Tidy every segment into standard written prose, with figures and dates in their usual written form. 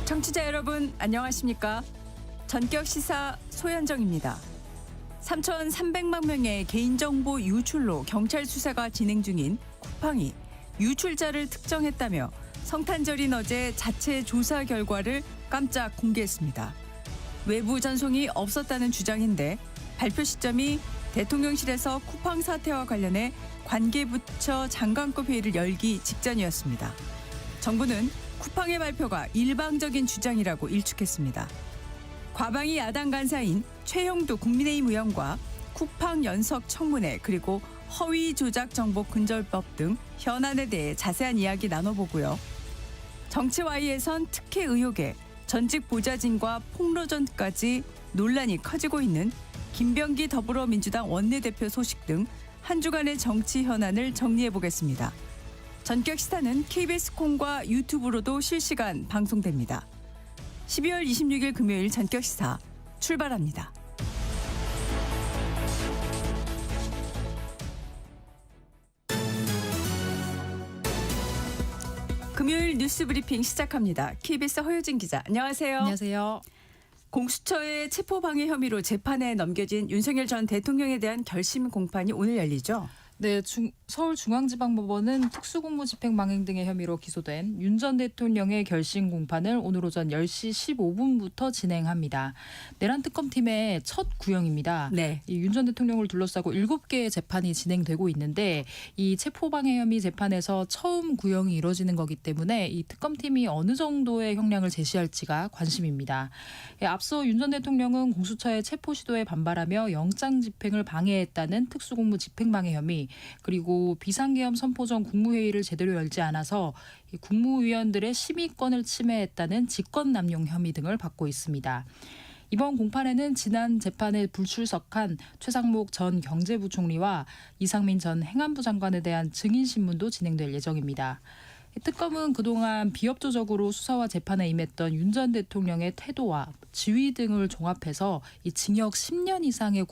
청취자 여러분 안녕하십니까? 전격 시사 소현정입니다. 3,300만 명의 개인정보 유출로 경찰 수사가 진행 중인 쿠팡이 유출자를 특정했다며 성탄절인 어제 자체 조사 결과를 깜짝 공개했습니다. 외부 전송이 없었다는 주장인데 발표 시점이 대통령실에서 쿠팡 사태와 관련해 관계부처 장관급 회의를 열기 직전이었습니다. 정부는 쿠팡의 발표가 일방적인 주장이라고 일축했습니다. 과방위 야당 간사인 최형두 국민의힘 의원과 쿠팡 연석 청문회 그리고 허위 조작 정보 근절법 등 현안에 대해 자세한 이야기 나눠보고요. 정치와이에선 특혜 의혹에 전직 보좌진과 폭로전까지 논란이 커지고 있는 김병기 더불어민주당 원내대표 소식 등 한 주간의 정치 현안을 정리해보겠습니다. 전격 시사는 KBS 콩과 유튜브로도 실시간 방송됩니다. 12월 26일 금요일 전격 시사 출발합니다. 금요일 뉴스 브리핑 시작합니다. KBS 허효진 기자, 안녕하세요. 안녕하세요. 공수처의 체포방해 혐의로 재판에 넘겨진 윤석열 전 대통령에 대한 결심 공판이 오늘 열리죠. 네, 서울중앙지방법원은 특수공무집행방해 등의 혐의로 기소된 윤 전 대통령의 결심 공판을 오늘 오전 10시 15분부터 진행합니다. 내란 특검팀의 첫 구형입니다. 네. 윤 전 대통령을 둘러싸고 7개의 재판이 진행되고 있는데 이 체포방해 혐의 재판에서 처음 구형이 이뤄지는 거기 때문에 이 특검팀이 어느 정도의 형량을 제시할지가 관심입니다. 앞서 윤 전 대통령은 공수처의 체포 시도에 반발하며 영장 집행을 방해했다는 특수공무집행방해 혐의 그리고 비상계엄 선포 전 국무회의를 제대로 열지 않아서 국무위원들의 심의권을 침해했다는 직권남용 혐의 등을 받고 있습니다. 이번 공판에는 지난 재판에 불출석한 최상목 전 경제부총리와 이상민 전 행안부 장관에 대한 증인신문도 진행될 예정입니다. 특검은 그동안 비협조적으로 수사와 재판에 임했던 윤 전 대통령의 태도와 지위 등을 종합해서 이 징역 10년 이상의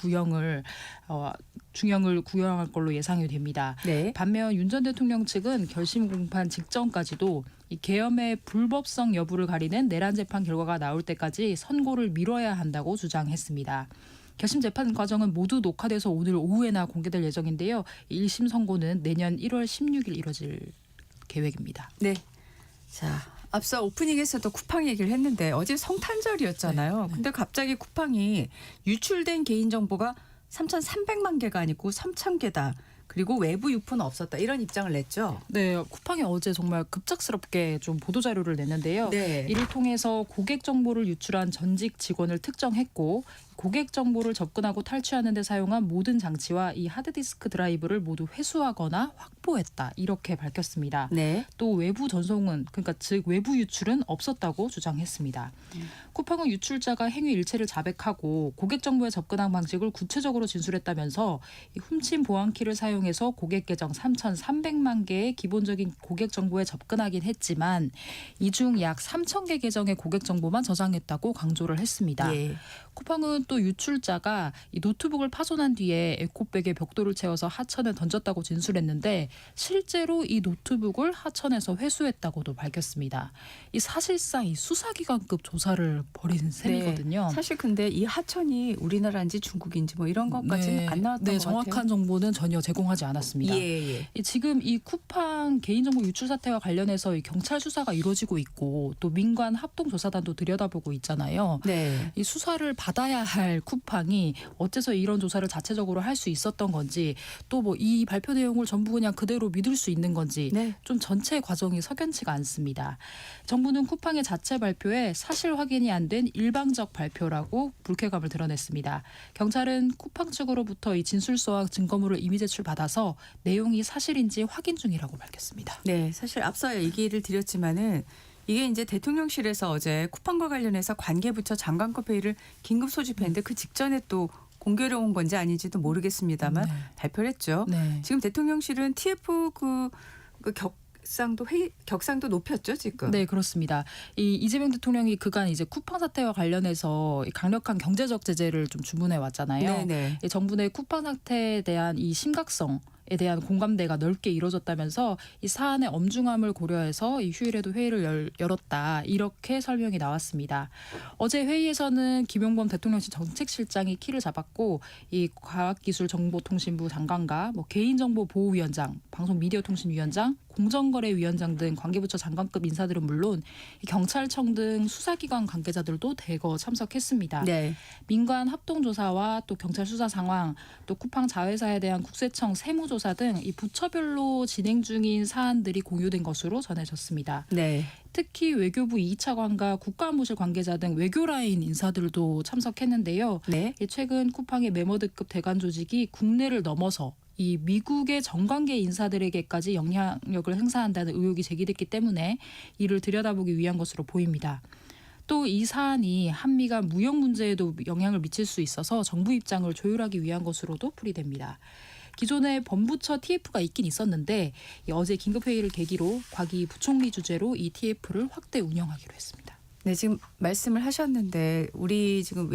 중형을 구형할 걸로 예상이 됩니다. 네. 반면 윤 전 대통령 측은 결심 공판 직전까지도 이 계엄의 불법성 여부를 가리는 내란 재판 결과가 나올 때까지 선고를 미뤄야 한다고 주장했습니다. 결심 재판 과정은 모두 녹화돼서 오늘 오후에나 공개될 예정인데요. 1심 선고는 내년 1월 16일 이뤄질 계획입니다. 네. 자, 앞서 오프닝에서도 쿠팡 얘기를 했는데 어제 성탄절이었잖아요. 네. 근데 갑자기 쿠팡이 유출된 개인정보가 3,300만 개가 아니고 3,000개다. 그리고 외부 유포는 없었다. 이런 입장을 냈죠. 네, 쿠팡이 어제 정말 급작스럽게 좀 보도자료를 냈는데요. 네. 이를 통해서 고객 정보를 유출한 전직 직원을 특정했고 고객 정보를 접근하고 탈취하는 데 사용한 모든 장치와 이 하드디스크 드라이브를 모두 회수하거나 확보했다. 이렇게 밝혔습니다. 네. 또 외부 전송은 그러니까 즉 외부 유출은 없었다고 주장했습니다. 쿠팡은 유출자가 행위 일체를 자백하고 고객 정보에 접근한 방식을 구체적으로 진술했다면서 이 훔친 보안키를 사용해서 고객 계정 3,300만 개의 기본적인 고객 정보에 접근하긴 했지만 이 중 약 3,000개 계정의 고객 정보만 저장했다고 강조를 했습니다. 예. 쿠팡은 또 유출자가 이 노트북을 파손한 뒤에 에코백에 벽돌을 채워서 하천에 던졌다고 진술했는데 실제로 이 노트북을 하천에서 회수했다고도 밝혔습니다. 이 사실상 이 수사기관급 조사를 벌인 셈이거든요. 네. 사실 근데 이 하천이 우리나라인지 중국인지 뭐 이런 것까지는 안 나왔던 것 같아요. 정확한 정보는 전혀 제공하지 않았습니다. 예. 지금 이 쿠팡 개인정보 유출 사태와 관련해서 이 경찰 수사가 이루어지고 있고 또 민관 합동조사단도 들여다보고 있잖아요. 네. 이 수사를 받아야 할 쿠팡이 어째서 이런 조사를 자체적으로 할 수 있었던 건지 또 뭐 이 발표 내용을 전부 그냥 그대로 믿을 수 있는 건지 네. 좀 전체 과정이 석연치가 않습니다. 정부는 쿠팡의 자체 발표에 사실 확인이 안 된 일방적 발표라고 불쾌감을 드러냈습니다. 경찰은 쿠팡 측으로부터 이 진술서와 증거물을 이미 제출받아서 내용이 사실인지 확인 중이라고 밝혔습니다. 네. 사실 앞서 얘기를 드렸지만은 이게 이제 대통령실에서 어제 쿠팡과 관련해서 관계부처 장관급 회의를 긴급 소집했는데 그 직전에 또 공개로 온 건지 아닌지도 모르겠습니다만 네. 발표를 했죠. 네. 지금 대통령실은 TF 그 격상도 높였죠 지금. 네, 그렇습니다. 이 이재명 대통령이 그간 이제 쿠팡 사태와 관련해서 강력한 경제적 제재를 좀 주문해 왔잖아요. 네네. 정부 내 쿠팡 사태에 대한 이 심각성 대한 공감대가 넓게 이뤄졌다면서 이 사안의 엄중함을 고려해서 이 휴일에도 회의를 열었다. 이렇게 설명이 나왔습니다. 어제 회의에서는 김용범 대통령실 정책실장이 키를 잡았고 이 과학기술정보통신부 장관과 개인정보보호위원장, 방송미디어통신위원장, 공정거래위원장 등 관계부처 장관급 인사들은 물론 경찰청 등 수사기관 관계자들도 대거 참석했습니다. 네. 민관 합동조사와 또 경찰 수사 상황, 또 쿠팡 자회사에 대한 국세청 세무조사 등 이 부처별로 진행 중인 사안들이 공유된 것으로 전해졌습니다. 네. 특히 외교부 2차관과 국가안보실 관계자 등 외교라인 인사들도 참석했는데요. 네. 최근 쿠팡의 메머드급 대관 조직이 국내를 넘어서 이 미국의 정관계 인사들에게까지 영향력을 행사한다는 의혹이 제기됐기 때문에 이를 들여다보기 위한 것으로 보입니다. 또 이 사안이 한미 간 무역 문제에도 영향을 미칠 수 있어서 정부 입장을 조율하기 위한 것으로도 풀이됩니다. 기존에 범부처 TF가 있긴 있었는데 어제 긴급회의를 계기로 곽이 부총리 주재로 이 TF를 확대 운영하기로 했습니다. 네, 지금 말씀을 하셨는데 우리 지금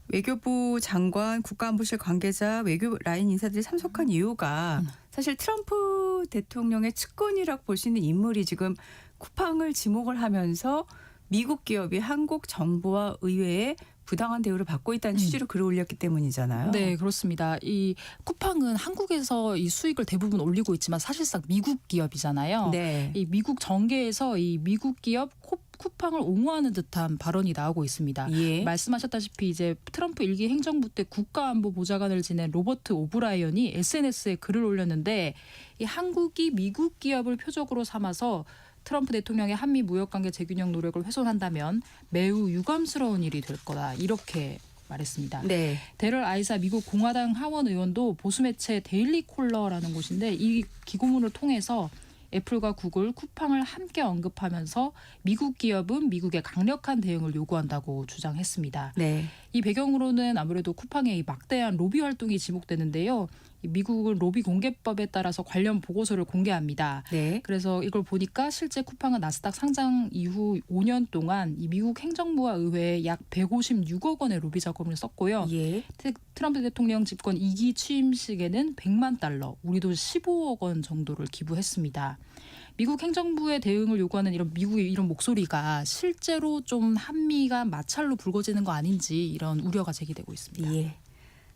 외교부 장관, 국가안보실 관계자, 외교 라인 인사들이 참석한 이유가 사실 트럼프 대통령의 측근이라고 볼 수 있는 인물이 지금 쿠팡을 지목을 하면서 미국 기업이 한국 정부와 의회에 부당한 대우를 받고 있다는 취지로 글을 올렸기 때문이잖아요. 네, 그렇습니다. 이 쿠팡은 한국에서 이 수익을 대부분 올리고 있지만 사실상 미국 기업이잖아요. 네. 이 미국 정계에서 이 미국 기업 쿠팡을 옹호하는 듯한 발언이 나오고 있습니다. 예. 말씀하셨다시피 이제 트럼프 일기 행정부 때 국가안보보좌관을 지낸 로버트 오브라이언이 SNS에 글을 올렸는데 이 한국이 미국 기업을 표적으로 삼아서 트럼프 대통령의 한미 무역관계 재균형 노력을 훼손한다면 매우 유감스러운 일이 될 거다. 이렇게 말했습니다. 네. 데럴 아이사 미국 공화당 하원 의원도 보수 매체 데일리 콜러라는 곳인데 이 기고문을 통해서 애플과 구글, 쿠팡을 함께 언급하면서 미국 기업은 미국의 강력한 대응을 요구한다고 주장했습니다. 네. 이 배경으로는 아무래도 쿠팡의 이 막대한 로비 활동이 지목되는데요. 미국은 로비 공개법에 따라서 관련 보고서를 공개합니다. 네. 그래서 이걸 보니까 실제 쿠팡은 나스닥 상장 이후 5년 동안 이 미국 행정부와 의회에 약 156억 원의 로비 자금을 썼고요. 예. 트럼프 대통령 집권 2기 취임식에는 100만 달러, 우리 돈 15억 원 정도를 기부했습니다. 미국 행정부의 대응을 요구하는 이런 미국의 이런 목소리가 실제로 좀 한미가 마찰로 불거지는 거 아닌지 이런 우려가 제기되고 있습니다. 예.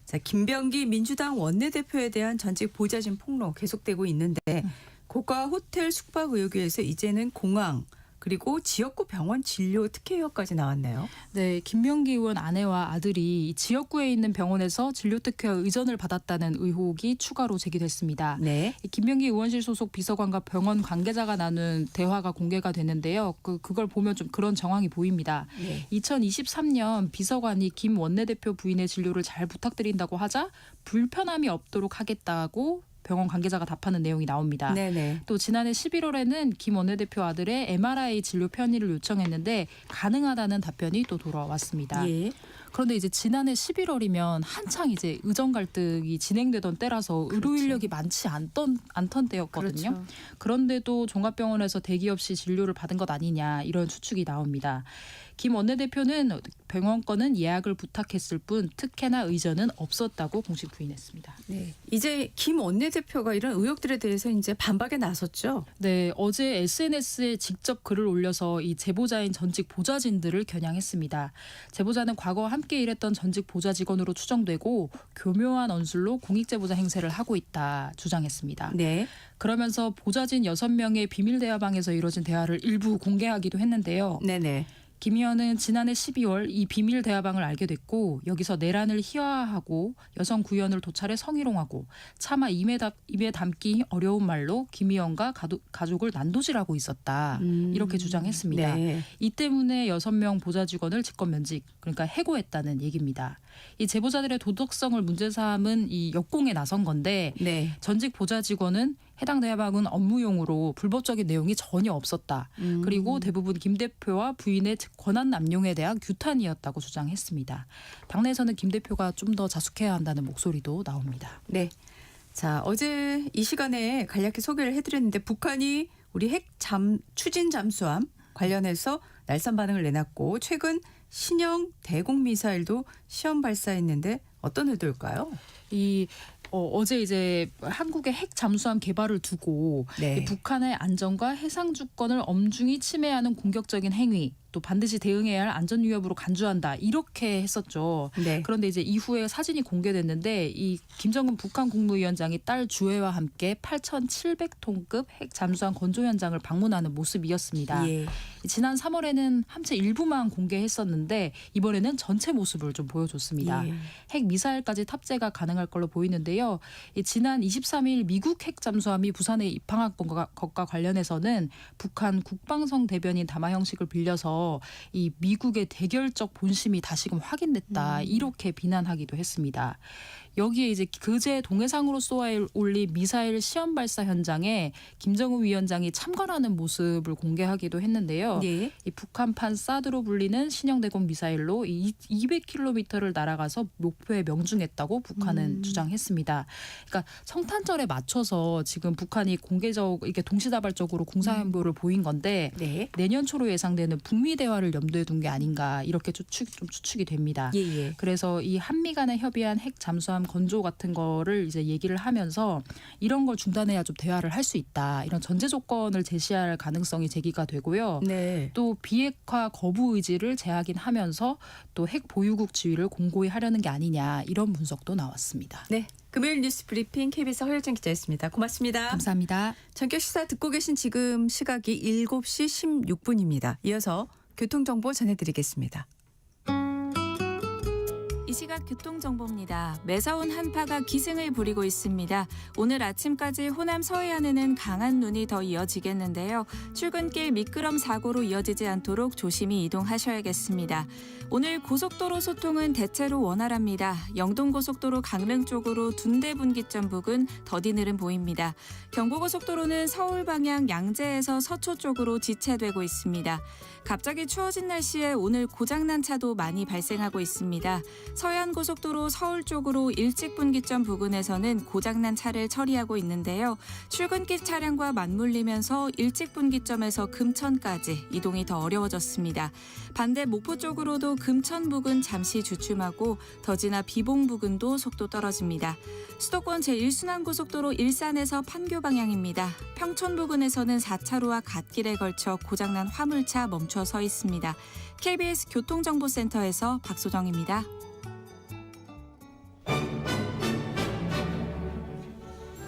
자, 김병기 민주당 원내대표에 대한 전직 보좌진 폭로 계속되고 있는데 고가 호텔 숙박 의혹에 의해서 이제는 공항 그리고 지역구 병원 진료 특혜 의혹까지 나왔네요. 네, 김명기 의원 아내와 아들이 지역구에 있는 병원에서 진료 특혜 의전을 받았다는 의혹이 추가로 제기됐습니다. 네. 김명기 의원실 소속 비서관과 병원 관계자가 나눈 대화가 공개가 됐는데요. 그걸 보면 좀 그런 정황이 보입니다. 네. 2023년 비서관이 김 원내대표 부인의 진료를 잘 부탁드린다고 하자 불편함이 없도록 하겠다고 병원 관계자가 답하는 내용이 나옵니다. 네네. 또 지난해 11월에는 김 원내대표 아들의 MRI 진료 편의를 요청했는데 가능하다는 답변이 또 돌아왔습니다. 예. 그런데 이제 지난해 11월이면 한창 이제 의정 갈등이 진행되던 때라서 의료 인력이 많지 않던 때였거든요. 그렇죠. 그런데도 종합병원에서 대기 없이 진료를 받은 것 아니냐 이런 추측이 나옵니다. 김 원내대표는 병원 건은 예약을 부탁했을 뿐 특혜나 의전은 없었다고 공식 부인했습니다. 네. 이제 김 원내대표가 이런 의혹들에 대해서 이제 반박에 나섰죠. 네, 어제 SNS에 직접 글을 올려서 이 제보자인 전직 보좌진들을 겨냥했습니다. 제보자는 과거 함께 일했던 전직 보좌 직원으로 추정되고 교묘한 언술로 공익제보자 행세를 하고 있다 주장했습니다. 네. 그러면서 보좌진 6명의 비밀 대화방에서 이뤄진 대화를 일부 공개하기도 했는데요. 네네. 김 의원은 지난해 12월 이 비밀 대화방을 알게 됐고 여기서 내란을 희화화하고 여성 구의원을 도찰해 성희롱하고 차마 입에 담기 어려운 말로 김 의원과 가족을 난도질하고 있었다. 이렇게 주장했습니다. 네. 이 때문에 6명 보좌 직원을 직권 면직, 그러니까 해고했다는 얘기입니다. 이 제보자들의 도덕성을 문제 삼은 이 역공에 나선 건데 네. 전직 보좌 직원은 해당 대화방은 업무용으로 불법적인 내용이 전혀 없었다. 그리고 대부분 김 대표와 부인의 권한 남용에 대한 규탄이었다고 주장했습니다. 당내에서는 김 대표가 좀 더 자숙해야 한다는 목소리도 나옵니다. 네. 자, 어제 이 시간에 간략히 소개를 해드렸는데 북한이 우리 추진 잠수함 관련해서 날선 반응을 내놨고 최근 신형 대공 미사일도 시험 발사했는데 어떤 의도일까요? 어제 이제 한국의 핵 잠수함 개발을 두고 네. 이 북한의 안전과 해상 주권을 엄중히 침해하는 공격적인 행위, 또 반드시 대응해야 할 안전 위협으로 간주한다, 이렇게 했었죠. 네. 그런데 이제 이후에 사진이 공개됐는데 이 김정은 북한 국무위원장이 딸 주혜와 함께 8,700톤급 핵 잠수함 건조 현장을 방문하는 모습이었습니다. 예. 지난 3월에는 함체 일부만 공개했었는데 이번에는 전체 모습을 좀 보여줬습니다. 예. 핵 미사일까지 탑재가 가능할 걸로 보이는데요. 지난 23일 미국 핵 잠수함이 부산에 입항한 것과 관련해서는 북한 국방성 대변인 담화 형식을 빌려서 이 미국의 대결적 본심이 다시금 확인됐다, 이렇게 비난하기도 했습니다. 여기에 이제 그제 동해상으로 쏘아 올린 미사일 시험 발사 현장에 김정은 위원장이 참관하는 모습을 공개하기도 했는데요. 네. 이 북한판 사드로 불리는 신형대공 미사일로 200km를 날아가서 목표에 명중했다고 북한은 주장했습니다. 그러니까 성탄절에 맞춰서 지금 북한이 이게 동시다발적으로 공사행보를 보인 건데 네. 내년 초로 예상되는 북미 대화를 염두에 둔 게 아닌가, 이렇게 추측이 됩니다. 예. 그래서 이 한미 간에 협의한 핵 잠수함 건조 같은 거를 이제 얘기를 하면서 이런 걸 중단해야 좀 대화를 할 수 있다, 이런 전제 조건을 제시할 가능성이 제기가 되고요. 네. 또 비핵화 거부 의지를 재확인하면서 또 핵 보유국 지위를 공고히 하려는 게 아니냐, 이런 분석도 나왔습니다. 네. 금요일 뉴스 브리핑 KBS 허여정 기자였습니다. 고맙습니다. 감사합니다. 전격 시사 듣고 계신 지금 시각이 7시 16분입니다. 이어서 교통정보 전해드리겠습니다. 이 시각 교통정보입니다. 매서운 한파가 기승을 부리고 있습니다. 오늘 아침까지 호남 서해안에는 강한 눈이 더 이어지겠는데요. 출근길 미끄럼 사고로 이어지지 않도록 조심히 이동하셔야겠습니다. 오늘 고속도로 소통은 대체로 원활합니다. 영동고속도로 강릉 쪽으로 둔대 분기점 부근 더디 느림 보입니다. 경부고속도로는 서울 방향 양재에서 서초 쪽으로 지체되고 있습니다. 갑자기 추워진 날씨에 오늘 고장난 차도 많이 발생하고 있습니다. 서해안고속도로 서울 쪽으로 일직분기점 부근에서는 고장난 차를 처리하고 있는데요. 출근길 차량과 맞물리면서 일직분기점에서 금천까지 이동이 더 어려워졌습니다. 반대 목포 쪽으로도 금천 부근 잠시 주춤하고 더지나 비봉 부근도 속도 떨어집니다. 수도권 제1순환고속도로 일산에서 판교 방향입니다. 평촌 부근에서는 4차로와 갓길에 걸쳐 고장난 화물차 멈춰 서 있습니다. KBS 교통정보센터에서 박소정입니다.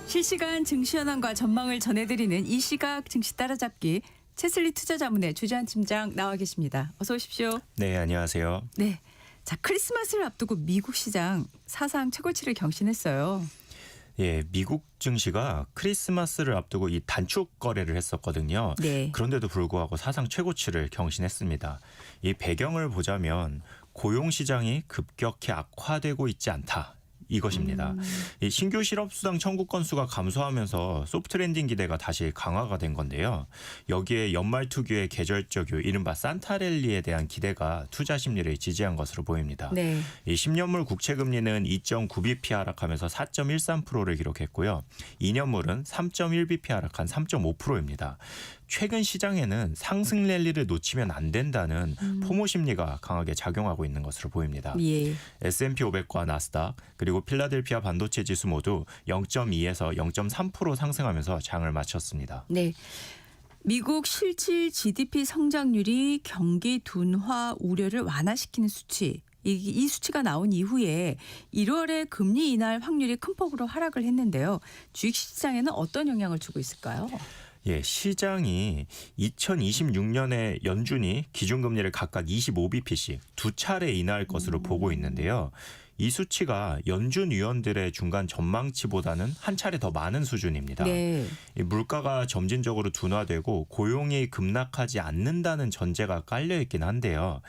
실시간 증시 현황과 전망을 전해드리는 이 시각 증시 따라잡기, 채슬리 투자자문의 주재환 팀장 나와 계십니다. 어서 오십시오. 네, 안녕하세요. 네. 자, 크리스마스를 앞두고 미국 시장 사상 최고치를 경신했어요. 예, 미국 증시가 크리스마스를 앞두고 이 단축 거래를 했었거든요. 네. 그런데도 불구하고 사상 최고치를 경신했습니다. 이 배경을 보자면 고용 시장이 급격히 악화되고 있지 않다, 이것입니다. 이 신규 실업수당 청구 건수가 감소하면서 소프트 랜딩 기대가 다시 강화가 된 건데요. 여기에 연말 특유의 계절적 이른바 산타랠리에 대한 기대가 투자 심리를 지지한 것으로 보입니다. 네. 이 10년물 국채금리는 2.9bp 하락하면서 4.13%를 기록했고요. 2년물은 3.1bp 하락한 3.5%입니다. 최근 시장에는 상승 랠리를 놓치면 안 된다는 포모 심리가 강하게 작용하고 있는 것으로 보입니다. 예. S&P 500과 나스닥 그리고 필라델피아 반도체 지수 모두 0.2에서 0.3% 상승하면서 장을 마쳤습니다. 네. 미국 실질 GDP 성장률이 경기 둔화 우려를 완화시키는 수치. 이 수치가 나온 이후에 1월에 금리 인하할 확률이 큰 폭으로 하락을 했는데요. 주식시장에는 어떤 영향을 주고 있을까요? 예, 시장이 2026년에 연준이 기준금리를 각각 25bp씩 두 차례 인하할 것으로 보고 있는데요. 이 수치가 연준 위원들의 중간 전망치보다는 한 차례 더 많은 수준입니다. 네. 이 물가가 점진적으로 둔화되고 고용이 급락하지 않는다는 전제가 깔려 있긴 한데요.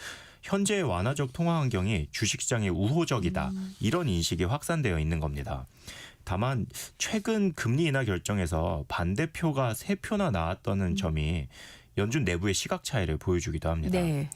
현재의 완화적 통화 환경이 주식시장에 우호적이다, 이런 인식이 확산되어 있는 겁니다. 다만 최근 금리 인하 결정에서 반대표가 3표나 나왔다는 점이 연준 내부의 시각 차이를 보여주기도 합니다. 네.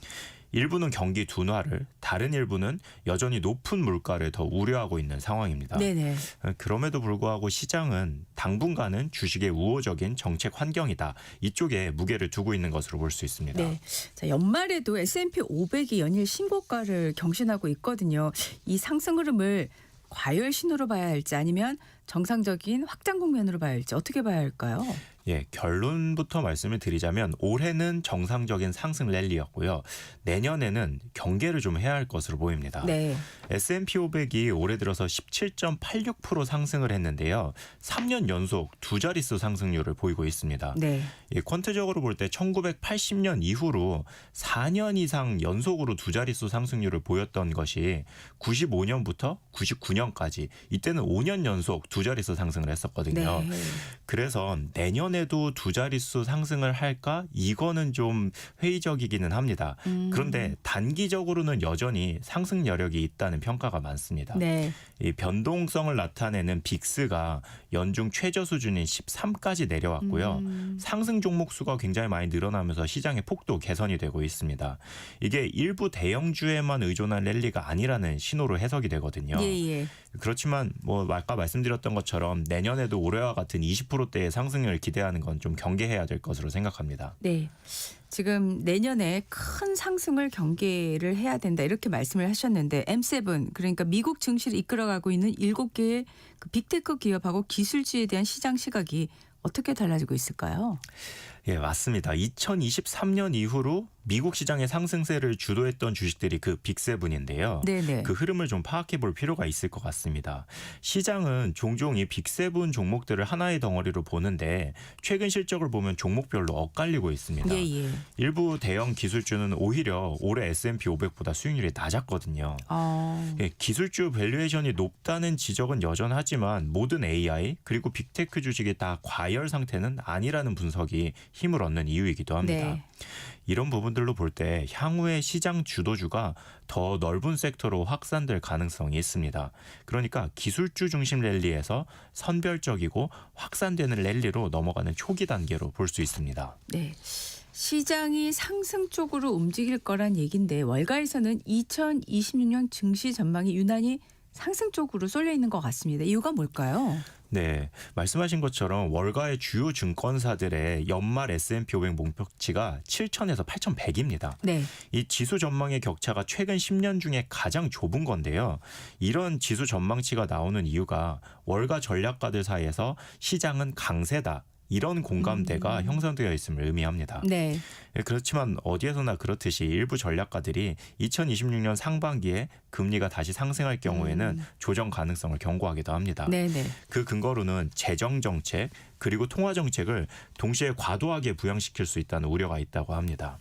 일부는 경기 둔화를, 다른 일부는 여전히 높은 물가를 더 우려하고 있는 상황입니다. 네네. 그럼에도 불구하고 시장은 당분간은 주식의 우호적인 정책 환경이다, 이쪽에 무게를 두고 있는 것으로 볼 수 있습니다. 네. 자, 연말에도 S&P 500이 연일 신고가를 경신하고 있거든요. 이 상승 흐름을 과열 신호로 봐야 할지 아니면 정상적인 확장 국면으로 봐야 할지 어떻게 봐야 할까요? 예, 결론부터 말씀을 드리자면 올해는 정상적인 상승 랠리였고요. 내년에는 경계를 좀 해야 할 것으로 보입니다. 네. S&P 500이 올해 들어서 17.86% 상승을 했는데요. 3년 연속 두 자릿수 상승률을 보이고 있습니다. 네. 예, 퀀트적으로 볼 때 1980년 이후로 4년 이상 연속으로 두 자릿수 상승률을 보였던 것이 95년부터 99년까지 이때는 5년 연속 두 자릿수 상승을 했었거든요. 네. 그래서 내년에도 두 자릿수 상승을 할까? 이거는 좀 회의적이기는 합니다. 그런데 단기적으로는 여전히 상승 여력이 있다는 평가가 많습니다. 네. 이 변동성을 나타내는 빅스가 연중 최저 수준인 13까지 내려왔고요. 상승 종목 수가 굉장히 많이 늘어나면서 시장의 폭도 개선이 되고 있습니다. 이게 일부 대형주에만 의존한 랠리가 아니라는 신호로 해석이 되거든요. 예. 그렇지만 뭐 아까 말씀드렸던 것처럼 내년에도 올해와 같은 20%대의 상승률을 기대하는 건 좀 경계해야 될 것으로 생각합니다. 네. 지금 내년에 큰 상승을 경계를 해야 된다 이렇게 말씀을 하셨는데 M7 그러니까 미국 증시를 이끌어가고 있는 7개의 그 빅테크 기업하고 기술주에 대한 시장 시각이 어떻게 달라지고 있을까요? 예, 맞습니다. 2023년 이후로 미국 시장의 상승세를 주도했던 주식들이 그 빅세븐인데요. 네네. 그 흐름을 좀 파악해 볼 필요가 있을 것 같습니다. 시장은 종종 이 빅세븐 종목들을 하나의 덩어리로 보는데 최근 실적을 보면 종목별로 엇갈리고 있습니다. 예. 일부 대형 기술주는 오히려 올해 S&P 500보다 수익률이 낮았거든요. 예, 기술주 밸류에이션이 높다는 지적은 여전하지만 모든 AI 그리고 빅테크 주식이 다 과열 상태는 아니라는 분석이 힘을 얻는 이유이기도 합니다. 네. 이런 부분들로 볼 때 향후에 시장 주도주가 더 넓은 섹터로 확산될 가능성이 있습니다. 그러니까 기술주 중심 랠리에서 선별적이고 확산되는 랠리로 넘어가는 초기 단계로 볼 수 있습니다. 네. 시장이 상승 쪽으로 움직일 거란 얘기인데 월가에서는 2026년 증시 전망이 유난히 상승 쪽으로 쏠려 있는 것 같습니다. 이유가 뭘까요? 네, 말씀하신 것처럼 월가의 주요 증권사들의 연말 S&P 500 목표치가 7,000에서 8,100입니다. 네. 이 지수 전망의 격차가 최근 10년 중에 가장 좁은 건데요. 이런 지수 전망치가 나오는 이유가 월가 전략가들 사이에서 시장은 강세다. 이런 공감대가 형성되어 있음을 의미합니다. 네. 그렇지만 어디에서나 그렇듯이 일부 전략가들이 2026년 상반기에 금리가 다시 상승할 경우에는 조정 가능성을 경고하기도 합니다. 네네. 그 근거로는 재정 정책 그리고 통화 정책을 동시에 과도하게 부양시킬 수 있다는 우려가 있다고 합니다.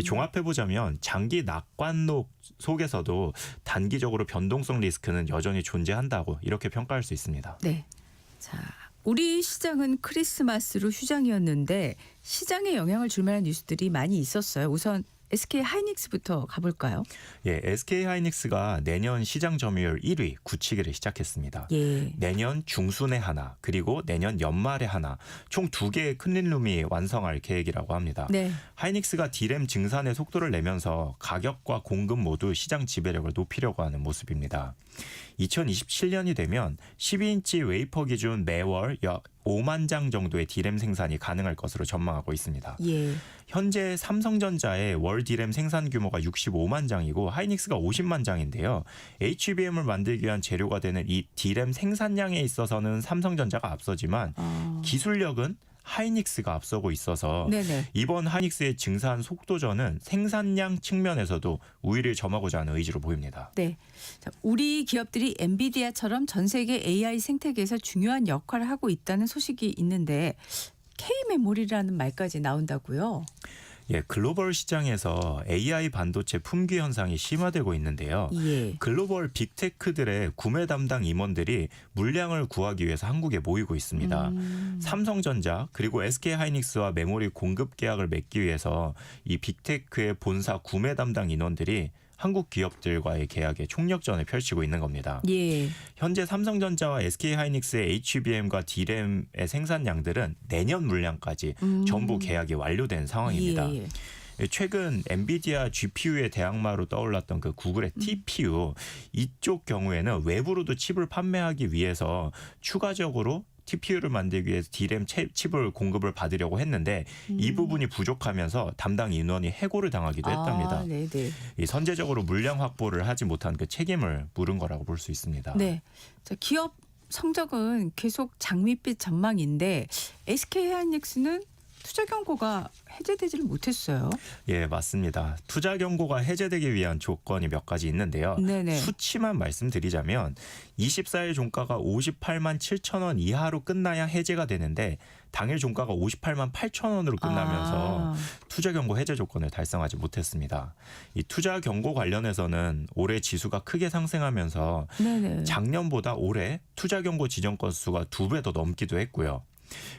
종합해 보자면 장기 낙관록 속에서도 단기적으로 변동성 리스크는 여전히 존재한다고 이렇게 평가할 수 있습니다. 네. 자, 우리 시장은 크리스마스로 휴장이었는데 시장에 영향을 줄 만한 뉴스들이 많이 있었어요. 우선 SK 하이닉스부터 가볼까요? 예, SK 하이닉스가 내년 시장 점유율 1위 굳히기를 시작했습니다. 예. 내년 중순에 하나 그리고 내년 연말에 하나 총 2개의 클린룸이 완성할 계획이라고 합니다. 네. 하이닉스가 D램 증산의 속도를 내면서 가격과 공급 모두 시장 지배력을 높이려고 하는 모습입니다. 2027년이 되면 12인치 웨이퍼 기준 매월 약 5만 장 정도의 D램 생산이 가능할 것으로 전망하고 있습니다. 예. 현재 삼성전자의 월 D램 생산 규모가 65만 장이고 하이닉스가 50만 장인데요. HBM을 만들기 위한 재료가 되는 이 D램 생산량에 있어서는 삼성전자가 앞서지만 기술력은 하이닉스가 앞서고 있어서 네네. 이번 하이닉스의 증산 속도전은 생산량 측면에서도 우위를 점하고자 하는 의지로 보입니다. 네. 자, 우리 기업들이 엔비디아처럼 전 세계 AI 생태계에서 중요한 역할을 하고 있다는 소식이 있는데 K메모리라는 말까지 나온다고요? 예, 글로벌 시장에서 AI 반도체 품귀 현상이 심화되고 있는데요. 예. 글로벌 빅테크들의 구매 담당 임원들이 물량을 구하기 위해서 한국에 모이고 있습니다. 삼성전자 그리고 SK하이닉스와 메모리 공급 계약을 맺기 위해서 이 빅테크의 본사 구매 담당 인원들이 한국 기업들과의 계약에 총력전을 펼치고 있는 겁니다. 예. 현재 삼성전자와 SK하이닉스의 HBM과 D램의 생산량들은 내년 물량까지 전부 계약이 완료된 상황입니다. 예. 최근 엔비디아 GPU의 대항마로 떠올랐던 그 구글의 TPU 이쪽 경우에는 외부로도 칩을 판매하기 위해서 추가적으로 TPU를 만들기 위해서 D램 칩을 공급을 받으려고 했는데 이 부분이 부족하면서 담당 인원이 해고를 당하기도 했답니다. 네네. 이 선제적으로 물량 확보를 하지 못한 그 책임을 물은 거라고 볼 수 있습니다. 네. 자, 기업 성적은 계속 장밋빛 전망인데 SK하이닉스는 투자 경고가 해제되지를 못했어요. 예, 맞습니다. 투자 경고가 해제되기 위한 조건이 몇 가지 있는데요. 네네. 수치만 말씀드리자면 24일 종가가 58만 7천 원 이하로 끝나야 해제가 되는데 당일 종가가 58만 8천 원으로 끝나면서 투자 경고 해제 조건을 달성하지 못했습니다. 이 투자 경고 관련해서는 올해 지수가 크게 상승하면서 네네. 작년보다 올해 투자 경고 지정 건수가 2배 더 넘기도 했고요.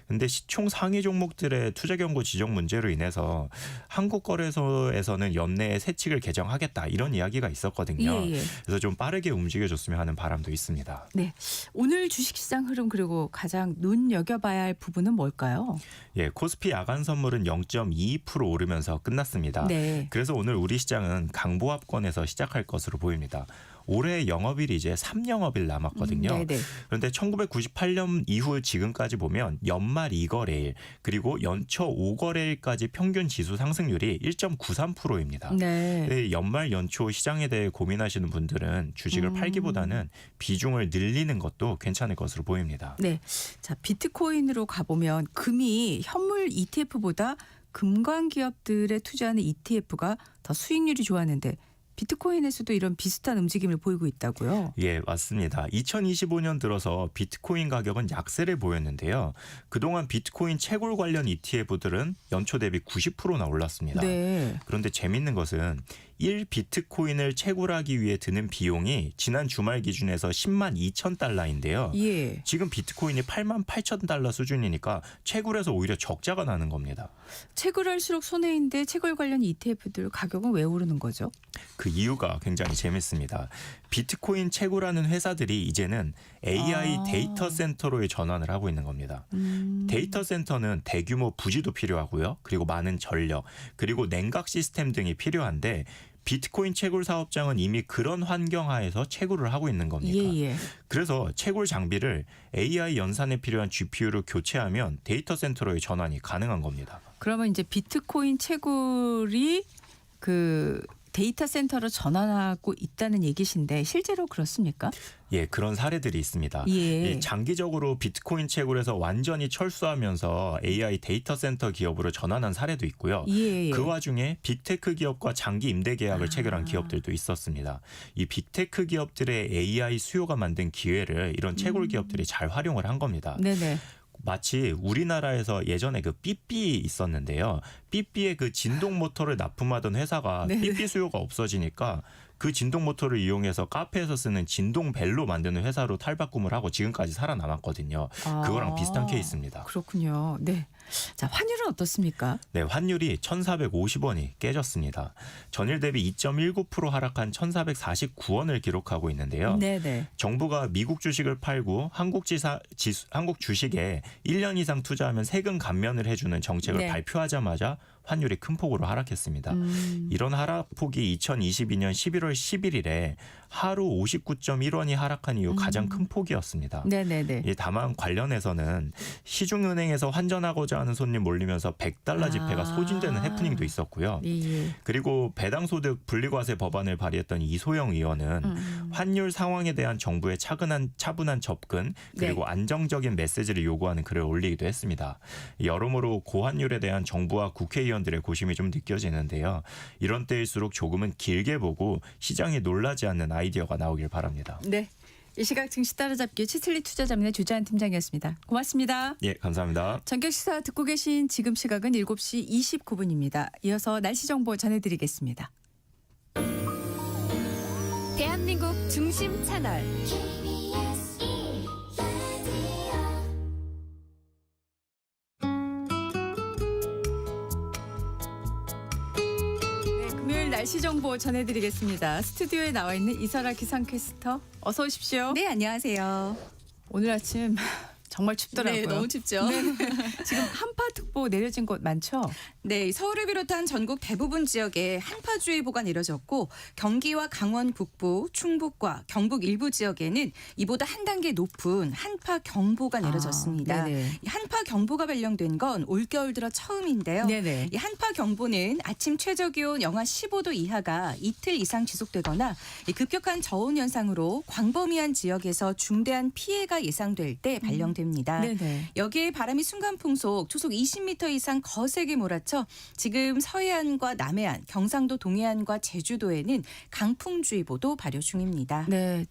근데 시총 상위 종목들의 투자 경고 지정 문제로 인해서 한국거래소에서는 연내에 세칙을 개정하겠다 이런 이야기가 있었거든요. 예. 그래서 좀 빠르게 움직여줬으면 하는 바람도 있습니다. 네. 오늘 주식시장 흐름 그리고 가장 눈여겨봐야 할 부분은 뭘까요? 예, 코스피 야간 선물은 0.22% 오르면서 끝났습니다. 네. 그래서 오늘 우리 시장은 강보합권에서 시작할 것으로 보입니다. 올해 영업일이 이제 3영업일 남았거든요. 네네. 그런데 1998년 이후 지금까지 보면 연말 2거래일 그리고 연초 5거래일까지 평균 지수 상승률이 1.93%입니다. 네. 연말 연초 시장에 대해 고민하시는 분들은 주식을 팔기보다는 비중을 늘리는 것도 괜찮을 것으로 보입니다. 네. 자, 비트코인으로 가보면 금이 현물 ETF보다 금광 기업들에 투자하는 ETF가 더 수익률이 좋았는데 비트코인에서도 이런 비슷한 움직임을 보이고 있다고요? 예, 맞습니다. 2025년 들어서 비트코인 가격은 약세를 보였는데요. 그동안 비트코인 채굴 관련 ETF들은 연초 대비 90%나 올랐습니다. 네. 그런데 재밌는 것은 1비트코인을 채굴하기 위해 드는 비용이 지난 주말 기준에서 10만 2천 달러인데요. 예. 지금 비트코인이 8만 8천 달러 수준이니까 채굴에서 오히려 적자가 나는 겁니다. 채굴할수록 손해인데 채굴 관련 ETF들 가격은 왜 오르는 거죠? 그 이유가 굉장히 재밌습니다. 비트코인 채굴하는 회사들이 이제는 AI 데이터 센터로의 전환을 하고 있는 겁니다. 데이터 센터는 대규모 부지도 필요하고요. 그리고 많은 전력, 그리고 냉각 시스템 등이 필요한데 비트코인 채굴 사업장은 이미 그런 환경 하에서 채굴을 하고 있는 겁니다. 예. 그래서 채굴 장비를 AI 연산에 필요한 GPU로 교체하면 데이터 센터로의 전환이 가능한 겁니다. 그러면 이제 비트코인 채굴이 그 데이터 센터로 전환하고 있다는 얘기신데 실제로 그렇습니까? 예, 그런 사례들이 있습니다. 예. 장기적으로 비트코인 채굴에서 완전히 철수하면서 AI 데이터 센터 기업으로 전환한 사례도 있고요. 예. 그 와중에 빅테크 기업과 장기 임대 계약을 체결한 기업들도 있었습니다. 이 빅테크 기업들의 AI 수요가 만든 기회를 이런 채굴 기업들이 잘 활용을 한 겁니다. 네네. 마치 우리나라에서 예전에 그 삐삐 있었는데요. 삐삐의 그 진동 모터를 납품하던 회사가 네. 삐삐 수요가 없어지니까 그 진동 모터를 이용해서 카페에서 쓰는 진동 벨로 만드는 회사로 탈바꿈을 하고 지금까지 살아남았거든요. 그거랑 비슷한 케이스입니다. 그렇군요. 네. 자, 환율은 어떻습니까? 네, 환율이 1,450원이 깨졌습니다. 전일 대비 2.19% 하락한 1,449원을 기록하고 있는데요. 네네. 정부가 미국 주식을 팔고 한국 주식에 1년 이상 투자하면 세금 감면을 해주는 정책을 네. 발표하자마자 환율이 큰 폭으로 하락했습니다. 이런 하락폭이 2022년 11월 11일에 하루 59.1원이 하락한 이후 가장 큰 폭이었습니다. 네네네. 예, 다만 관련해서는 시중은행에서 환전하고자 하는 손님 몰리면서 100달러 지폐가 소진되는 해프닝도 있었고요. 예. 그리고 배당소득 분리과세 법안을 발의했던 이소영 의원은 환율 상황에 대한 정부의 차분한 접근 그리고 안정적인 메시지를 요구하는 글을 올리기도 했습니다. 여러모로 고환율에 대한 정부와 국회의원들의 고심이 좀 느껴지는데요. 이런 때일수록 조금은 길게 보고 시장이 놀라지 않는 아이디어가 나오길 바랍니다. 네. 이 시각 증시 따라잡기 치슬리 투자자문의 조자한 팀장이었습니다. 고맙습니다. 예, 감사합니다. 전격시사 듣고 계신 지금 시각은 7시 29분입니다. 이어서 날씨 정보 전해드리겠습니다. 대한민국 중심 채널 네, 금요일 날씨 정보 전해드리겠습니다. 스튜디오에 나와 있는 이설아 기상캐스터 어서 오십시오. 네, 안녕하세요. 오늘 아침 정말 춥더라고요. 네, 너무 춥죠. 지금 한파특보 내려진 곳 많죠? 네, 서울을 비롯한 전국 대부분 지역에 한파주의보가 내려졌고 경기와 강원 북부, 충북과 경북 일부 지역에는 이보다 한 단계 높은 한파경보가 내려졌습니다. 네네. 이 한파경보가 발령된 건 올겨울 들어 처음인데요. 네네. 이 한파경보는 아침 최저기온 영하 15도 이하가 이틀 이상 지속되거나 이 급격한 저온 현상으로 광범위한 지역에서 중대한 피해가 예상될 때 발령됩니다. 네네. 여기에 바람이 순간풍속 초속 20m 이상 거세게 몰아쳐 지금 서해안과 남해안, 경상도 동해안과 제주도에는 강풍주의보도 발효 중입니다. 네.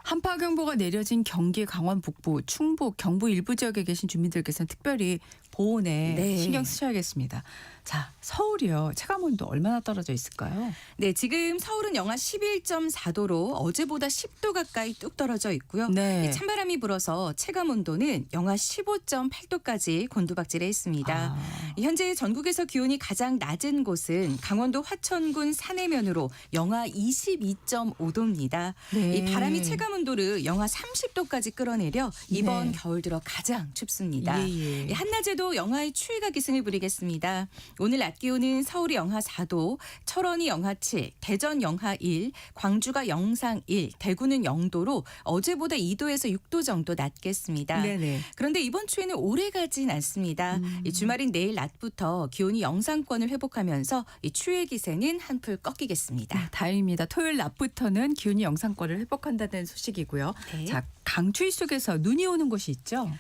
한파경보가 내려진 경기, 강원 북부, 충북, 경부 일부 지역에 계신 주민들께서는 특별히 보온에 네. 신경 쓰셔야겠습니다. 자, 서울이요. 체감온도 얼마나 떨어져 있을까요? 네, 지금 서울은 영하 11.4도로 어제보다 10도 가까이 뚝 떨어져 있고요. 네. 이 찬바람이 불어서 체감 온도는 영하 15.8도까지 곤두박질해 있습니다. 아, 현재 전국에서 기온이 가장 낮은 곳은 강원도 화천군 산해면으로 영하 22.5도입니다. 네. 이 바람이 체감 온도를 영하 30도까지 끌어내려 이번 네. 겨울 들어 가장 춥습니다. 예, 예. 한낮에도 영하의 추위가 기승을 부리겠습니다. 오늘 낮 기온은 서울이 영하 4도, 철원이 영하 7, 대전 영하 1, 광주가 영상 1, 대구는 0도로 어제보다 2도에서 6도 정도 낮겠습니다. 네네. 그런데 이번 추위는 오래 가진 않습니다. 이 주말인 내일 낮부터 기온이 영상권을 회복하면서 이 추위의 기세는 한풀 꺾이겠습니다. 다행입니다. 토요일 낮부터는 기온이 영상권을 회복한다는 소식이고요. 네. 자, 강추위 속에서 눈이 오는 곳이 있죠?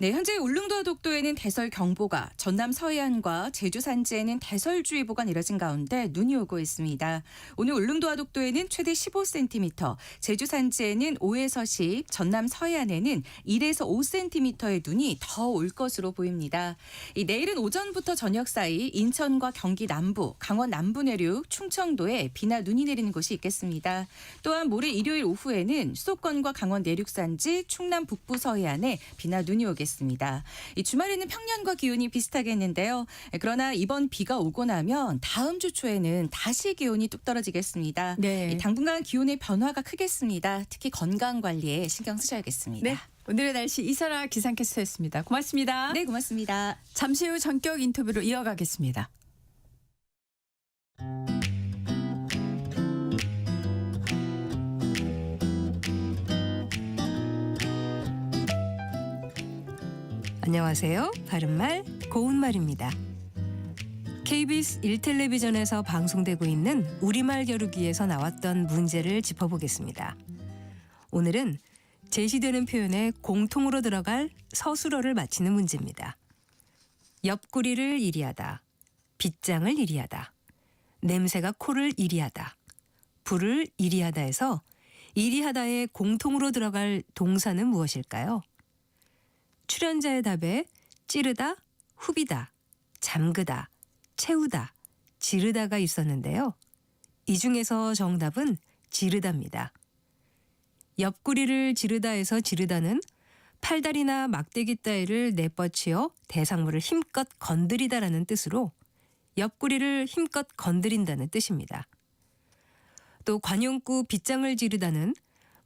네, 현재 울릉도와 독도에는 대설경보가, 전남 서해안과 제주 산지에는 대설주의보가 내려진 가운데 눈이 오고 있습니다. 오늘 울릉도와 독도에는 최대 15cm, 제주 산지에는 5에서 10, 전남 서해안에는 1에서 5cm의 눈이 더 올 것으로 보입니다. 이 내일은 오전부터 저녁 사이 인천과 경기 남부, 강원 남부 내륙, 충청도에 비나 눈이 내리는 곳이 있겠습니다. 또한 모레 일요일 오후에는 수도권과 강원 내륙 산지, 충남 북부 서해안에 비나 눈이 오겠습니다. 이 주말에는 평년과 기온이 비슷하겠는데요. 그러나 이번 비가 오고 나면 다음 주 초에는 다시 기온이 뚝 떨어지겠습니다. 네. 당분간 기온의 변화가 크겠습니다. 특히 건강 관리에 신경 쓰셔야겠습니다. 네. 오늘의 날씨 이사라 기상캐스터였습니다. 고맙습니다. 네, 고맙습니다. 잠시 후 전격 인터뷰로 이어가겠습니다. 안녕하세요. 바른말 고운말입니다. KBS 1텔레비전에서 방송되고 있는 우리말 겨루기에서 나왔던 문제를 짚어보겠습니다. 오늘은 제시되는 표현에 공통으로 들어갈 서술어를 맞히는 문제입니다. 옆구리를 이리하다, 빗장을 이리하다, 냄새가 코를 이리하다, 불을 이리하다에서 이리하다에 공통으로 들어갈 동사는 무엇일까요? 출연자의 답에 찌르다, 후비다, 잠그다, 채우다, 지르다가 있었는데요. 이 중에서 정답은 지르다입니다. 옆구리를 지르다에서 지르다는 팔다리나 막대기 따위를 내뻗치어 대상물을 힘껏 건드리다라는 뜻으로 옆구리를 힘껏 건드린다는 뜻입니다. 또 관용구 빗장을 지르다는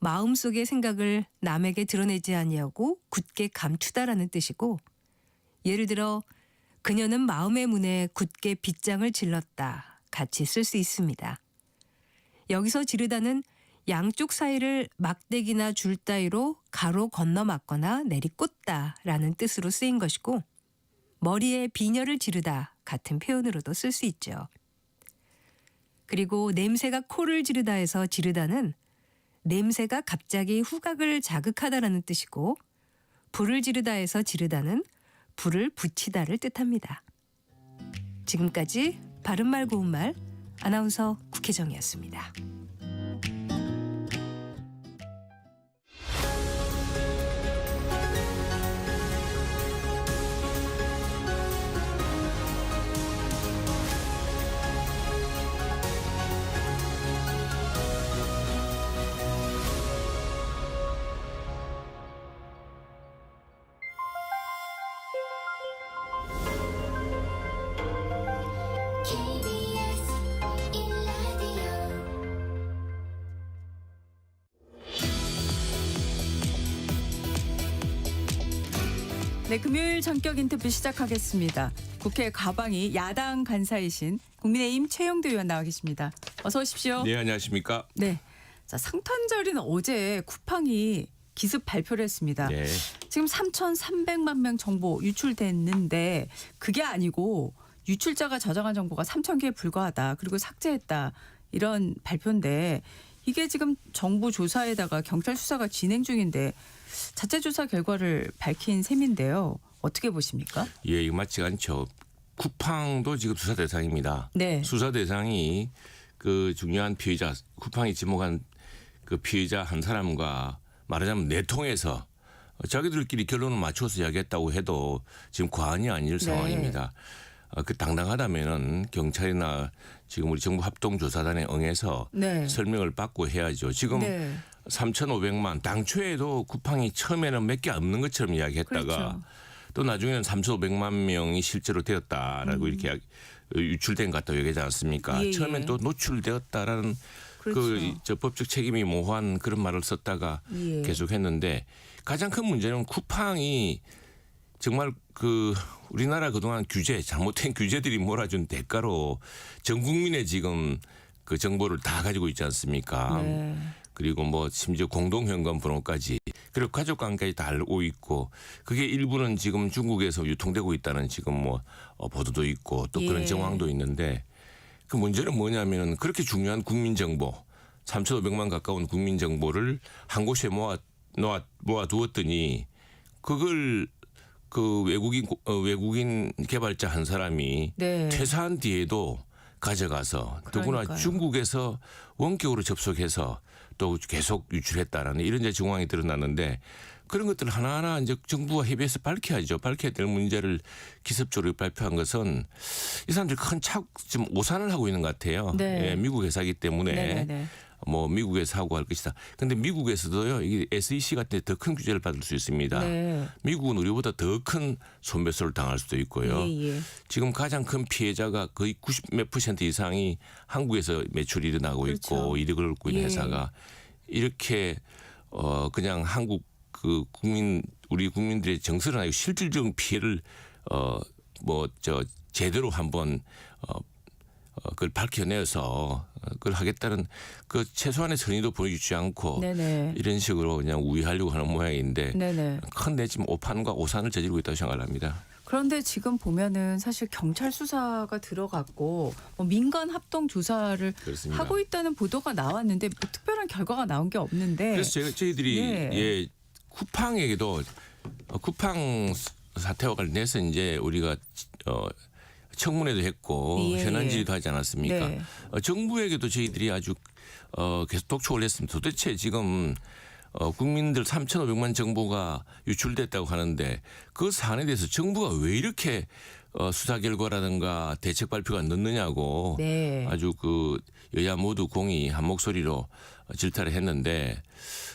마음속의 생각을 남에게 드러내지 아니하고 굳게 감추다라는 뜻이고, 예를 들어 그녀는 마음의 문에 굳게 빗장을 질렀다 같이 쓸 수 있습니다. 여기서 지르다는 양쪽 사이를 막대기나 줄 따위로 가로 건너 막거나 내리꽂다라는 뜻으로 쓰인 것이고, 머리에 비녀를 지르다 같은 표현으로도 쓸 수 있죠. 그리고 냄새가 코를 지르다에서 지르다는 냄새가 갑자기 후각을 자극하다라는 뜻이고, 불을 지르다에서 지르다는 불을 붙이다를 뜻합니다. 지금까지 바른말 고운말 아나운서 국혜정이었습니다. KBS 1라디오 네, 금요일 전격 인터뷰 시작하겠습니다. 국회 가방이 야당 간사이신 국민의힘 최영두 의원 나와 계십니다. 어서 오십시오. 네, 안녕하십니까? 네. 자, 상탄절인 어제 쿠팡이 기습 발표를 했습니다. 네. 지금 3,300만 명 정보 유출됐는데 그게 아니고 유출자가 저장한 정보가 3,000개에 불과하다. 그리고 삭제했다. 이런 발표인데 이게 지금 정부 조사에다가 경찰 수사가 진행 중인데 자체 조사 결과를 밝힌 셈인데요. 어떻게 보십니까? 예, 이거 맞지가 않죠. 쿠팡도 지금 수사 대상입니다. 네. 수사 대상이 그 중요한 피의자, 쿠팡이 지목한 그 피의자 한 사람과 말하자면 내통해서 자기들끼리 결론을 맞춰서 이야기했다고 해도 지금 과언이 아닐 상황입니다. 그 당당하다면은 경찰이나 지금 우리 정부 합동조사단에 응해서 네. 설명을 받고 해야죠. 지금 네. 3,500만 당초에도 쿠팡이 처음에는 몇 개 없는 것처럼 이야기했다가 그렇죠. 또 나중에는 3,500만 명이 실제로 되었다라고 이렇게 유출된 것 같다고 얘기하지 않습니까? 예, 예. 처음엔 또 노출되었다라는 그렇죠. 저 법적 책임이 모호한 그런 말을 썼다가 예. 계속했는데 가장 큰 문제는 쿠팡이 정말 그 우리나라 그동안 규제 잘못된 규제들이 몰아준 대가로 전 국민의 지금 그 정보를 다 가지고 있지 않습니까? 네. 그리고 뭐 심지어 공동현금 번호까지 그리고 가족관계까지 다 알고 있고 그게 일부는 지금 중국에서 유통되고 있다는 지금 뭐 보도도 있고 또 그런 예. 정황도 있는데 그 문제는 뭐냐면은 그렇게 중요한 국민정보 3,500만 가까운 국민정보를 한 곳에 모아 두었더니 그걸 그 외국인 개발자 한 사람이 네. 퇴사한 뒤에도 가져가서 더구나 그러니까요. 중국에서 원격으로 접속해서 또 계속 유출했다라는 이런 이제 정황이 드러났는데 그런 것들 하나하나 이제 정부가 협의해서 밝혀야죠. 밝혀야 될 문제를 기습적으로 발표한 것은 이 사람들이 좀 오산을 하고 있는 것 같아요. 네. 예, 미국 회사이기 때문에 네네네. 뭐 미국에서 하고 할 것이다. 그런데 미국에서도요. 이게 SEC 같은 데 더 큰 규제를 받을 수 있습니다. 네. 미국은 우리보다 더 큰 손배소를 당할 수도 있고요. 예, 예. 지금 가장 큰 피해자가 거의 90몇 % 이상이 한국에서 매출이 일어나고 그렇죠. 있고 이득을 얻고 있는 예. 회사가 이렇게 그냥 한국 그 우리 국민들의 정서를 아니고 실질적인 피해를 제대로 한번 그걸 밝혀내서 그걸 하겠다는 그 최소한의 선의도 보여주지 않고 네네. 이런 식으로 그냥 우회하려고 하는 모양인데 네네. 큰 내 지금 오판과 오산을 저지르고 있다고 생각을 합니다. 그런데 지금 보면은 사실 경찰 수사가 들어갔고 뭐 민간 합동 조사를 그렇습니다. 하고 있다는 보도가 나왔는데 뭐 특별한 결과가 나온 게 없는데. 그래서 저희들이 네. 예, 쿠팡에게도 쿠팡 사태와 관련해서 이제 우리가 청문회도 했고 예, 현안 예. 질의도 하지 않았습니까? 네. 정부에게도 저희들이 아주 계속 독촉을 했습니다. 도대체 지금 국민들 3,500만 정보가 유출됐다고 하는데 그 사안에 대해서 정부가 왜 이렇게 수사 결과라든가 대책 발표가 늦느냐고 네. 아주 그 여야 모두 공이 한 목소리로 질타를 했는데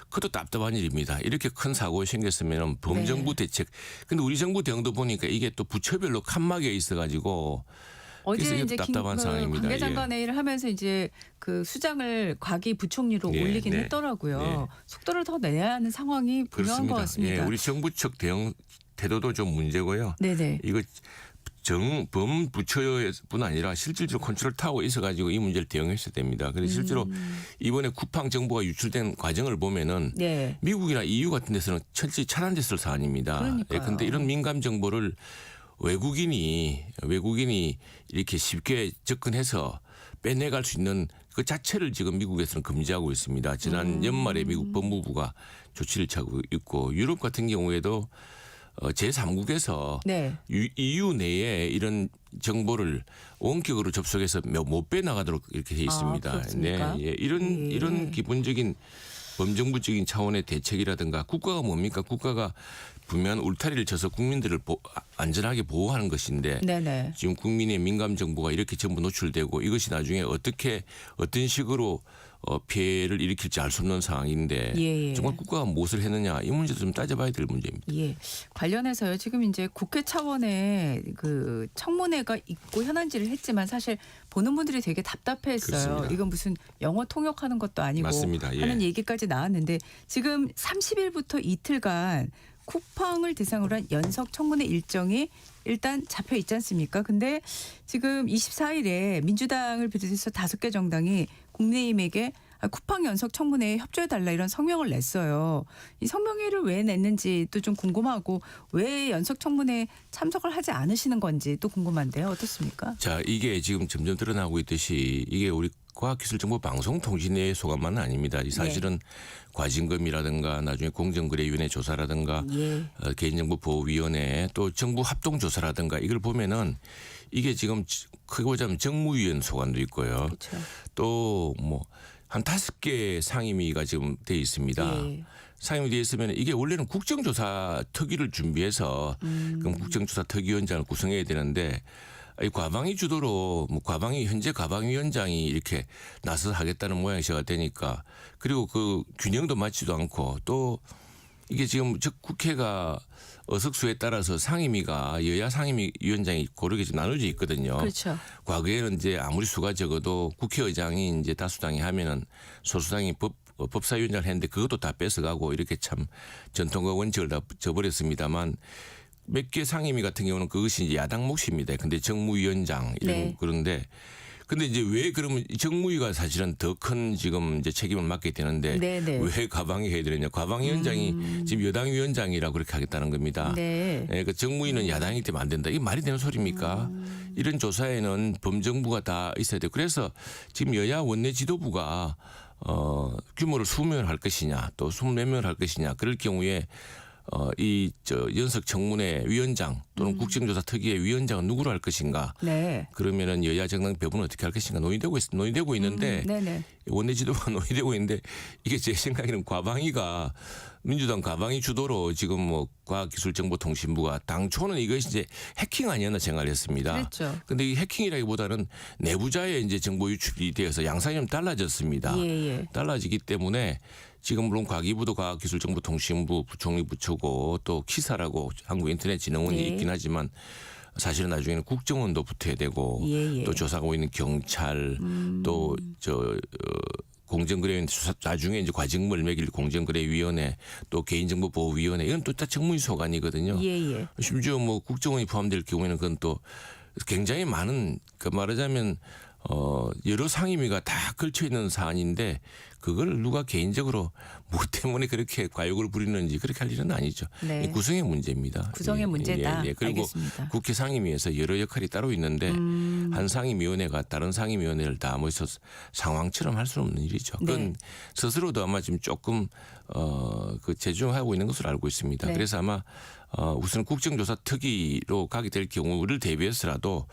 그것도 답답한 일입니다. 이렇게 큰 사고가 생겼으면 범정부 대책. 근데 우리 정부 대응도 보니까 이게 또 부처별로 칸막이에 있어가지고 그래서 어제 이게 이제 답답한 상황입니다. 관계장관 예. 회의를 하면서 이제 그 수장을 과기 부총리로 네, 올리긴 네. 했더라고요. 네. 속도를 더 내야 하는 상황이 분명한 것 같습니다. 예, 우리 정부 측 대응 태도도 좀 문제고요. 네네. 이거 범부처뿐 아니라 실질적으로 컨트롤 타워 있어가지고 이 문제를 대응했어야 됩니다. 그래서 실제로 이번에 쿠팡 정보가 유출된 과정을 보면은 네. 미국이나 EU 같은 데서는 철저히 차단됐을 사안입니다. 그러니까요. 그런데 이런 민감 정보를 외국인이 이렇게 쉽게 접근해서 빼내갈 수 있는 그 자체를 지금 미국에서는 금지하고 있습니다. 지난 연말에 미국 법무부가 조치를 취하고 있고 유럽 같은 경우에도 제3국에서 네. EU 내에 이런 정보를 원격으로 접속해서 못 빼나가도록 이렇게 돼 있습니다. 그렇습니까? 네, 예. 이런 기본적인 범정부적인 차원의 대책이라든가 국가가 뭡니까? 국가가 분명한 울타리를 쳐서 국민들을 안전하게 보호하는 것인데 네네. 지금 국민의 민감 정보가 이렇게 전부 노출되고 이것이 나중에 어떤 식으로 피해를 일으킬지 알 수 없는 상황인데 예. 정말 국가가 무엇을 했느냐 이 문제도 좀 따져봐야 될 문제입니다. 예. 관련해서요. 지금 이제 국회 차원의 그 청문회가 있고 현안질을 했지만 사실 보는 분들이 되게 답답해했어요. 그렇습니다. 이건 무슨 영어 통역하는 것도 아니고 맞습니다. 예. 하는 얘기까지 나왔는데 지금 30일부터 이틀간 쿠팡을 대상으로 한 연석 청문회 일정이 일단 잡혀 있지 않습니까? 근데 지금 24일에 민주당을 비롯해서 5개 정당이 국민의힘에게 쿠팡 연석 청문회에 협조해달라 이런 성명을 냈어요. 이 성명회를 왜 냈는지도 좀 궁금하고 왜 연석 청문회에 참석을 하지 않으시는 건지 또 궁금한데요. 어떻습니까? 자, 이게 지금 점점 드러나고 있듯이 이게 우리 과학기술정보방송통신의 소관만은 아닙니다. 이 사실은 과징금이라든가 나중에 공정거래위원회 조사라든가 개인정보보호위원회 또 정부 합동조사라든가 이걸 보면은 이게 지금 크게 보자면 정무위원 소관도 있고요. 그렇죠. 또 뭐 한 5개 상임위가 지금 돼 있습니다. 상임위 돼 있으면 이게 원래는 국정조사 특위를 준비해서 그럼 국정조사 특위위원장을 구성해야 되는데 이 과방위 주도로 뭐 과방위 현재 과방위원장이 이렇게 나서 하겠다는 모양새가 되니까 그리고 그 균형도 맞지도 않고 또 이게 지금 즉 국회가 의석수에 따라서 상임위가 여야 상임위원장이 고르게 좀 나눠져 있거든요. 그렇죠. 과거에는 이제 아무리 수가 적어도 국회의장이 이제 다수당이 하면은 소수당이 법사위원장을 했는데 그것도 다 뺏어가고 이렇게 참 전통과 원칙을 다 저버렸습니다만 몇 개 상임위 같은 경우는 그것이 이제 야당 몫입니다. 근데 정무위원장 이런 그런데 근데 이제 왜 그러면 정무위가 사실은 더 큰 지금 이제 책임을 맡게 되는데 왜 과방위 해야 되느냐? 과방위원장이 지금 여당 위원장이라고 그렇게 하겠다는 겁니다. 네. 그 정무위는 야당이기 때문에 안 된다. 이게 말이 되는 소리입니까? 이런 조사에는 범정부가 다 있어야 돼요. 그래서 지금 여야 원내 지도부가 규모를 20명을 할 것이냐 또 24명을 할 것이냐 그럴 경우에 연석 청문회 위원장 또는 국정조사 특위의 위원장은 누구로 할 것인가? 그러면은 여야 정당 배분은 어떻게 할 것인가 논의되고 있는데 원내 지도부가 논의되고 있는데 이게 제 생각에는 과방위가 민주당 과방위 주도로 지금 뭐 과학기술정보통신부가 당초는 이것이 이제 해킹 아니었나 생각을 했습니다. 그렇죠. 근데 이 해킹이라기보다는 내부자의 이제 정보 유출이 되어서 양상이 좀 달라졌습니다. 달라지기 때문에 지금 물론 과기부도 과학기술정보통신부 부총리 부처고 또 키사라고 한국인터넷진흥원이 있긴 하지만 사실은 나중에는 국정원도 붙어야 되고 또 조사하고 있는 경찰 또 공정거래위원회 나중에 이제 과징금을 매길 공정거래위원회 또 개인정보보호위원회 이건 또 다 정무위 소관이거든요. 심지어 뭐 국정원이 포함될 경우에는 그건 또 굉장히 많은 그 말하자면 여러 상임위가 다 걸쳐 있는 사안인데 그걸 누가 개인적으로 뭐 때문에 그렇게 과욕을 부리는지 그렇게 할 일은 아니죠. 구성의 문제입니다. 구성의 문제다. 그리고 알겠습니다. 국회 상임위에서 여러 역할이 따로 있는데 한 상임위원회가 다른 상임위원회를 다 모여서 상황처럼 할 수는 없는 일이죠. 그건 스스로도 아마 지금 조금 그 재조정하고 있는 것으로 알고 있습니다. 그래서 아마 우선 국정조사 특위로 가게 될 경우를 대비해서라도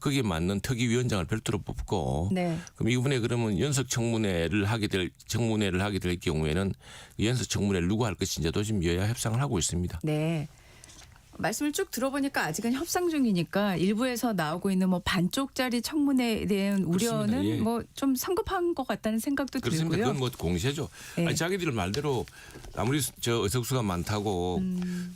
거기에 맞는 특위위원장을 별도로 뽑고 그럼 이번에 그러면 연석 청문회를 하게 될 경우에는 연석 청문회를 누가 할 것인지도 지금 여야 협상을 하고 있습니다. 말씀을 쭉 들어보니까 아직은 협상 중이니까 일부에서 나오고 있는 뭐 반쪽짜리 청문회에 대한 우려는 뭐 좀 성급한 것 같다는 생각도 그렇습니다. 들고요. 그건 뭐 공세죠. 아니, 자기들 말대로 아무리 의석수가 많다고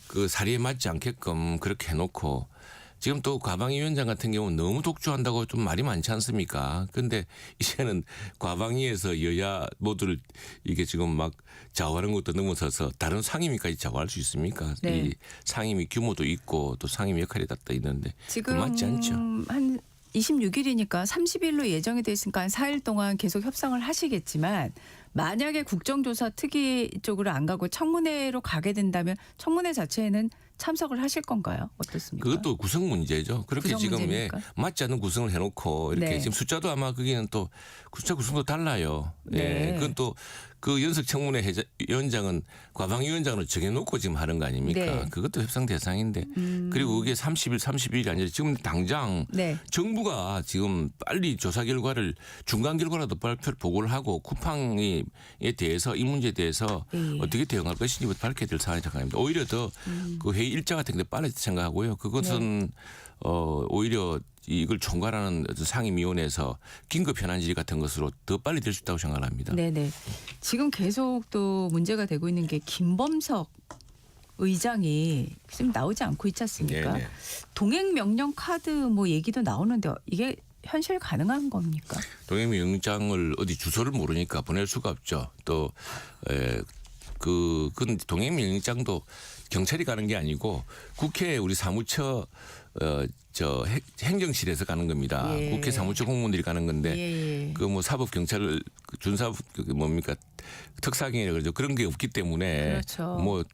그 사리에 맞지 않게끔 그렇게 해놓고 지금 또 과방위원장 같은 경우는 너무 독주한다고 좀 말이 많지 않습니까? 그런데 이제는 과방위에서 여야 모두를 이게 지금 막 좌우하는 것도 넘어서서 다른 상임위까지 좌우할 수 있습니까? 이 상임위 규모도 있고 또 상임위 역할이 다 있는데 지금 맞지 않죠. 한 26일이니까 30일로 예정이 돼 있으니까 한 4일 동안 계속 협상을 하시겠지만 만약에 국정조사 특위 쪽으로 안 가고 청문회로 가게 된다면 청문회 자체에는 참석을 하실 건가요? 어떻습니까? 그것도 구성 문제죠. 그렇게 구성 지금 문제입니까? 맞지 않는 구성을 해놓고 이렇게 지금 숫자도 아마 거기는 또 숫자 구성도 달라요. 그건 또 그 연석 청문회 위원장은 과방위원장으로 정해놓고 지금 하는 거 아닙니까? 그것도 협상 대상인데 그리고 그게 30일, 31일이 아니라 지금 당장 정부가 지금 빨리 조사 결과를 중간 결과라도 발표를 보고를 하고 쿠팡에 대해서 이 문제에 대해서 어떻게 대응할 것인지 밝혀야 될 사안이 생각합니다. 오히려 더 그 회의 일자 같은 게 빨리 생각하고요. 그것은 오히려 이걸 총괄하는 상임위원회에서 긴급 현안 질의 같은 것으로 더 빨리 될 수 있다고 생각을 합니다. 지금 계속 또 문제가 되고 있는 게 김범석 의장이 지금 나오지 않고 있지 않습니까? 동행 명령 카드 뭐 얘기도 나오는데 이게 현실 가능한 겁니까? 동행 명령장을 어디 주소를 모르니까 보낼 수가 없죠. 또 그건 동행명령장도 경찰이 가는 게 아니고 국회 우리 사무처 행정실에서 가는 겁니다. 예. 국회 사무처 공무원들이 가는 건데 예. 그 뭐 사법 경찰 준사법 뭡니까 특사경이라 그러죠. 그런 게 없기 때문에 그렇죠. 뭐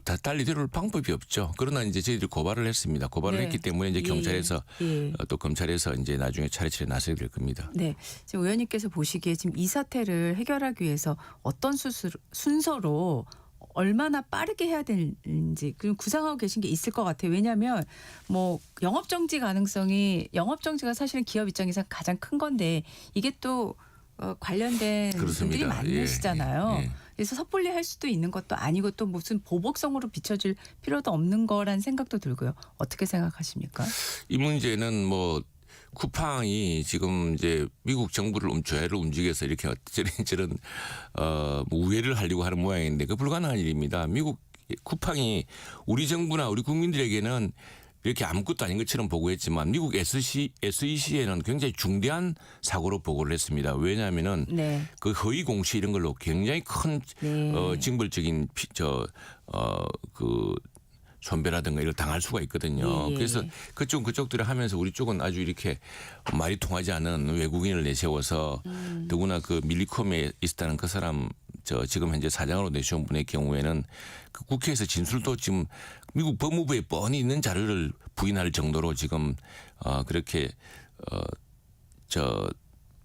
다 달리 들을 방법이 없죠. 그러나 이제 저희들이 고발을 했습니다. 고발을 네. 했기 때문에 이제 예. 경찰에서 예. 또 검찰에서 이제 나중에 차례차례 나서게 될 겁니다. 네, 지금 의원님께서 보시기에 지금 이 사태를 해결하기 위해서 어떤 순서로 얼마나 빠르게 해야 되는지 그럼 구상하고 계신 게 있을 것 같아요. 왜냐하면 뭐 영업 정지가 사실은 기업 입장에서 가장 큰 건데 이게 또 관련된 분들이 그렇습니다. 많으시잖아요. 예, 예. 그래서 섣불리 할 수도 있는 것도 아니고 또 무슨 보복성으로 비춰질 필요도 없는 거란 생각도 들고요. 어떻게 생각하십니까? 이 문제는 뭐 쿠팡이 지금 이제 미국 정부를 조회를 움직여서 이렇게 저런 뭐 우회를 하려고 하는 모양인데 그 불가능한 일입니다. 미국 쿠팡이 우리 정부나 우리 국민들에게는 이렇게 아무것도 아닌 것처럼 보고했지만 미국 SEC에는 굉장히 중대한 사고로 보고를 했습니다. 왜냐하면은 네. 그 허위 공시 이런 걸로 굉장히 큰 네. 징벌적인 그 손배라든가 이걸 당할 수가 있거든요. 예, 예, 그래서 예. 그쪽들을 하면서 우리 쪽은 아주 이렇게 말이 통하지 않은 외국인을 내세워서 더구나 그 밀리콤에 있었다는 그 사람 지금 현재 사장으로 내세운 분의 경우에는 그 국회에서 진술도 지금 미국 법무부에 뻔히 있는 자료를 부인할 정도로 지금 그렇게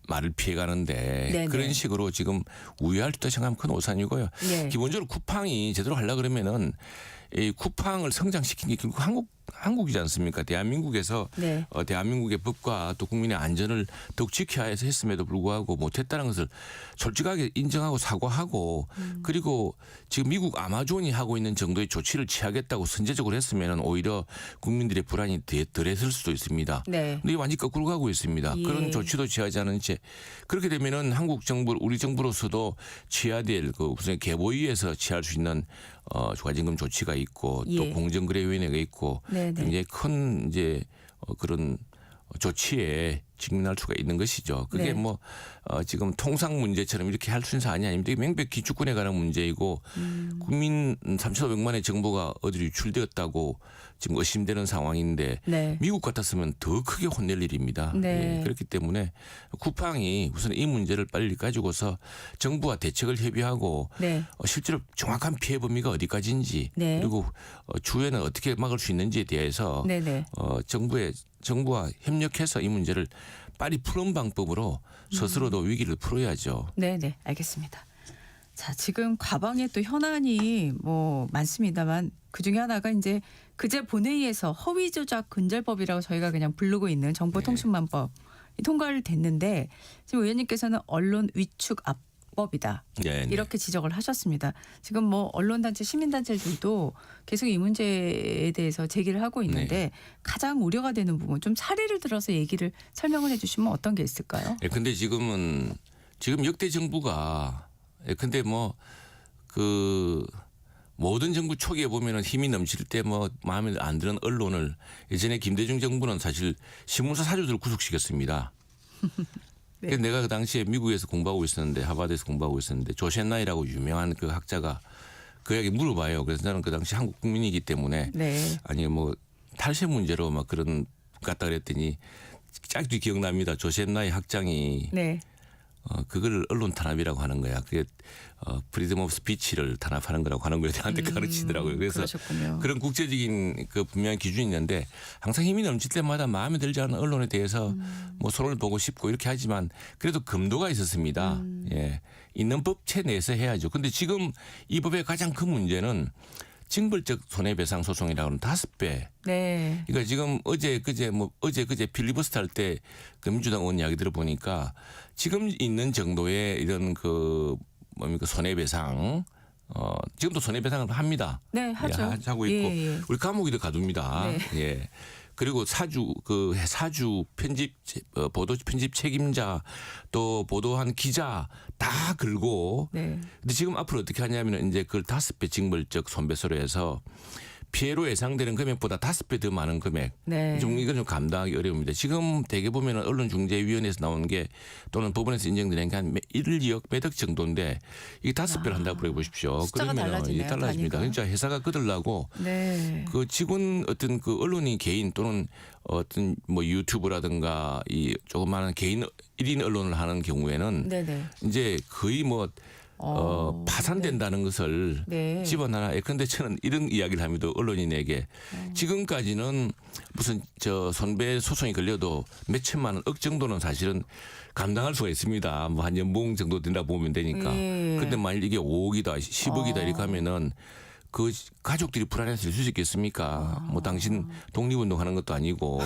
말을 피해가는데 네네. 그런 식으로 지금 우회할 수 있다 생각하면 큰 오산이고요. 네. 기본적으로 쿠팡이 제대로 하려 그러면은 이 쿠팡을 성장시킨 게 결국 한국이지 않습니까? 대한민국에서 네. 대한민국의 법과 또 국민의 안전을 더욱 지켜야 해서 했음에도 불구하고 못했다는 것을 솔직하게 인정하고 사과하고 그리고 지금 미국 아마존이 하고 있는 정도의 조치를 취하겠다고 선제적으로 했으면 오히려 국민들의 불안이 덜했을 수도 있습니다. 네. 근데 완전히 거꾸로 가고 있습니다. 예. 그런 조치도 취하지 않은 채 그렇게 되면은 한국 정부, 우리 정부로서도 취해야 될 그 무슨 개보위에서 취할 수 있는 과징금 조치가 있고 또 예. 공정거래위원회가 있고 네네. 굉장히 큰 이제 그런 조치에 직면할 수가 있는 것이죠. 그게 네. 뭐 지금 통상 문제처럼 이렇게 할 수 있는 사안이 아닙니다. 이게 명백히 주권에 관한 문제이고 국민 3,500만의 정보가 어디로 유출되었다고 지금 의심되는 상황인데 네. 미국 같았으면 더 크게 혼낼 일입니다. 네. 예, 그렇기 때문에 쿠팡이 우선 이 문제를 빨리 가지고서 정부와 대책을 협의하고 네. 실제로 정확한 피해 범위가 어디까지인지 네. 그리고 주에는 어떻게 막을 수 있는지에 대해서 네네. 정부와 협력해서 이 문제를 빨리 푸는 방법으로 스스로도 위기를 풀어야죠. 네네. 알겠습니다. 자, 지금 과방에 또 현안이 뭐 많습니다만 그 중에 하나가 이제 그제 본회의에서 허위 조작 근절법이라고 저희가 그냥 부르고 있는 정보통신망법 이 통과를 됐는데 지금 의원님께서는 언론 위축 압법이다. 네, 네. 이렇게 지적을 하셨습니다. 지금 뭐 언론단체, 시민단체들도 계속 이 문제에 대해서 제기를 하고 있는데 가장 우려가 되는 부분 좀 사례를 들어서 얘기를 설명을 해주시면 어떤 게 있을까요? 근데 지금 역대 정부가 근데 뭐 그 모든 정부 초기에 보면은 힘이 넘칠 때 뭐 마음에 안 드는 언론을 예전에 김대중 정부는 사실 신문사 사주들을 구속시켰습니다. 네. 그래서 내가 그 당시에 미국에서 공부하고 있었는데 하버드에서 공부하고 있었는데 조센나이라고 유명한 그 학자가 그에게 물어봐요. 그래서 나는 그 당시 한국 국민이기 때문에 네. 아니 뭐 탈세 문제로 막 그런 갔다 그랬더니 짝도 기억납니다. 조센나이 학장이 네. 그걸 언론 탄압이라고 하는 거야. 그게 프리덤 오브 스피치를 탄압하는 거라고 하는 거예요. 저한테 가르치더라고요. 그래서 그러셨군요. 그런 국제적인 그 분명한 기준이 있는데 항상 힘이 넘칠 때마다 마음에 들지 않은 언론에 대해서 뭐 손을 보고 싶고 이렇게 하지만 그래도 금도가 있었습니다. 예. 있는 법체 내에서 해야죠. 근데 지금 이 법의 가장 큰 문제는 징벌적 손해배상 소송이라고 하는 5배. 네. 그러니까 지금 어제 그제 필리버스터 할 때 그 민주당 의원 이야기 들어보니까 지금 있는 정도의 이런 그 뭡니까 손해배상 지금도 손해배상을 합니다. 네, 하죠. 예, 하고 있고 예, 예. 우리 감옥에도 가둡니다. 네. 예. 그리고 사주 편집 보도 편집 책임자 또 보도한 기자 다 걸고 네. 근데 지금 앞으로 어떻게 하냐면 이제 그걸 5배 징벌적 손배소로 해서 피해로 예상되는 금액보다 5배 더 많은 금액. 네. 이건 좀 감당하기 어려웁니다. 지금 대개 보면은 언론중재위원회에서 나오는 게 또는 법원에서 인정되는 게 한 1억 매덕 정도인데 이게 5배를 한다고 보십시오. 숫자가 달라지네요, 이게 달라집니다. 단위가. 그러니까 회사가 그들라고 네. 그 직원 어떤 그 언론인 개인 또는 어떤 뭐 유튜브라든가 이 조그마한 개인 1인 언론을 하는 경우에는 네네. 이제 거의 뭐 파산된다는 것을 네. 집어넣어야. 그런데 저는 이런 이야기를 합니다. 언론인에게 지금까지는 무슨 저 손배 소송이 걸려도 몇 천만 원, 억 정도는 사실은 감당할 수가 있습니다. 뭐 한 연봉 정도 된다 보면 되니까. 예. 근데 만일 이게 5억이다, 10억이다 이렇게 하면은 그 가족들이 불안해서 있을 수 있겠습니까? 뭐 당신 독립운동하는 것도 아니고,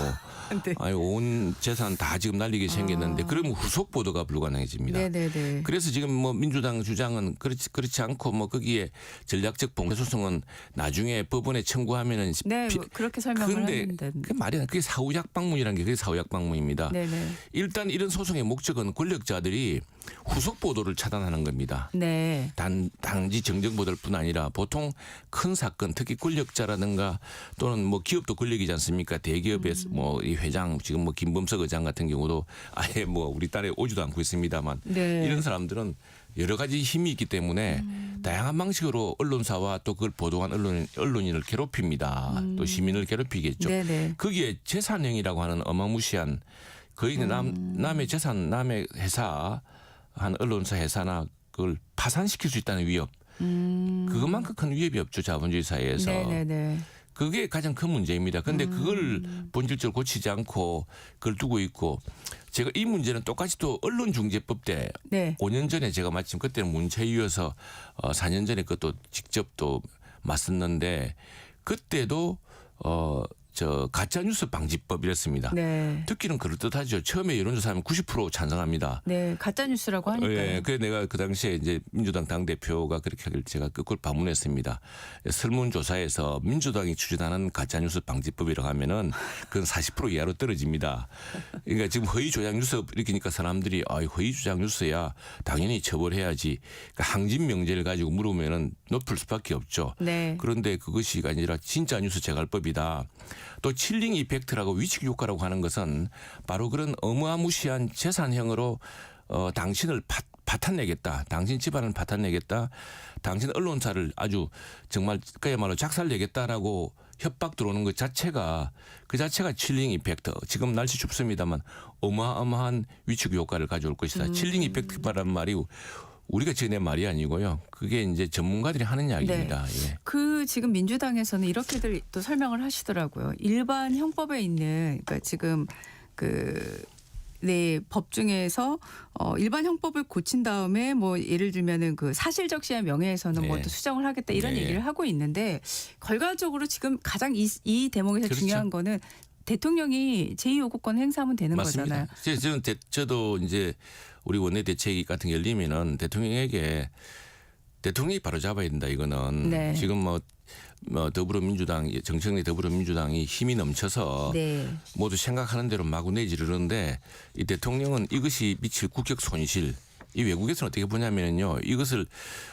네. 아니 온 재산 다 지금 날리게 생겼는데 그러면 후속 보도가 불가능해집니다. 네네네. 그래서 지금 뭐 민주당 주장은 그렇지 않고 뭐 거기에 전략적 봉쇄 소송은 나중에 법원에 청구하면은 네, 뭐 그렇게 설명을 근데 하는데. 그 말이 안 돼. 그게 사후약 방문이라는 게 그게 사후약 방문입니다. 네네. 일단 이런 소송의 목적은 권력자들이 후속 보도를 차단하는 겁니다. 네. 단지 정정 보도일 뿐 아니라 보통 큰 사건, 특히 권력자라든가 또는 뭐 기업도 권력이지 않습니까? 대기업의 뭐 이 회장, 지금 뭐 김범석 의장 같은 경우도 아예 뭐 우리 딸에 오지도 않고 있습니다만 네. 이런 사람들은 여러 가지 힘이 있기 때문에 다양한 방식으로 언론사와 또 그걸 보도한 언론인을 괴롭힙니다. 또 시민을 괴롭히겠죠. 네네. 거기에 재산행위라고 하는 어마무시한 거의 남의 재산, 남의 회사, 한 언론사 회사나 그걸 파산시킬 수 있다는 위협. 그것만큼 큰 위협이 없죠. 자본주의 사회에서. 네네네. 그게 가장 큰 문제입니다. 그런데 그걸 본질적으로 고치지 않고 그걸 두고 있고 제가 이 문제는 똑같이 또 언론중재법 때 네. 5년 전에 제가 마침 그때는 문체위여서 4년 전에 그것도 직접 또 맞섰는데 그때도 저 가짜뉴스 방지법 이랬습니다. 네. 듣기는 그럴듯하죠. 처음에 여론조사하면 90% 찬성합니다. 네. 가짜 뉴스라고 하니까요. 예, 그래 내가 그 당시에 이제 민주당 당 대표가 그렇게 하길 제가 그걸 방문했습니다. 설문조사에서 민주당이 추진하는 가짜뉴스 방지법이라고 하면은 그건 40% 이하로 떨어집니다. 그러니까 지금 허위 조작 뉴스 일으키니까 사람들이 허위 조작 뉴스야 당연히 처벌해야지. 그러니까 항진 명제를 가지고 물으면은 높을 수밖에 없죠. 네. 그런데 그것이 아니라 진짜 뉴스 재갈법이다. 또 칠링 이펙트라고 위축 효과라고 하는 것은 바로 그런 어마무시한 재산형으로 당신을 파탄내겠다. 당신 집안을 파탄내겠다. 당신 언론사를 아주 정말 그야말로 작살내겠다라고 협박 들어오는 것 자체가 그 자체가 칠링 이펙트. 지금 날씨 춥습니다만 어마어마한 위축 효과를 가져올 것이다. 칠링 이펙트라는 말이 우리가 지어낸 말이 아니고요. 그게 이제 전문가들이 하는 이야기입니다. 네. 예. 그 지금 민주당에서는 이렇게들 또 설명을 하시더라고요. 일반 형법에 있는 그러니까 지금 법 중에서 일반 형법을 고친 다음에 뭐 예를 들면은 그 사실적시한 명예훼손은 네. 뭐 또 수정을 하겠다 이런 네. 얘기를 하고 있는데 결과적으로 지금 가장 이 대목에서 그렇죠. 중요한 거는 대통령이 제2요구권 행사하면 되는 맞습니다. 거잖아요. 저는 저도 이제 우리 원내 대책위 같은 게 열리면은 대통령에게 대통령이 바로 잡아야 된다 이거는 네. 지금 뭐 더불어민주당 정청래 더불어민주당이 힘이 넘쳐서 네. 모두 생각하는 대로 마구 내지르는데 이 대통령은 이것이 미칠 국격 손실. 이 외국에서는 어떻게 보냐면요. 이것을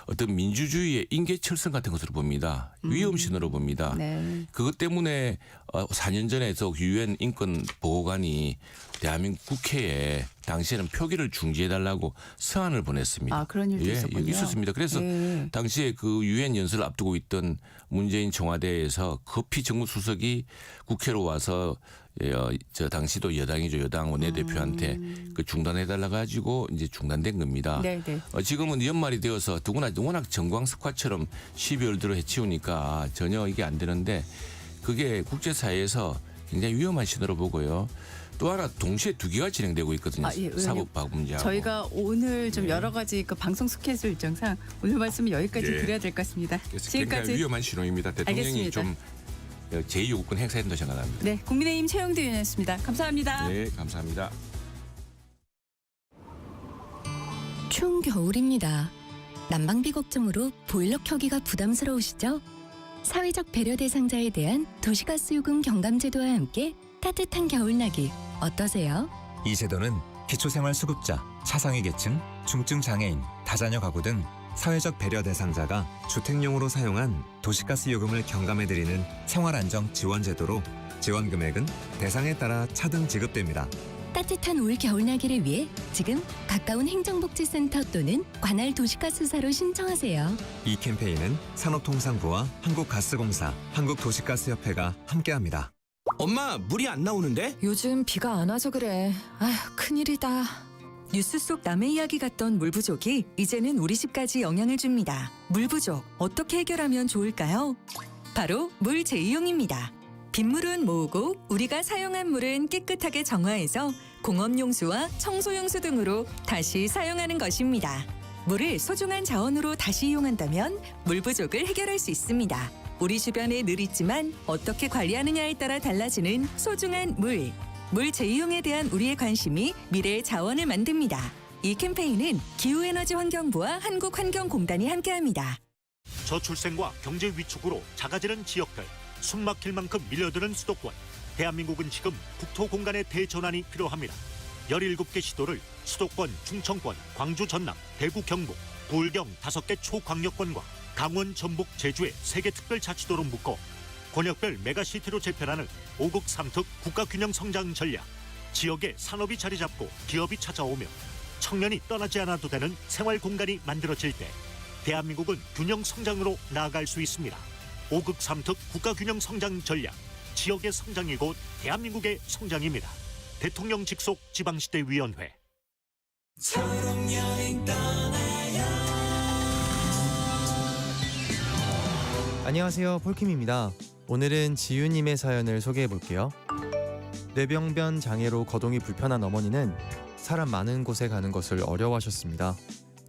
어떤 민주주의의 인계철선 같은 것으로 봅니다. 위험신호로 봅니다. 네. 그것 때문에 4년 전에서 유엔 인권 보호관이 대한민국 국회에 당시에는 표기를 중지해달라고 서한을 보냈습니다. 아, 그런 일도 있었군요. 있었습니다. 그래서 네. 당시에 그 유엔 연설을 앞두고 있던 문재인 청와대에서 급히 정무수석이 국회로 와서 저 당시도 여당이죠. 여당 원내대표한테 그 중단해달라 가지고 이제 중단된 겁니다. 네, 네. 지금은 연말이 되어서 더구나 워낙 정광석화처럼 12월 들어 해치우니까 전혀 이게 안 되는데 그게 국제사회에서 굉장히 위험한 신호로 보고요. 또 하나 동시에 2개가 진행되고 있거든요. 예, 의원님. 사법화학 문제하고. 저희가 오늘 좀 여러 가지 그 방송 스케줄 일정상 오늘 말씀은 여기까지 예. 드려야 될 것 같습니다. 그래서 굉장히 위험한 신호입니다. 대통령이 알겠습니다. 좀 제2요구권 행사해야 된다고 생각합니다. 네, 국민의힘 최영두 의원이었습니다. 감사합니다. 네, 감사합니다. 추운 겨울입니다. 난방비 걱정으로 보일러 켜기가 부담스러우시죠? 사회적 배려 대상자에 대한 도시가스 요금 경감제도와 함께 따뜻한 겨울나기 어떠세요? 이 제도는 기초생활수급자, 차상위 계층, 중증 장애인, 다자녀 가구 등 사회적 배려 대상자가 주택용으로 사용한 도시가스 요금을 경감해드리는 생활안정 지원제도로 지원 금액은 대상에 따라 차등 지급됩니다. 따뜻한 올 겨울나기를 위해 지금 가까운 행정복지센터 또는 관할 도시가스사로 신청하세요. 이 캠페인은 산업통상부와 한국가스공사, 한국도시가스협회가 함께합니다. 엄마, 물이 안 나오는데? 요즘 비가 안 와서 그래. 아휴, 큰일이다. 뉴스 속 남의 이야기 같던 물 부족이 이제는 우리 집까지 영향을 줍니다. 물 부족 어떻게 해결하면 좋을까요? 바로 물 재이용입니다. 빗물은 모으고 우리가 사용한 물은 깨끗하게 정화해서 공업용수와 청소용수 등으로 다시 사용하는 것입니다. 물을 소중한 자원으로 다시 이용한다면 물 부족을 해결할 수 있습니다. 우리 주변에 늘 있지만 어떻게 관리하느냐에 따라 달라지는 소중한 물. 물 재이용에 대한 우리의 관심이 미래의 자원을 만듭니다. 이 캠페인은 기후에너지환경부와 한국환경공단이 함께합니다. 저출생과 경제 위축으로 작아지는 지역들, 숨막힐 만큼 밀려드는 수도권. 대한민국은 지금 국토 공간의 대전환이 필요합니다. 17개 시도를 수도권, 충청권, 광주, 전남, 대구, 경북, 부울경 5개 초광역권과 강원, 전북, 제주의 3개 특별자치도로 묶어 권역별 메가시티로 재편하는 5국 3특 국가균형 성장 전략. 지역에 산업이 자리 잡고 기업이 찾아오며 청년이 떠나지 않아도 되는 생활 공간이 만들어질 때 대한민국은 균형 성장으로 나아갈 수 있습니다. 5국 3특 국가균형 성장 전략. 지역의 성장이 곧 대한민국의 성장입니다. 대통령 직속 지방시대위원회. 안녕하세요, 폴킴입니다. 오늘은 지유님의 사연을 소개해볼게요. 뇌병변 장애로 거동이 불편한 어머니는 사람 많은 곳에 가는 것을 어려워하셨습니다.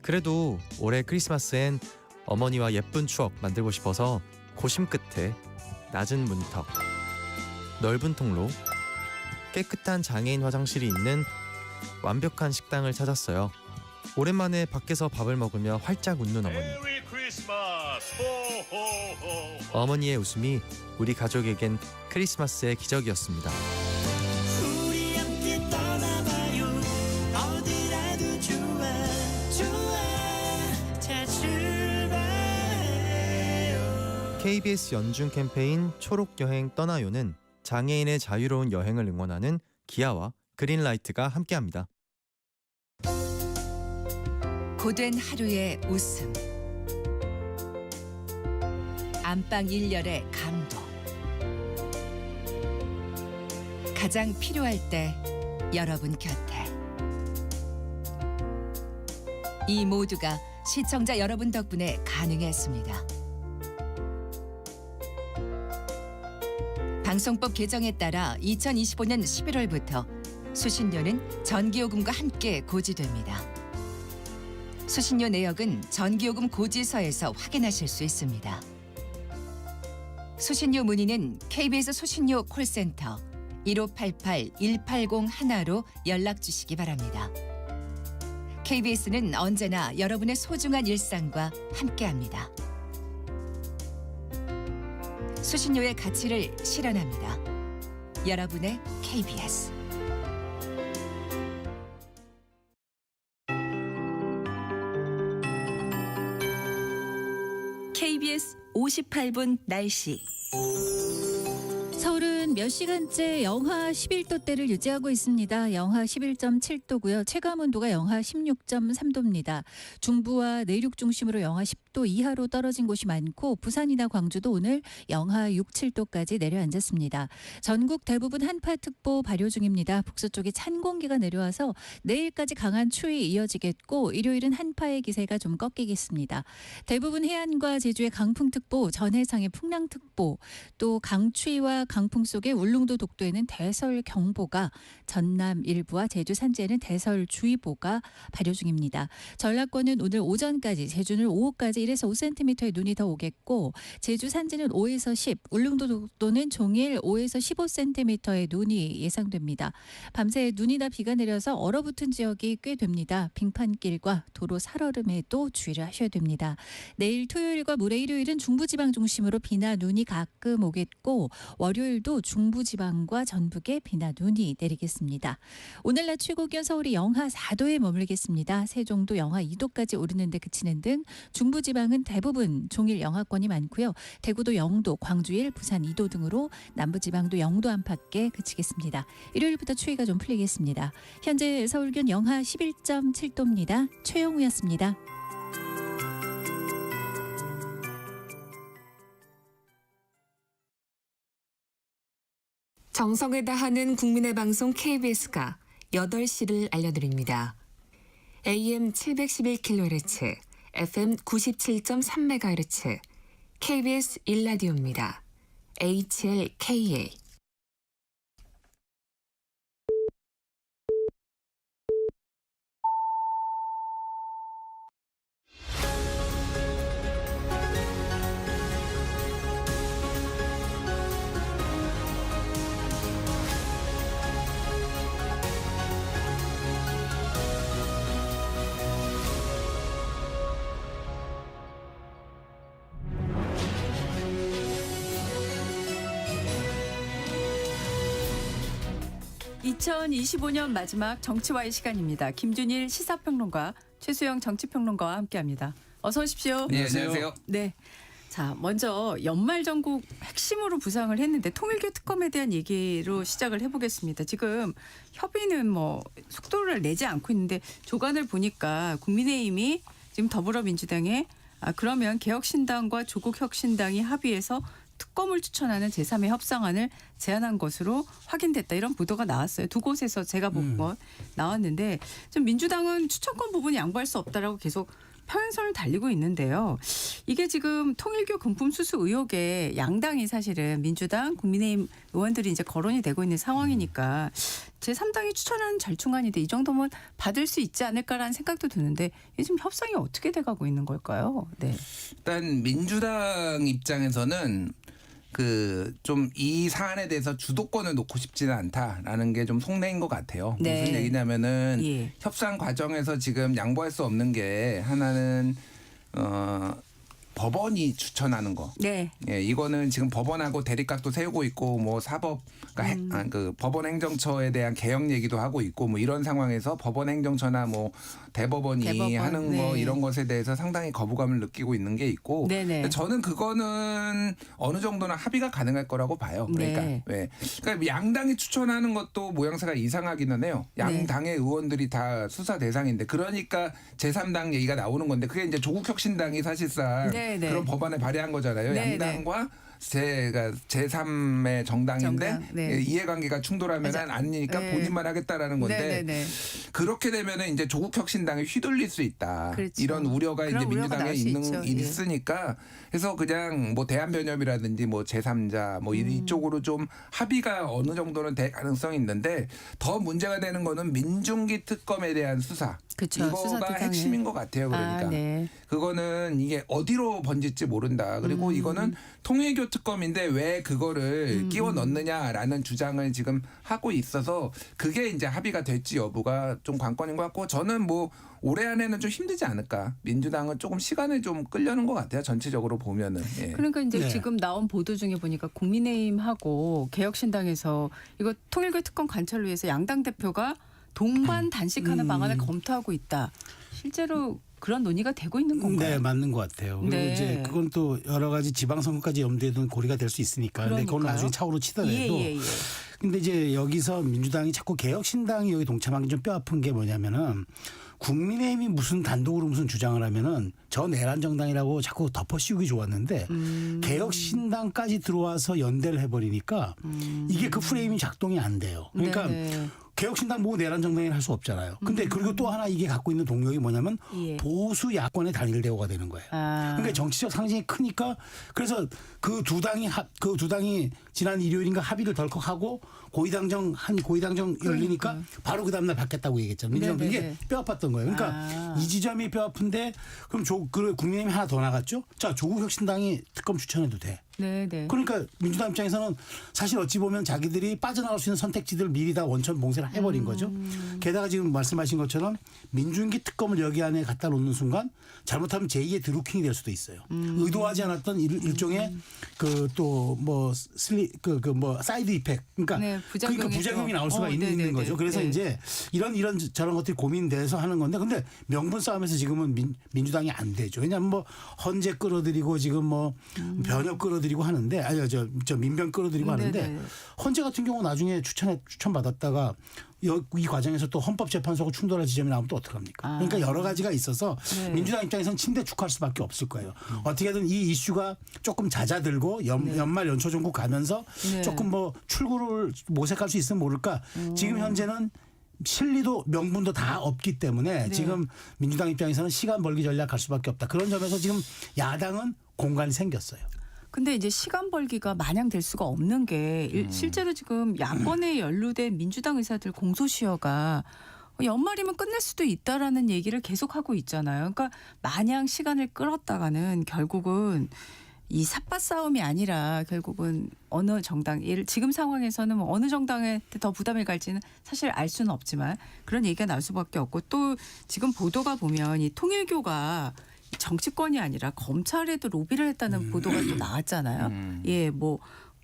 그래도 올해 크리스마스엔 어머니와 예쁜 추억 만들고 싶어서 고심 끝에 낮은 문턱, 넓은 통로, 깨끗한 장애인 화장실이 있는 완벽한 식당을 찾았어요. 오랜만에 밖에서 밥을 먹으며 활짝 웃는 어머니. 어머니의 웃음이 우리 가족에겐 크리스마스의 기적이었습니다. 우리 함께 떠나봐요. 어디라도 좋아 좋아. 자 출발해요. KBS 연중 캠페인 초록여행 떠나요는 장애인의 자유로운 여행을 응원하는 기아와 그린라이트가 함께합니다. 고된 하루의 웃음, 안방 1열의 감동, 가장 필요할 때 여러분 곁에. 이 모두가 시청자 여러분 덕분에 가능했습니다. 방송법 개정에 따라 2025년 11월부터 수신료는 전기요금과 함께 고지됩니다. 수신료 내역은 전기요금 고지서에서 확인하실 수 있습니다. 수신료 문의는 KBS 수신료 콜센터 1588-1801로 연락 주시기 바랍니다. KBS는 언제나 여러분의 소중한 일상과 함께합니다. 수신료의 가치를 실현합니다. 여러분의 KBS. KBS 58분 날씨. 서울은 몇 시간째 영하 11도대를 유지하고 있습니다. 영하 11.7도고요. 체감온도가 영하 16.3도입니다. 중부와 내륙 중심으로 영하 10도 이하로 떨어진 곳이 많고 부산이나 광주도 오늘 영하 6, 7도까지 내려앉았습니다. 전국 대부분 한파특보 발효 중입니다. 북서쪽에 찬 공기가 내려와서 내일까지 강한 추위 이어지겠고 일요일은 한파의 기세가 좀 꺾이겠습니다. 대부분 해안과 제주의 강풍특보, 전해상의 풍랑특보, 또 강추위와 강풍 속에 울릉도 독도에는 대설경보가, 전남 일부와 제주 산지에는 대설주의보가 발효 중입니다. 전라권은 오늘 오전까지, 제주는 오후까지 1에서 5cm의 눈이 더 오겠고 제주 산지는 5에서 10, 울릉도 독도는 종일 5에서 15cm의 눈이 예상됩니다. 밤새 눈이나 비가 내려서 얼어붙은 지역이 꽤 됩니다. 빙판길과 도로 살얼음에도 주의를 하셔야 됩니다. 내일 토요일과 모레 일요일은 중부지방 중심으로 비나 눈이 가끔 오겠고 월요일도 중부지방과 전북에 비나 눈이 내리겠습니다. 오늘 낮 최고 기온 서울이 영하 4도에 머물겠습니다. 세종도 영하 2도까지 오르는데 그치는 등 중부지방은 대부분 종일 영하권이 많고요. 대구도 0도, 광주 1, 부산 2도 등으로 남부지방도 0도 안팎에 그치겠습니다. 일요일부터 추위가 좀 풀리겠습니다. 현재 서울 기온 영하 11.7도입니다. 최영우였습니다. 정성을 다하는 국민의 방송 KBS가 8시를 알려드립니다. AM 711kHz, FM 97.3MHz, KBS 1라디오입니다. HLKA. (2025년) 마지막 정치와의 시간입니다. 김준일 시사평론가, 최수영 정치평론가와 함께합니다. 어서 오십시오. 네, 안녕하세요. 네. 자, 먼저 연말 정국 핵심으로 부상을 했는데 통일교 특검에 대한 얘기로 시작을 해보겠습니다. 지금 협의는 뭐 속도를 내지 않고 있는데 조간을 보니까 국민의힘이 지금 더불어민주당에 그러면 개혁신당과 조국혁신당이 합의해서 특검을 추천하는 제3의 협상안을 제안한 것으로 확인됐다. 이런 보도가 나왔어요. 두 곳에서 제가 본 것 나왔는데 좀 민주당은 추천권 부분 양보할 수 없다라고 계속 표현선을 달리고 있는데요. 이게 지금 통일교 금품 수수 의혹에 양당이 사실은 민주당, 국민의힘 의원들이 이제 거론이 되고 있는 상황이니까 제3당이 추천하는 절충안인데 이 정도면 받을 수 있지 않을까라는 생각도 드는데 요즘 협상이 어떻게 돼가고 있는 걸까요? 네. 일단 민주당 입장에서는 좀 이 사안에 대해서 주도권을 놓고 싶지는 않다라는 게 좀 속내인 것 같아요. 네. 무슨 얘기냐면은 예. 협상 과정에서 지금 양보할 수 없는 게 하나는 법원이 추천하는 거. 네. 예, 이거는 지금 법원하고 대립각도 세우고 있고 뭐 사법 그러니까 법원 행정처에 대한 개혁 얘기도 하고 있고 뭐 이런 상황에서 법원 행정처나 뭐 대법원이 하는 거 네. 이런 것에 대해서 상당히 거부감을 느끼고 있는 게 있고 네네. 저는 그거는 어느 정도는 합의가 가능할 거라고 봐요. 그러니까 네. 그러니까 양당이 추천하는 것도 모양새가 이상하기는 해요. 양당의 의원들이 다 수사 대상인데 그러니까 제3당 얘기가 나오는 건데 그게 이제 조국혁신당이 사실상 네네. 그런 법안을 발의한 거잖아요. 네네. 양당과 제3의 정당인데 네. 이해관계가 충돌하면 아니니까 네. 본인만 하겠다라는 건데 네네네. 그렇게 되면은 이제 조국혁신당이 휘둘릴 수 있다. 그렇죠. 이런 우려가 이제 그런 우려가 민주당에 나올 수 있죠. 예. 있으니까 그래서 그냥 뭐 대한변협이라든지 뭐 제3자 뭐 이쪽으로 좀 합의가 어느 정도는 될 가능성이 있는데 더 문제가 되는 거는 민중기 특검에 대한 수사. 그쵸, 이거가 수사대상에. 핵심인 것 같아요. 그러니까 네. 그거는 이게 어디로 번질지 모른다. 그리고 이거는 통일교 특검인데 왜 그거를 끼워 넣느냐라는 주장을 지금 하고 있어서 그게 이제 합의가 될지 여부가 좀 관건인 것 같고 저는 뭐 올해 안에는 좀 힘들지 않을까. 민주당은 조금 시간을 좀 끌려는 것 같아요. 전체적으로 보면은. 예. 그러니까 이제 네. 지금 나온 보도 중에 보니까 국민의힘하고 개혁신당에서 이거 통일교 특검 관철을 위해서 양당 대표가 동반 단식하는 방안을 검토하고 있다. 실제로 그런 논의가 되고 있는 건가요? 네, 맞는 것 같아요. 그리고 네. 이제 그건 또 여러 가지 지방선거까지 염두에 둔 고리가 될 수 있으니까. 근데 그건 그러니까요. 나중에 차후로 치더라도. 예. 근데 이제 여기서 민주당이 자꾸 개혁신당이 여기 동참한 게 좀 뼈 아픈 게 뭐냐면은 국민의힘이 무슨 단독으로 무슨 주장을 하면은 저 내란 정당이라고 자꾸 덮어씌우기 좋았는데 개혁신당까지 들어와서 연대를 해버리니까 이게 그 프레임이 작동이 안 돼요. 그러니까 네네. 개혁신당 보고 내란 정당이라 할 수 없잖아요. 근데 그리고 또 하나 이게 갖고 있는 동력이 뭐냐면 예. 보수 야권의 단일 대우가 되는 거예요. 그러니까 정치적 상징이 크니까 그래서 그 두 당이 지난 일요일인가 합의를 덜컥하고 고위당정 열리니까 바로 그 다음날 받겠다고 얘기했잖아요. 민주당도 이게 네네네. 뼈 아팠던 거예요. 그러니까 이 지점이 뼈 아픈데 그럼 국민의힘이 하나 더 나갔죠. 자, 조국혁신당이 특검 추천해도 돼. 네네. 그러니까 민주당 입장에서는 사실 어찌 보면 자기들이 빠져나갈 수 있는 선택지들을 미리 다 원천 봉쇄를 해버린 거죠. 게다가 지금 말씀하신 것처럼 민주인기 특검을 여기 안에 갖다 놓는 순간 잘못하면 제2의 드루킹이 될 수도 있어요. 의도하지 않았던 일종의 그 또 뭐 사이드 이펙 그러니까 네, 부작용이 나올 수가 있는 거죠. 그래서 이제 이런 저런 것들이 고민돼서 하는 건데 근데 명분 싸움에서 지금은 민주당이 안 되죠. 왜냐하면 뭐 헌재 끌어들이고 지금 뭐 변협 끌어들이고 하는데 저 민변 끌어들이고 하는데 네네. 헌재 같은 경우 나중에 추천 받았다가 이 과정에서 또 헌법재판소하고 충돌할 지점이 나오면 또 어떡합니까? 그러니까 여러 가지가 있어서 네. 민주당 입장에서는 침대 축하할 수밖에 없을 거예요. 어떻게든 이 이슈가 조금 잦아들고 연말 연초 정국 가면서 네. 조금 뭐 출구를 모색할 수 있으면 모를까. 지금 현재는 실리도 명분도 다 없기 때문에 네. 지금 민주당 입장에서는 시간 벌기 전략 할 수밖에 없다. 그런 점에서 지금 야당은 공간이 생겼어요. 근데 이제 시간 벌기가 마냥 될 수가 없는 게 실제로 지금 야권에 연루된 민주당 의사들 공소시효가 연말이면 끝날 수도 있다라는 얘기를 계속하고 있잖아요. 그러니까 마냥 시간을 끌었다가는 결국은 이 삿바 싸움이 아니라 결국은 어느 정당 지금 상황에서는 뭐 어느 정당한테 더 부담을 갈지는 사실 알 수는 없지만 그런 얘기가 나올 수밖에 없고 또 지금 보도가 보면 이 통일교가 정치권이 아니라 검찰에도 로비를 했다는 보도가 또 나왔잖아요. 예, 뭐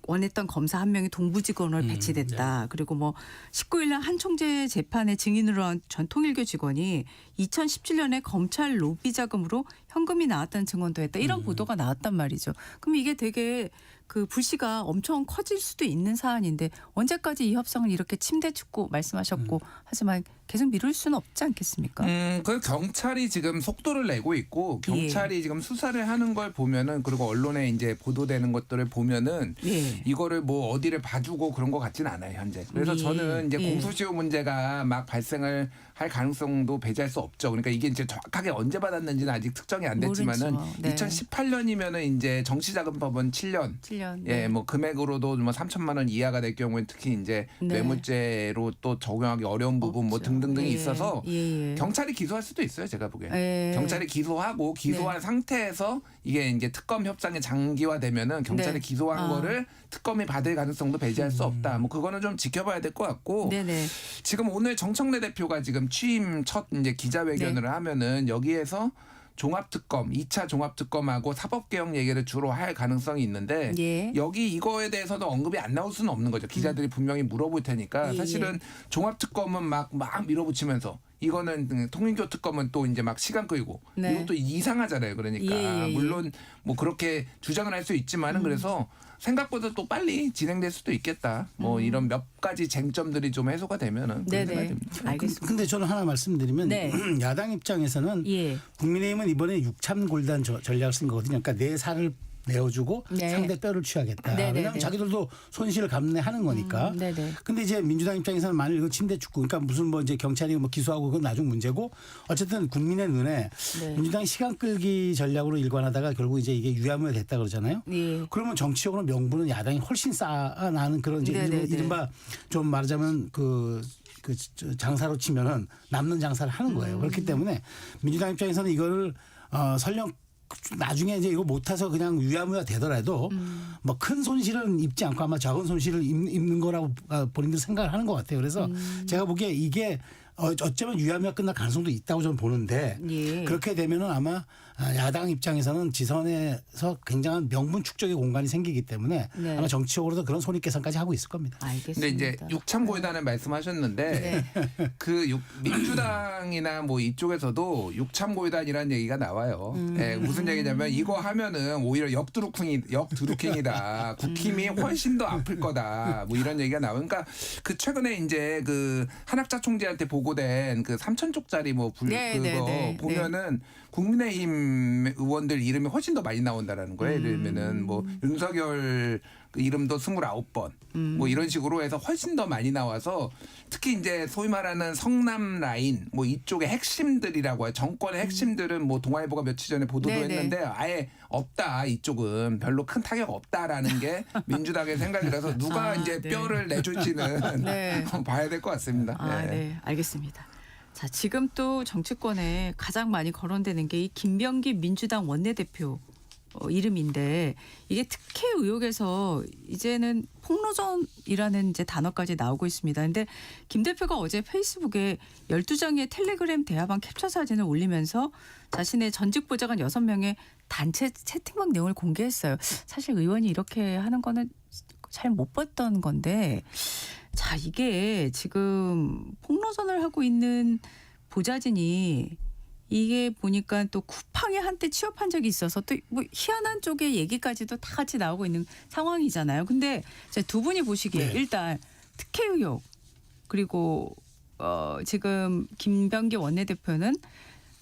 원했던 검사 한 명이 동부지검으로 배치됐다. 그리고 뭐 19일 날 한 총재 재판에 증인으로 한 전 통일교 직원이 2017년에 검찰 로비 자금으로 현금이 나왔다는 증언도 했다. 이런 보도가 나왔단 말이죠. 그럼 이게 되게 그 불씨가 엄청 커질 수도 있는 사안인데 언제까지 이 협상을 이렇게 침대 축고 말씀하셨고 하지만 계속 미룰 수는 없지 않겠습니까? 그 경찰이 지금 속도를 내고 있고 경찰이 지금 수사를 하는 걸 보면은 그리고 언론에 이제 보도되는 것들을 보면은 이거를 뭐 어디를 봐주고 그런 것 같지는 않아요 현재. 그래서 저는 이제 공소시효 문제가 막 발생을 할 가능성도 배제할 수 없죠. 그러니까 이게 이제 정확하게 언제 받았는지는 아직 특정이 안 됐지만은 모르죠. 네. 2018년이면은 이제 정치자금법은 7년. 예, 뭐 금액으로도 뭐 3천만 원 이하가 될 경우에 특히 이제 뇌물죄로 또 적용하기 어려운 부분 뭐 등등등이 있어서 경찰이 기소할 수도 있어요. 제가 보기엔. 경찰이 기소하고 기소한 상태에서 이게 이제 특검 협상이 장기화되면은 경찰이 기소한 거를 특검이 받을 가능성도 배제할 수 없다. 뭐 그거는 좀 지켜봐야 될 것 같고. 지금 오늘 정청래 대표가 지금 취임 첫 이제 기자회견을 하면은 여기에서 종합특검, 2차 종합특검하고 사법개혁 얘기를 주로 할 가능성이 있는데 여기 이거에 대해서도 언급이 안 나올 수는 없는 거죠. 기자들이 분명히 물어볼 테니까 사실은 종합특검은 막 밀어붙이면서 이거는 통일교 특검은 또 이제 막 시간 끌고 이것도 이상하잖아요. 그러니까 물론 뭐 그렇게 주장을 할 수 있지만은 그래서 생각보다 또 빨리 진행될 수도 있겠다. 뭐 이런 몇 가지 쟁점들이 좀 해소가 되면은 그런 생각이 듭니다. 알겠습니다. 근데 저는 하나 말씀드리면 야당 입장에서는 국민의힘은 이번에 육참골단 전략을 쓴 거거든요. 그러니까 내 살을 내어주고 상대 뼈를 취하겠다. 왜냐하면 자기들도 손실을 감내하는 거니까. 근데 이제 민주당 입장에서는 만일 이거 침대 축구, 그러니까 무슨 뭐 이제 경찰이 뭐 기소하고 그건 나중 문제고 어쨌든 국민의 눈에 민주당이 시간 끌기 전략으로 일관하다가 결국 이제 이게 유야무야 됐다 그러잖아요. 그러면 정치적으로 명분은 야당이 훨씬 쌓아나는 그런 이제 이른바 좀 말하자면 그 장사로 치면은 남는 장사를 하는 거예요. 그렇기 때문에 민주당 입장에서는 이거를 설령 나중에 이제 이거 못해서 그냥 유야무야 되더라도 뭐 큰 손실은 입지 않고 아마 작은 손실을 입는 거라고 본인들 생각을 하는 것 같아요. 그래서 제가 보기에 이게 어쩌면 유야무야 끝날 가능성도 있다고 저는 보는데 그렇게 되면은 아마 야당 입장에서는 지선에서 굉장한 명분 축적의 공간이 생기기 때문에 아마 정치적으로도 그런 손익계산까지 하고 있을 겁니다. 근데 이제 육참고위단을 말씀하셨는데 그 민주당이나 뭐 이쪽에서도 육참고위단이라는 얘기가 나와요. 무슨 얘기냐면 이거 하면은 오히려 역드루킹이다. 국힘이 훨씬 더 아플 거다. 뭐 이런 얘기가 나오니까 그 최근에 이제 그 한학자 총재한테 보고된 그 3,000쪽짜리 뭐 그거 보면은 국민의힘 의원들 이름이 훨씬 더 많이 나온다라는 거예요. 예를 들면은 뭐 윤석열 그 이름도 29번 뭐 이런 식으로 해서 훨씬 더 많이 나와서 특히 이제 소위 말하는 성남 라인 뭐 이쪽의 핵심들이라고 해요. 정권의 핵심들은 뭐 동아일보가 며칠 전에 보도도 네네. 했는데 아예 없다. 이쪽은 별로 큰 타격 없다라는 게 민주당의 생각이라서 누가 이제 네. 뼈를 내줄지는 네. 봐야 될 것 같습니다. 아, 네, 알겠습니다. 자, 지금 또 정치권에 가장 많이 거론되는 게 이 김병기 민주당 원내대표 이름인데 이게 특혜 의혹에서 이제는 폭로전이라는 이제 단어까지 나오고 있습니다. 근데 김 대표가 어제 페이스북에 12장의 텔레그램 대화방 캡처 사진을 올리면서 자신의 전직 보좌관 6명의 단체 채팅방 내용을 공개했어요. 사실 의원이 이렇게 하는 거는 잘 못 봤던 건데 자, 이게 지금 폭로전을 하고 있는 보좌진이 이게 보니까 또 쿠팡에 한때 취업한 적이 있어서 또 뭐 희한한 쪽의 얘기까지도 다 같이 나오고 있는 상황이잖아요. 근데 두 분이 보시기에 일단 특혜 의혹 그리고 지금 김병기 원내대표는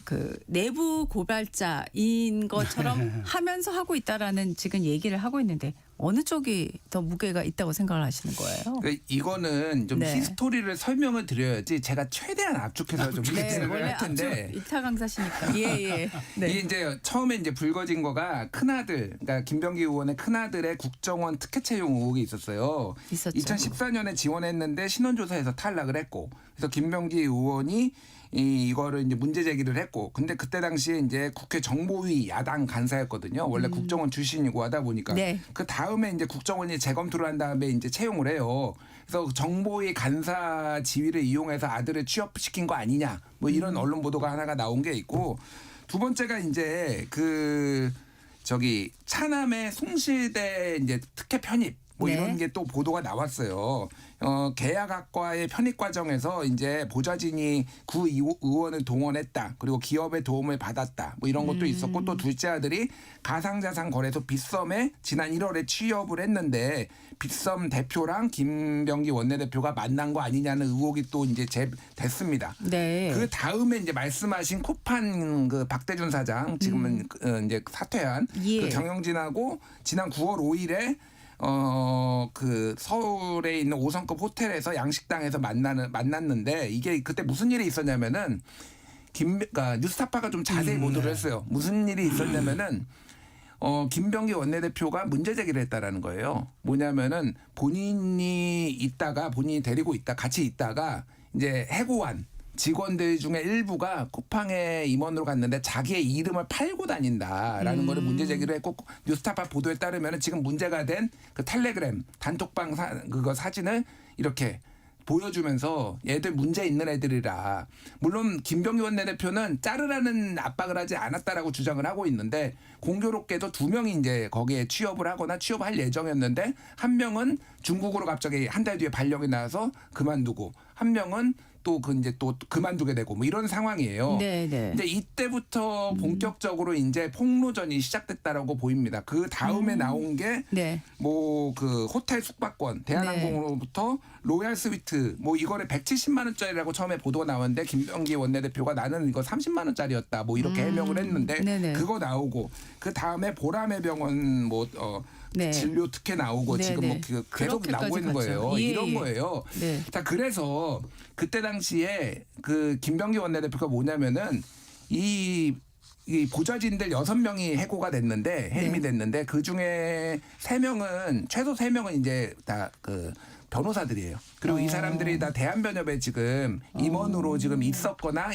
그 내부 고발자인 것처럼 하면서 하고 있다라는 지금 얘기를 하고 있는데 어느 쪽이 더 무게가 있다고 생각을 하시는 거예요? 그러니까 이거는 좀 네. 히스토리를 설명을 드려야지 제가 최대한 압축해서 좀 네, 얘기를 원래 할 텐데 이타 강사시니까. 예. 네. 이게 이제 처음에 이제 불거진 거가 큰아들, 그러니까 김병기 의원의 큰아들의 국정원 특혜 채용 의혹이 있었어요. 있었죠. 2014년에 지원했는데 신원조사에서 탈락을 했고, 그래서 김병기 의원이 이거를 이제 문제 제기를 했고, 근데 그때 당시에 이제 국회 정보위 야당 간사였거든요. 원래 국정원 출신이고 하다 보니까 네. 그 다음에 이제 국정원이 재검토를 한 다음에 이제 채용을 해요. 그래서 정보위 간사 지위를 이용해서 아들을 취업시킨 거 아니냐, 뭐 이런 언론 보도가 하나가 나온 게 있고, 두 번째가 이제 차남의 송실대 이제 특혜 편입. 뭐 네. 이런 게 또 보도가 나왔어요. 계약학과의 편입 과정에서 이제 보좌진이 구 의원을 동원했다. 그리고 기업의 도움을 받았다. 뭐 이런 것도 있었고, 또 둘째 아들이 가상자산 거래소 빗썸에 지난 1월에 취업을 했는데 빗썸 대표랑 김병기 원내대표가 만난 거 아니냐는 의혹이 또 이제 됐습니다. 네. 그 다음에 이제 말씀하신 쿠팡 그 박대준 사장 지금은 이제 사퇴한 예. 그 경영진하고 지난 9월 5일에 그 서울에 있는 5성급 호텔에서 양식당에서 만났는데 이게 그때 무슨 일이 있었냐면은 그러니까 뉴스타파가 좀 자세히 보도를 했어요. 무슨 일이 있었냐면은 김병기 원내대표가 문제 제기를 했다라는 거예요. 뭐냐면은 본인이 데리고 같이 있다가 이제 해고한 직원들 중에 일부가 쿠팡에 임원으로 갔는데 자기의 이름을 팔고 다닌다라는 거를 문제 제기를 했고, 뉴스타파 보도에 따르면 지금 문제가 된 그 텔레그램 단톡방 사진을 이렇게 보여주면서 얘들 문제 있는 애들이라. 물론 김병기 원내대표는 자르라는 압박을 하지 않았다라고 주장을 하고 있는데, 공교롭게도 2명이 이제 거기에 취업을 하거나 취업할 예정이었는데, 한 명은 중국으로 갑자기 한 달 뒤에 발령이 나서 그만두고, 한 명은 또 그만두게 되고 뭐 이런 상황이에요. 네. 근데 이때부터 본격적으로 이제 폭로전이 시작됐다라고 보입니다. 그 다음에 나온 게 뭐 그 호텔 숙박권 대한항공으로부터 로얄 스위트 뭐 이거를 170만 원짜리라고 처음에 보도가 나왔는데, 김병기 원내대표가 나는 이거 30만 원짜리였다 뭐 이렇게 해명을 했는데 그거 나오고, 그 다음에 보라매 병원 진료 특혜 나오고 지금 뭐 계속 나오고 있는 거예요. 예, 이런 거예요. 네. 자, 그래서 그때 당시에 그 김병기 원내대표가 뭐냐면은 이 보좌진들 6명이 해고가 됐는데, 해임이 됐는데, 그 중에 3명은 최소 3명은 이제 다 그 변호사들이에요. 그리고 이 사람들이 다 대한변협에 지금 임원으로 지금 있거나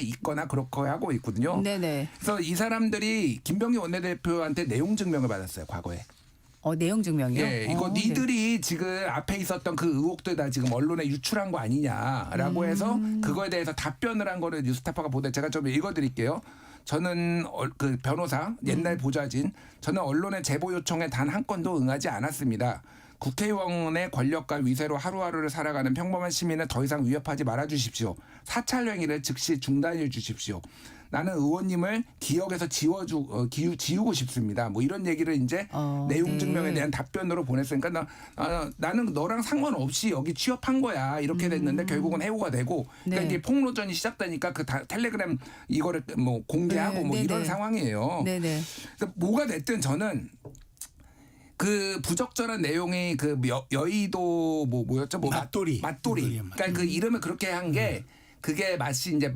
그렇게 하고 있거든요. 네네. 그래서 이 사람들이 김병기 원내대표한테 내용 증명을 받았어요, 과거에. 내용 증명이요? 예, 이거 니들이 지금 앞에 있었던 그 의혹들 다 지금 언론에 유출한 거 아니냐라고 해서 그거에 대해서 답변을 한 거를 뉴스타파가 보도해. 제가 좀 읽어드릴게요. 저는 그 변호사, 옛날 보좌진, 저는 언론의 제보 요청에 단 한 건도 응하지 않았습니다. 국회의원의 권력과 위세로 하루하루를 살아가는 평범한 시민을 더 이상 위협하지 말아주십시오. 사찰 행위를 즉시 중단해 주십시오. 나는 의원님을 기억에서 지우고 싶습니다. 뭐 이런 얘기를 이제 내용 증명에 대한 답변으로 보냈으니까 나는 너랑 상관없이 여기 취업한 거야. 이렇게 됐는데 결국은 해고가 되고, 그러니까 이제 폭로전이 시작되니까 그 텔레그램 이거를 뭐 공개하고 뭐 이런 상황이에요. 그래서 뭐가 됐든 저는 그 부적절한 내용이 그 여의도 뭐였죠? 뭐 맛돌이. 그러니까 그 이름을 그렇게 한 게 그게 마치 이제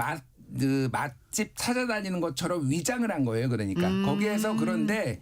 그 맛집 찾아다니는 것처럼 위장을 한 거예요. 그러니까 거기에서 그런데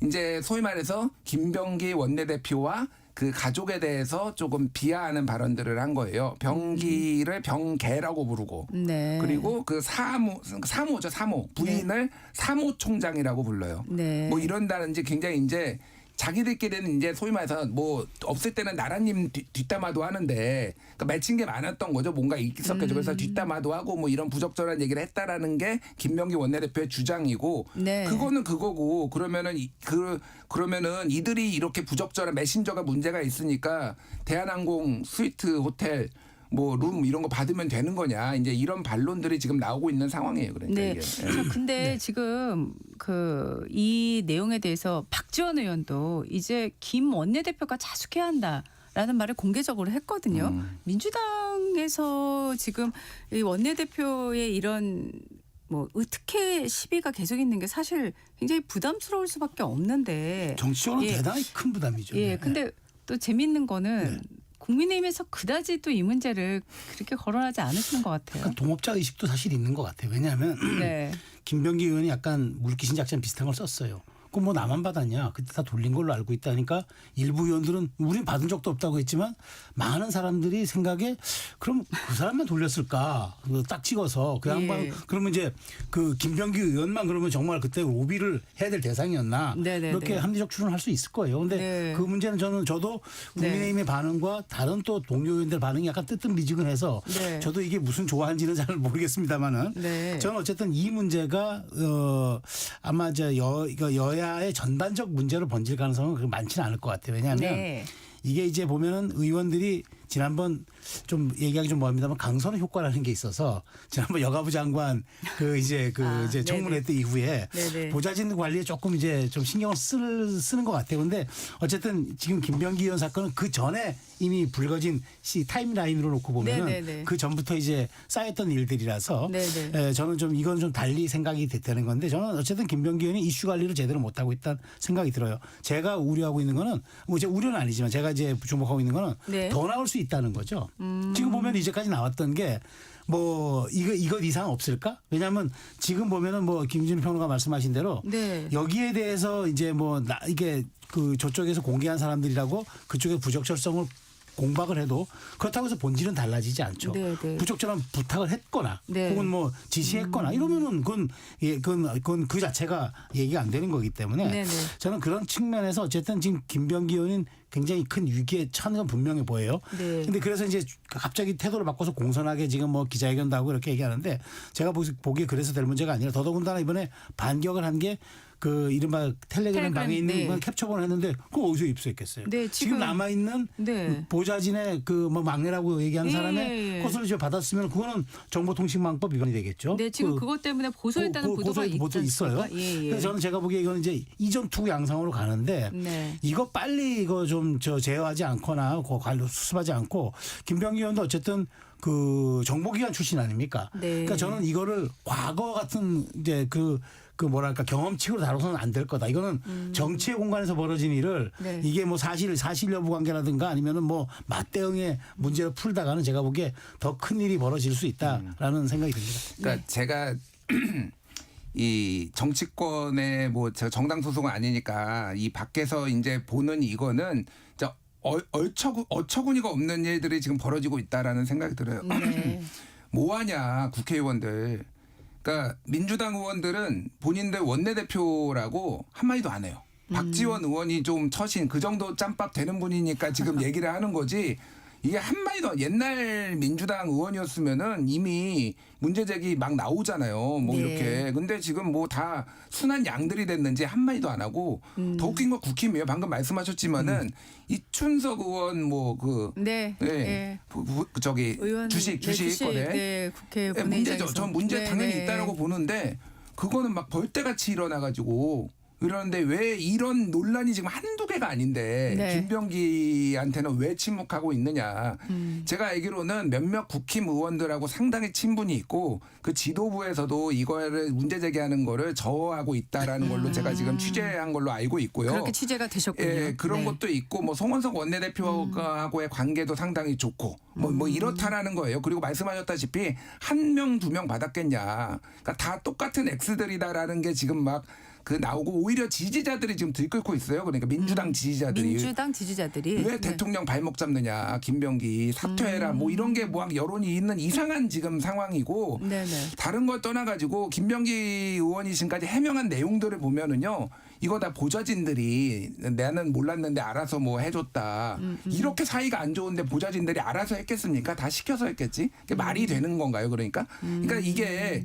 이제 소위 말해서 김병기 원내대표와 그 가족에 대해서 조금 비하하는 발언들을 한 거예요. 병기를 병개라고 부르고 네. 그리고 그 사모죠. 사모 부인을 사모총장이라고 불러요. 네. 뭐 이런다든지 굉장히 이제 자기들끼리는 이제 소위 말해서 뭐 없을 때는 나라님 뒷담화도 하는데 그러니까 맺힌 게 많았던 거죠. 뭔가 있었겠죠. 그래서 뒷담화도 하고 뭐 이런 부적절한 얘기를 했다라는 게 김병기 원내대표의 주장이고 네. 그거는 그거고 그러면은 그러면은 이들이 이렇게 부적절한 메신저가 문제가 있으니까 대한항공 스위트 호텔 뭐 룸 이런 거 받으면 되는 거냐 이제 이런 반론들이 지금 나오고 있는 상황이에요. 그러니까 네. 이게. 근데 지금 이 내용에 대해서 박지원 의원도 이제 김 원내대표가 자숙해야 한다라는 말을 공개적으로 했거든요. 민주당에서 지금 이 원내대표의 이런 뭐 특혜 시비가 계속 있는 게 사실 굉장히 부담스러울 수밖에 없는데 정치적으로 대단히 큰 부담이죠. 예. 근데 또 재밌는 거는 국민의힘에서 그다지 또 이 문제를 그렇게 거론하지 않으시는 것 같아요. 약간 동업자 의식도 사실 있는 것 같아요. 왜냐하면 네. 김병기 의원이 약간 물귀신 작전 비슷한 걸 썼어요. 그럼 뭐 나만 받았냐? 그때 다 돌린 걸로 알고 있다니까 일부 의원들은 우린 받은 적도 없다고 했지만 많은 사람들이 생각에 그럼 그 사람만 돌렸을까? 딱 찍어서 그 양반 예. 그러면 이제 그 김병기 의원만 그러면 정말 그때 로비를 해야 될 대상이었나? 네네네. 이렇게 합리적 추론할 수 있을 거예요. 근데 네. 그 문제는 저도 국민의힘의 반응과 다른 또 동료 의원들 반응이 약간 뜨뜻미지근해서 네. 저도 이게 무슨 좋아하는지는 잘 모르겠습니다만은 네. 저는 어쨌든 이 문제가 아마 여야의 전반적 문제로 번질 가능성은 그렇게 많지는 않을 것 같아요. 왜냐하면 네. 이게 이제 보면은 의원들이 지난번 좀 얘기하기 좀 뭐합니다만 강선의 효과라는 게 있어서 지난번 여가부 장관 이제 청문회 때 이후에 네네. 보좌진 관리에 조금 이제 좀 신경을 쓰는 것 같아요. 근데 어쨌든 지금 김병기 의원 사건은 그 전에 이미 불거진 타임라인으로 놓고 보면은 네네네. 그 전부터 이제 쌓였던 일들이라서 네네. 저는 좀 이건 좀 달리 생각이 되는 건데 저는 어쨌든 김병기 의원이 이슈 관리를 제대로 못하고 있다는 생각이 들어요. 제가 우려하고 있는 거는 뭐 제 우려는 아니지만 제가 이제 주목하고 있는 거는 네. 더 나올 수 있다는 거죠. 지금 보면 이제까지 나왔던 게 뭐 이것 이상 없을까? 왜냐하면 지금 보면은 뭐 김준일 평론가 말씀하신 대로 네. 여기에 대해서 이제 이게 저쪽에서 공개한 사람들이라고 그쪽의 부적절성을 공박을 해도 그렇다고 해서 본질은 달라지지 않죠. 네, 네. 부적절한 부탁을 했거나 네. 혹은 뭐 지시했거나 이러면은 그건 그 자체가 얘기가 안 되는 거기 때문에 네, 네. 저는 그런 측면에서 어쨌든 지금 김병기 의원은 굉장히 큰 위기에 처한 건 분명해 보여요. 네. 근데 그래서 이제 갑자기 태도를 바꿔서 공손하게 지금 뭐 기자회견도 하고 이렇게 얘기하는데 제가 보기에 그래서 될 문제가 아니라 더더군다나 이번에 반격을 한 게 이른바 텔레그램 방에 있는 네. 건 캡처본을 했는데 그거 어디서 입수했겠어요? 네, 지금 남아 있는 네. 보좌진의 뭐 막내라고 얘기하는 예, 사람의 예. 것을 이제 받았으면 그거는 정보통신망법 위반이 되겠죠. 네, 지금 그것 때문에 고소했다는 보도가 있어요. 예, 예. 그래서 저는 제가 보기에 이건 이제 이전 투구 양상으로 가는데 네. 이거 빨리 이거 좀 제어하지 않거나 수습하지 않고 김병기 의원도 어쨌든 정보기관 출신 아닙니까? 네. 그러니까 저는 이거를 과거 같은 이제 뭐랄까 경험칙으로 다뤄서는 안 될 거다. 이거는 정치의 공간에서 벌어진 일을 네. 이게 뭐 사실 여부 관계라든가 아니면은 뭐 맞대응의 문제를 풀다가는 제가 보기에 더 큰 일이 벌어질 수 있다라는 생각이 듭니다. 그러니까 제가 이 정치권의 뭐 정당 소송은 아니니까 이 밖에서 이제 보는 이거는 어처구니가 없는 일들이 지금 벌어지고 있다라는 생각이 들어요. 네. 뭐하냐 국회의원들. 그러니까 민주당 의원들은 본인들 원내대표라고 한마디도 안 해요. 박지원 의원이 좀 처신 그 정도 짬밥 되는 분이니까 지금 얘기를 하는 거지. 이게 한마디도 옛날 민주당 의원이었으면은 이미 문제 제기 막 나오잖아요. 뭐 네. 이렇게. 근데 지금 뭐 다 순한 양들이 됐는지 한마디도 안 하고 더 웃긴 건 국힘이에요. 방금 말씀하셨지만은 이춘석 의원 네. 네. 의원, 주식 거래. 네, 국회 문제죠. 본회의장에서. 전 문제 네, 당연히 네. 있다라고 보는데 그거는 막 벌떼같이 일어나가지고 그런데 왜 이런 논란이 지금 한두 개가 아닌데 네. 김병기한테는 왜 침묵하고 있느냐. 제가 알기로는 몇몇 국힘 의원들하고 상당히 친분이 있고 그 지도부에서도 이거를 문제 제기하는 거를 저하고 있다라는 걸로 제가 지금 취재한 걸로 알고 있고요. 그렇게 취재가 되셨군요. 예, 그런 네. 것도 있고 뭐 송원석 원내대표하고의 관계도 상당히 좋고 뭐 이렇다라는 거예요. 그리고 말씀하셨다시피 한 명, 두 명 받았겠냐. 그러니까 다 똑같은 X들이다라는 게 지금 막 그 나오고 오히려 지지자들이 지금 들끓고 있어요. 그러니까 민주당 지지자들이. 민주당 지지자들이 왜 대통령 발목 잡느냐. 김병기 사퇴해라. 뭐 이런 게 뭐 여론이 있는 이상한 지금 상황이고 네네. 다른 걸 떠나가지고 김병기 의원이 지금까지 해명한 내용들을 보면은요. 이거 다 보좌진들이 나는 몰랐는데 알아서 뭐 해줬다. 이렇게 사이가 안 좋은데 보좌진들이 알아서 했겠습니까? 다 시켜서 했겠지. 그게 말이 되는 건가요? 그러니까 이게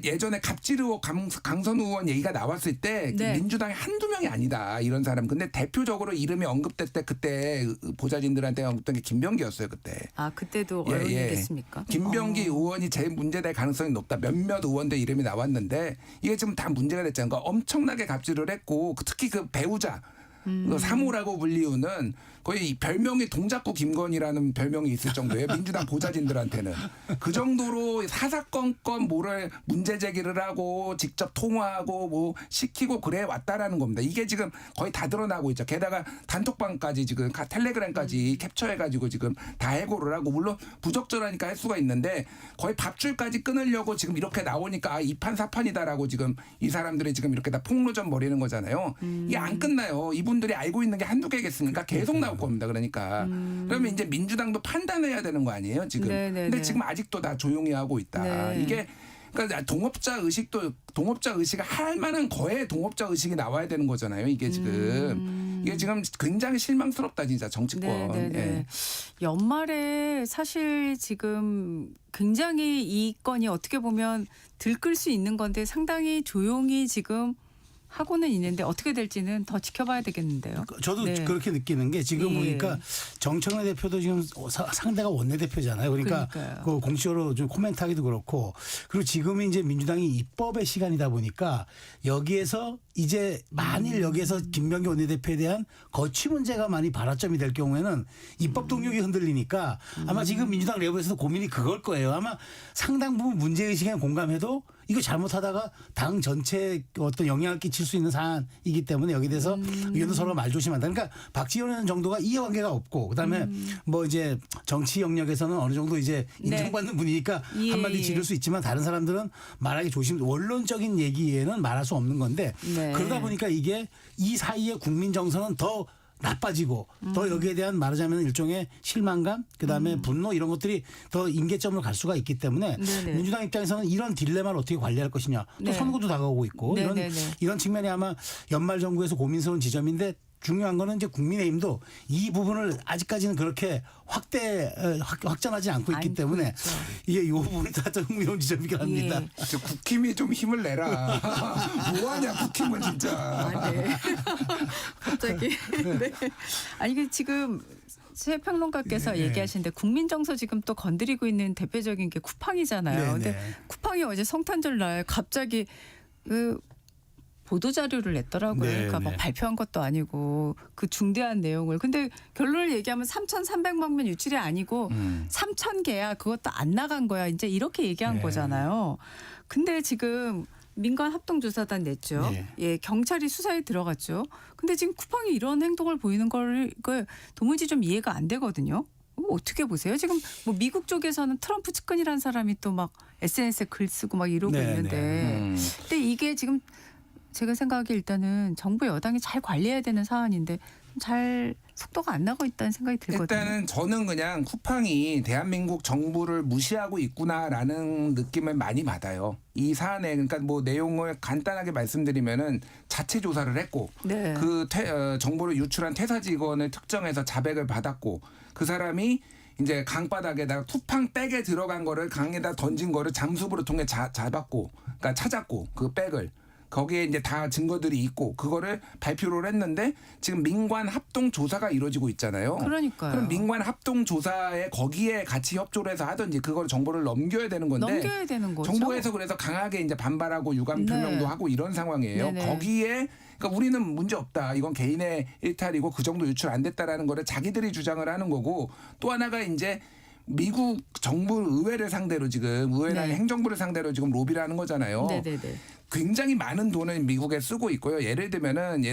예전에 갑질 의혹 강선우 의원 얘기가 나왔을 때 네. 민주당이 한두 명이 아니다. 이런 사람. 근데 대표적으로 이름이 언급됐을 때 그때 보좌진들한테 언급된 게 김병기였어요. 그때. 아 그때도 예, 언론이 예. 됐습니까? 김병기 의원이 제일 문제될 가능성이 높다. 몇몇 의원들 이름이 나왔는데 이게 지금 다 문제가 됐잖아요. 그러니까 엄청나게 갑질을 했고 특히 그 배우자 그 사모라고 불리우는 거의 별명이 동작구 김건희라는 별명이 있을 정도예요. 민주당 보좌진들한테는. 그 정도로 사사건건 뭐를 문제 제기를 하고 직접 통화하고 뭐 시키고 그래 왔다라는 겁니다. 이게 지금 거의 다 드러나고 있죠. 게다가 단톡방까지 지금 텔레그램까지 캡처해가지고 지금 다 해고를 하고 물론 부적절하니까 할 수가 있는데 거의 밥줄까지 끊으려고 지금 이렇게 나오니까 아, 이판사판이다라고 지금 이 사람들이 지금 이렇게 다 폭로전 벌이는 거잖아요. 이게 안 끝나요. 이분들이 알고 있는 게 한두 개겠습니까? 계속 나올 겁니다. 그러니까 그러면 이제 민주당도 판단해야 되는 거 아니에요 지금. 네네네. 근데 지금 아직도 다 조용히 하고 있다. 네. 이게 그러니까 동업자 의식을 할 만한 거에 동업자 의식이 나와야 되는 거잖아요. 이게 지금 이게 지금 굉장히 실망스럽다 진짜 정치권. 네네네. 예. 연말에 사실 지금 굉장히 이 건이 어떻게 보면 들끓 수 있는 건데 상당히 조용히 지금 하고는 있는데 어떻게 될지는 더 지켜봐야 되겠는데요. 저도 네. 그렇게 느끼는 게 지금 예. 보니까 정청래 대표도 지금 상대가 원내대표잖아요. 그러니까 그러니까요. 그 공식적으로 좀 코멘트하기도 그렇고 그리고 지금은 이제 민주당이 입법의 시간이다 보니까 여기에서 이제 만일 여기에서 김병기 원내대표에 대한 거취 문제가 많이 발화점이 될 경우에는 입법 동력이 흔들리니까 아마 지금 민주당 내부에서도 고민이 그걸 거예요. 아마 상당 부분 문제의식에 공감해도 이거 잘못하다가 당 전체에 어떤 영향을 끼칠 수 있는 사안이기 때문에 여기에 대해서 의원도 서로 말조심한다. 그러니까 박지원 의원 정도가 이해관계가 없고 그다음에 뭐 이제 정치 영역에서는 어느 정도 이제 인정받는 분이니까 예, 한마디 예. 지를 수 있지만 다른 사람들은 말하기 원론적인 얘기에는 말할 수 없는 건데 네. 그러다 보니까 이게 이 사이에 국민 정서는 더 나빠지고 더 여기에 대한 말하자면 일종의 실망감 그다음에 분노 이런 것들이 더 임계점으로 갈 수가 있기 때문에 네네. 민주당 입장에서는 이런 딜레마를 어떻게 관리할 것이냐 또 네. 선거도 다가오고 있고 네네네. 이런 측면이 아마 연말 정부에서 고민스러운 지점인데 중요한 거는 이제 국민의힘도 이 부분을 아직까지는 그렇게 확전하지 않고 있기 때문에 이게 이 부분이 다 좀 흥미로운 지점이긴 합니다. 저 국힘이 좀 힘을 내라. 뭐하냐 국힘은 진짜. 아, 네. 갑자기. 네. 아니 그 지금 새 평론가께서 네. 얘기하시는데 국민 정서 지금 또 건드리고 있는 대표적인 게 쿠팡이잖아요. 네, 근데 네. 쿠팡이 어제 성탄절 날 갑자기 그 보도 자료를 냈더라고요. 네, 그러니까 막 네. 발표한 것도 아니고 그 중대한 내용을. 근데 결론을 얘기하면 3,300만 명 유출이 아니고 3,000개야. 그것도 안 나간 거야. 이제 이렇게 얘기한 네. 거잖아요. 근데 지금 민간 합동조사단 냈죠. 네. 예, 경찰이 수사에 들어갔죠. 근데 지금 쿠팡이 이런 행동을 보이는 걸 도무지 좀 이해가 안 되거든요. 어떻게 보세요? 지금 뭐 미국 쪽에서는 트럼프 측근이라는 사람이 또 막 SNS에 글 쓰고 막 이러고 네, 있는데, 네. 근데 이게 지금 제가 생각하기에 일단은 정부 여당이 잘 관리해야 되는 사안인데 잘 속도가 안 나고 있다는 생각이 들거든요. 일단은 저는 그냥 쿠팡이 대한민국 정부를 무시하고 있구나라는 느낌을 많이 받아요. 이 사안에 그러니까 뭐 내용을 간단하게 말씀드리면은 자체 조사를 했고 네. 그 정보를 유출한 퇴사 직원을 특정해서 자백을 받았고 그 사람이 이제 강바닥에다가 쿠팡 백에 들어간 거를 강에다 던진 거를 잠수부를 통해 잡았고, 그러니까 찾았고 그 백을. 거기에 이제 다 증거들이 있고 그거를 발표를 했는데 지금 민관 합동 조사가 이루어지고 있잖아요. 그러니까요. 그럼 민관 합동 조사에 거기에 같이 협조를 해서 하든지 그걸 정보를 넘겨야 되는 건데 넘겨야 되는 거죠. 정부에서 그래서 강하게 이제 반발하고 유감 표명도 네. 하고 이런 상황이에요. 네네. 거기에 그러니까 우리는 문제 없다. 이건 개인의 일탈이고 그 정도 유출 안 됐다라는 거를 자기들이 주장을 하는 거고 또 하나가 이제 미국 정부 의회를 상대로 지금 의회나 네. 행정부를 상대로 지금 로비를 하는 거잖아요. 네네네. 굉장히 많은 돈을 미국에 쓰고 있고요. 예를 들면은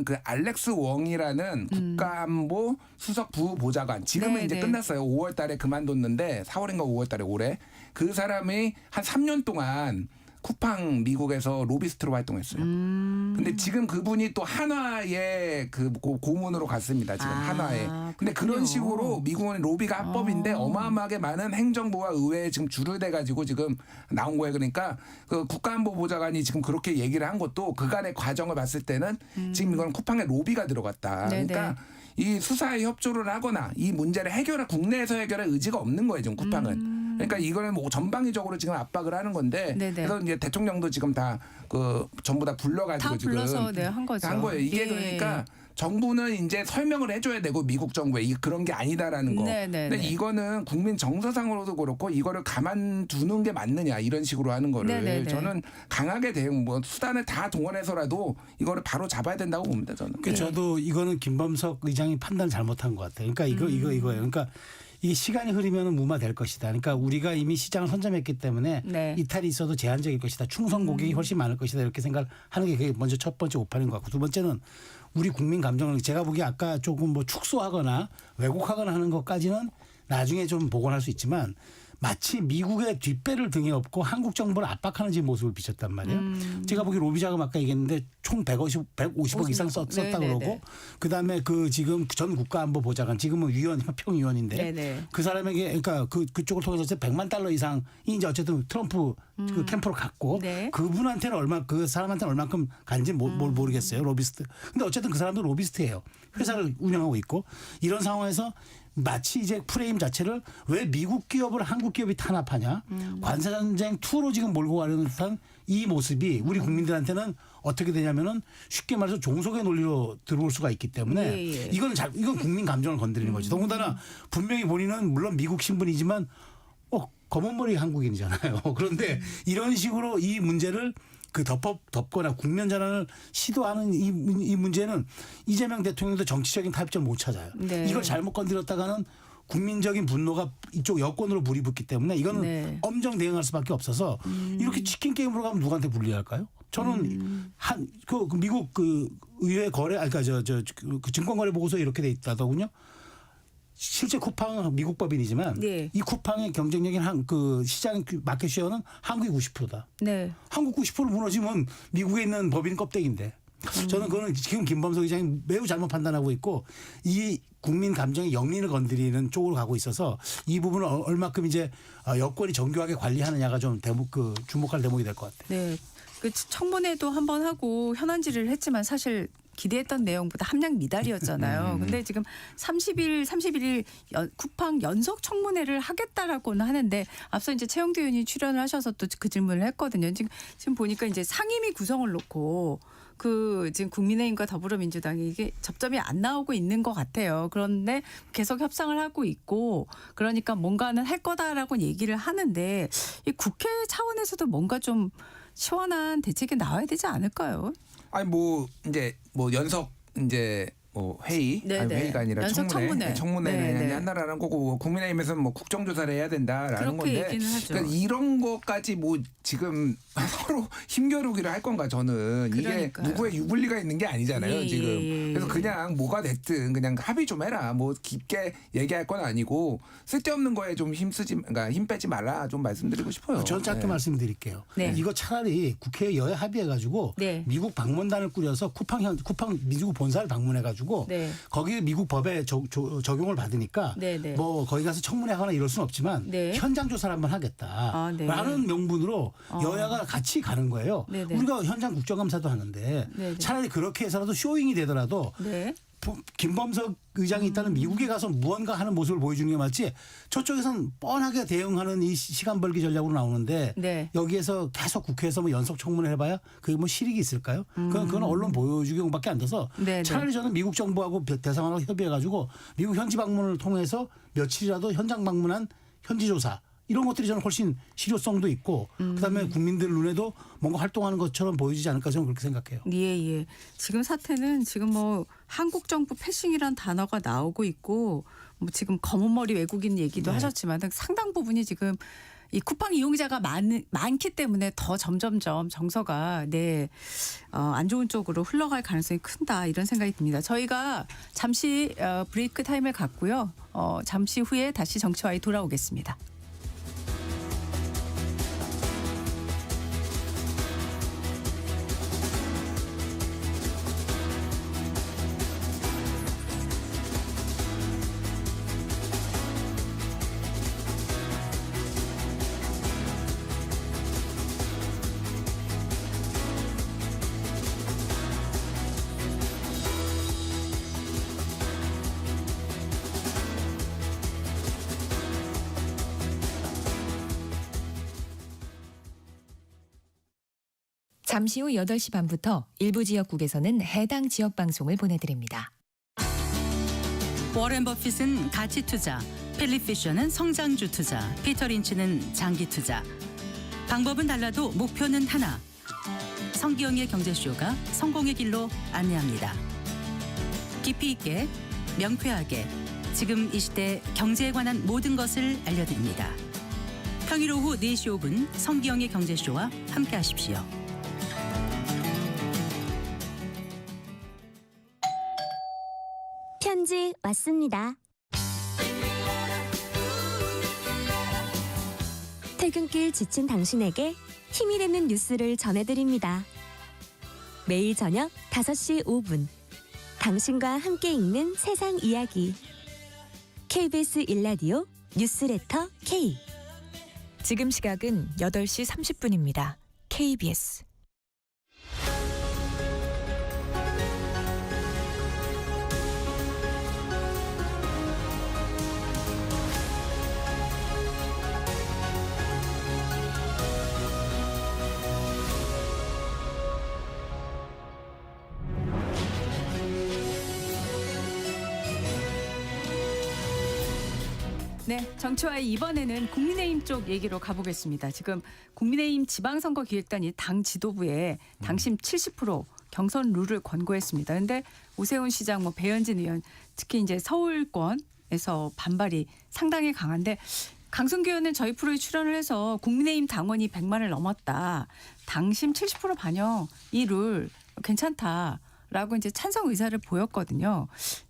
그 알렉스 웡이라는 국가안보 수석 부보좌관 지금은 네, 이제 네. 끝났어요. 5월달에 그만뒀는데 4월인가 5월달에 올해 그 사람이 한 3년 동안 쿠팡 미국에서 로비스트로 활동했어요. 근데 지금 그분이 또 한화의 그 고문으로 갔습니다. 지금 한화에. 근데 그런 식으로 미국은 로비가 합법인데 어마어마하게 많은 행정부와 의회에 지금 줄을 대가지고 지금 나온 거예요. 그러니까 그 국가안보보좌관이 지금 그렇게 얘기를 한 것도 그간의 과정을 봤을 때는 지금 이건 쿠팡에 로비가 들어갔다. 네네. 그러니까 이 수사에 협조를 하거나 이 문제를 국내에서 해결할 의지가 없는 거예요. 지금 쿠팡은. 그러니까 이거는 뭐 전방위적으로 지금 압박을 하는 건데 네네. 그래서 이제 대통령도 지금 다 그 전부 다 불러가지고 다 지금 불러서 네, 한 거죠. 한 거예요. 이게 예. 그러니까 정부는 이제 설명을 해줘야 되고 미국 정부에 이게 그런 게 아니다라는 거. 네네네. 근데 이거는 국민 정서상으로도 그렇고 이거를 가만두는 게 맞느냐 이런 식으로 하는 거를 네네네. 저는 강하게 대응 뭐 수단을 다 동원해서라도 이거를 바로 잡아야 된다고 봅니다. 저는. 그 저도 이거는 김범석 의장이 판단을 잘못한 것 같아요. 그러니까 이거예요. 그러니까 이 시간이 흐르면 무마될 것이다. 그러니까 우리가 이미 시장을 선점했기 때문에 네. 이탈이 있어도 제한적일 것이다. 충성 고객이 훨씬 많을 것이다. 이렇게 생각하는 게 그게 먼저 첫 번째 오판인 것 같고 두 번째는 우리 국민 감정을 제가 보기에 아까 조금 뭐 축소하거나 왜곡하거나 하는 것까지는 나중에 좀 복원할 수 있지만 마치 미국의 뒷배를 등에 업고 한국 정부를 압박하는 모습을 비쳤단 말이에요. 제가 보기 로비 자금 아까 얘기했는데 총 150억 이상 썼다 네네네. 그러고 그다음에 그 지금 전 국가안보보좌관 지금은 협평위원인데 네네. 그 사람에게 그러니까 그쪽을 통해서 $100만 이상이 이제 어쨌든 트럼프 그 캠프로 갔고 네. 그분한테는 그 사람한테는 얼마큼 간지 모르겠어요. 로비스트. 근데 어쨌든 그 사람도 로비스트예요. 회사를 운영하고 있고 이런 상황에서 마치 이제 프레임 자체를 왜 미국 기업을 한국 기업이 탄압하냐 관세전쟁 2로 지금 몰고 가려는 듯한 이 모습이 우리 국민들한테는 어떻게 되냐면은 쉽게 말해서 종속의 논리로 들어올 수가 있기 때문에 예. 이건 국민 감정을 건드리는 거죠. 더군다나 분명히 본인은 물론 미국 신분이지만 검은머리 한국인이잖아요. 그런데 이런 식으로 이 문제를 덮거나 국면 전환을 시도하는 이 문제는 이재명 대통령도 정치적인 타협점을 못 찾아요. 네. 이걸 잘못 건드렸다가는 국민적인 분노가 이쪽 여권으로 불이 붙기 때문에 이거는 네. 엄정 대응할 수밖에 없어서 이렇게 치킨 게임으로 가면 누구한테 불리할까요? 저는 미국 그 의회 거래 그 증권거래 보고서에 이렇게 돼 있다더군요. 실제 쿠팡은 미국 법인이지만 네. 이 쿠팡의 경쟁력인 그 시장 마켓 쉐어는 한국이 90%다. 네. 한국 90% 무너지면 미국에 있는 법인 껍데기인데. 저는 그거는 지금 김범석 의장이 매우 잘못 판단하고 있고 이 국민 감정의 영린을 건드리는 쪽으로 가고 있어서 이 부분을 얼마큼 이제 여권이 정교하게 관리하느냐가 좀 주목할 대목이 될 것 같아요. 네. 그 청문회도 한번 하고 현안 질의를 했지만 사실 기대했던 내용보다 함량 미달이었잖아요. 근데 지금 31일 쿠팡 연속 청문회를 하겠다라고는 하는데 앞서 이제 최영두 의원이 출연을 하셔서 또 그 질문을 했거든요. 지금 보니까 이제 상임위 구성을 놓고 지금 국민의힘과 더불어민주당이 이게 접점이 안 나오고 있는 것 같아요. 그런데 계속 협상을 하고 있고 그러니까 뭔가는 할 거다라고 얘기를 하는데 이 국회 차원에서도 뭔가 좀 시원한 대책이 나와야 되지 않을까요? 아니 이제 연석 이제 회의 네네. 아니 회의가 아니라 연속 청문회를 네네. 한다라는 거고 국민의힘에서는 국정조사를 해야 된다라는 그렇게 건데 얘기는 하죠. 그러니까 이런 것까지 지금 서로 힘겨루기를 할 건가 저는 이게 그러니까요. 누구의 유불리가 있는 게 아니잖아요 예, 지금 예. 그래서 그냥 뭐가 됐든 그냥 합의 좀 해라 깊게 얘기할 건 아니고 쓸데없는 거에 좀 힘 빼지 말라 좀 말씀드리고 싶어요. 저는 짧게 말씀드릴게요. 네. 이거 차라리 국회 여야 합의해가지고 네. 미국 방문단을 꾸려서 쿠팡 미국 본사를 방문해가지고 네. 거기에 미국 법에 적용을 받으니까 네. 뭐 거기 가서 청문회하거나 이럴 수는 없지만 네. 현장 조사를 한번 하겠다라는 명분으로 여야가 같이 가는 거예요. 네네. 우리가 현장 국정감사도 하는데 네네. 차라리 그렇게 해서라도 쇼잉이 되더라도 네. 김범석 의장이 있다는 미국에 가서 무언가 하는 모습을 보여주는 게 맞지 저쪽에서는 뻔하게 대응하는 이 시간 벌기 전략으로 나오는데 네. 여기에서 계속 국회에서 뭐 연속 청문회 해봐야 그게 뭐 실익이 있을까요? 그건 언론 보여주기용밖에 안 돼서 네, 차라리 네. 저는 미국 정부하고 대상하고 협의해가지고 미국 현지 방문을 통해서 며칠이라도 현장 방문한 현지 조사 이런 것들이 저는 훨씬 실효성도 있고 그다음에 국민들 눈에도 뭔가 활동하는 것처럼 보여지지 않을까 저는 그렇게 생각해요. 예. 지금 사태는 지금 뭐 한국 정부 패싱이란 단어가 나오고 있고 뭐 지금 검은 머리 외국인 얘기도 네. 하셨지만 상당 부분이 지금 이 쿠팡 이용자가 많기 때문에 더 점점점 정서가 안 좋은 쪽으로 흘러갈 가능성이 큰다 이런 생각이 듭니다. 저희가 잠시 브레이크 타임을 갖고요. 잠시 후에 다시 정치와이 돌아오겠습니다. 잠시 후 8시 반부터 일부 지역국에서는 해당 지역 방송을 보내드립니다. 워렌 버핏은 가치 투자, 필립 피셔는 성장주 투자, 피터 린치는 장기 투자. 방법은 달라도 목표는 하나. 성기영의 경제쇼가 성공의 길로 안내합니다. 깊이 있게, 명쾌하게, 지금 이 시대 경제에 관한 모든 것을 알려드립니다. 평일 오후 4시 5분 성기영의 경제쇼와 함께하십시오. 편지 왔습니다. 퇴근길 지친 당신에게 힘이 되는 뉴스를 전해드립니다. 매일 저녁 5시 5분 당신과 함께 읽는 세상 이야기 KBS 1라디오 뉴스레터 K 지금 시각은 8시 30분입니다. KBS 네, 정치와의 이번에는 국민의힘 쪽 얘기로 가보겠습니다. 지금 국민의힘 지방선거 기획단이 당 지도부에 당심 70% 경선 룰을 권고했습니다. 그런데 오세훈 시장, 뭐 배현진 의원, 특히 이제 서울권에서 반발이 상당히 강한데 강승규 의원은 저희 프로에 출연을 해서 국민의힘 당원이 100만을 넘었다. 당심 70% 반영 이 룰 괜찮다라고 이제 찬성 의사를 보였거든요.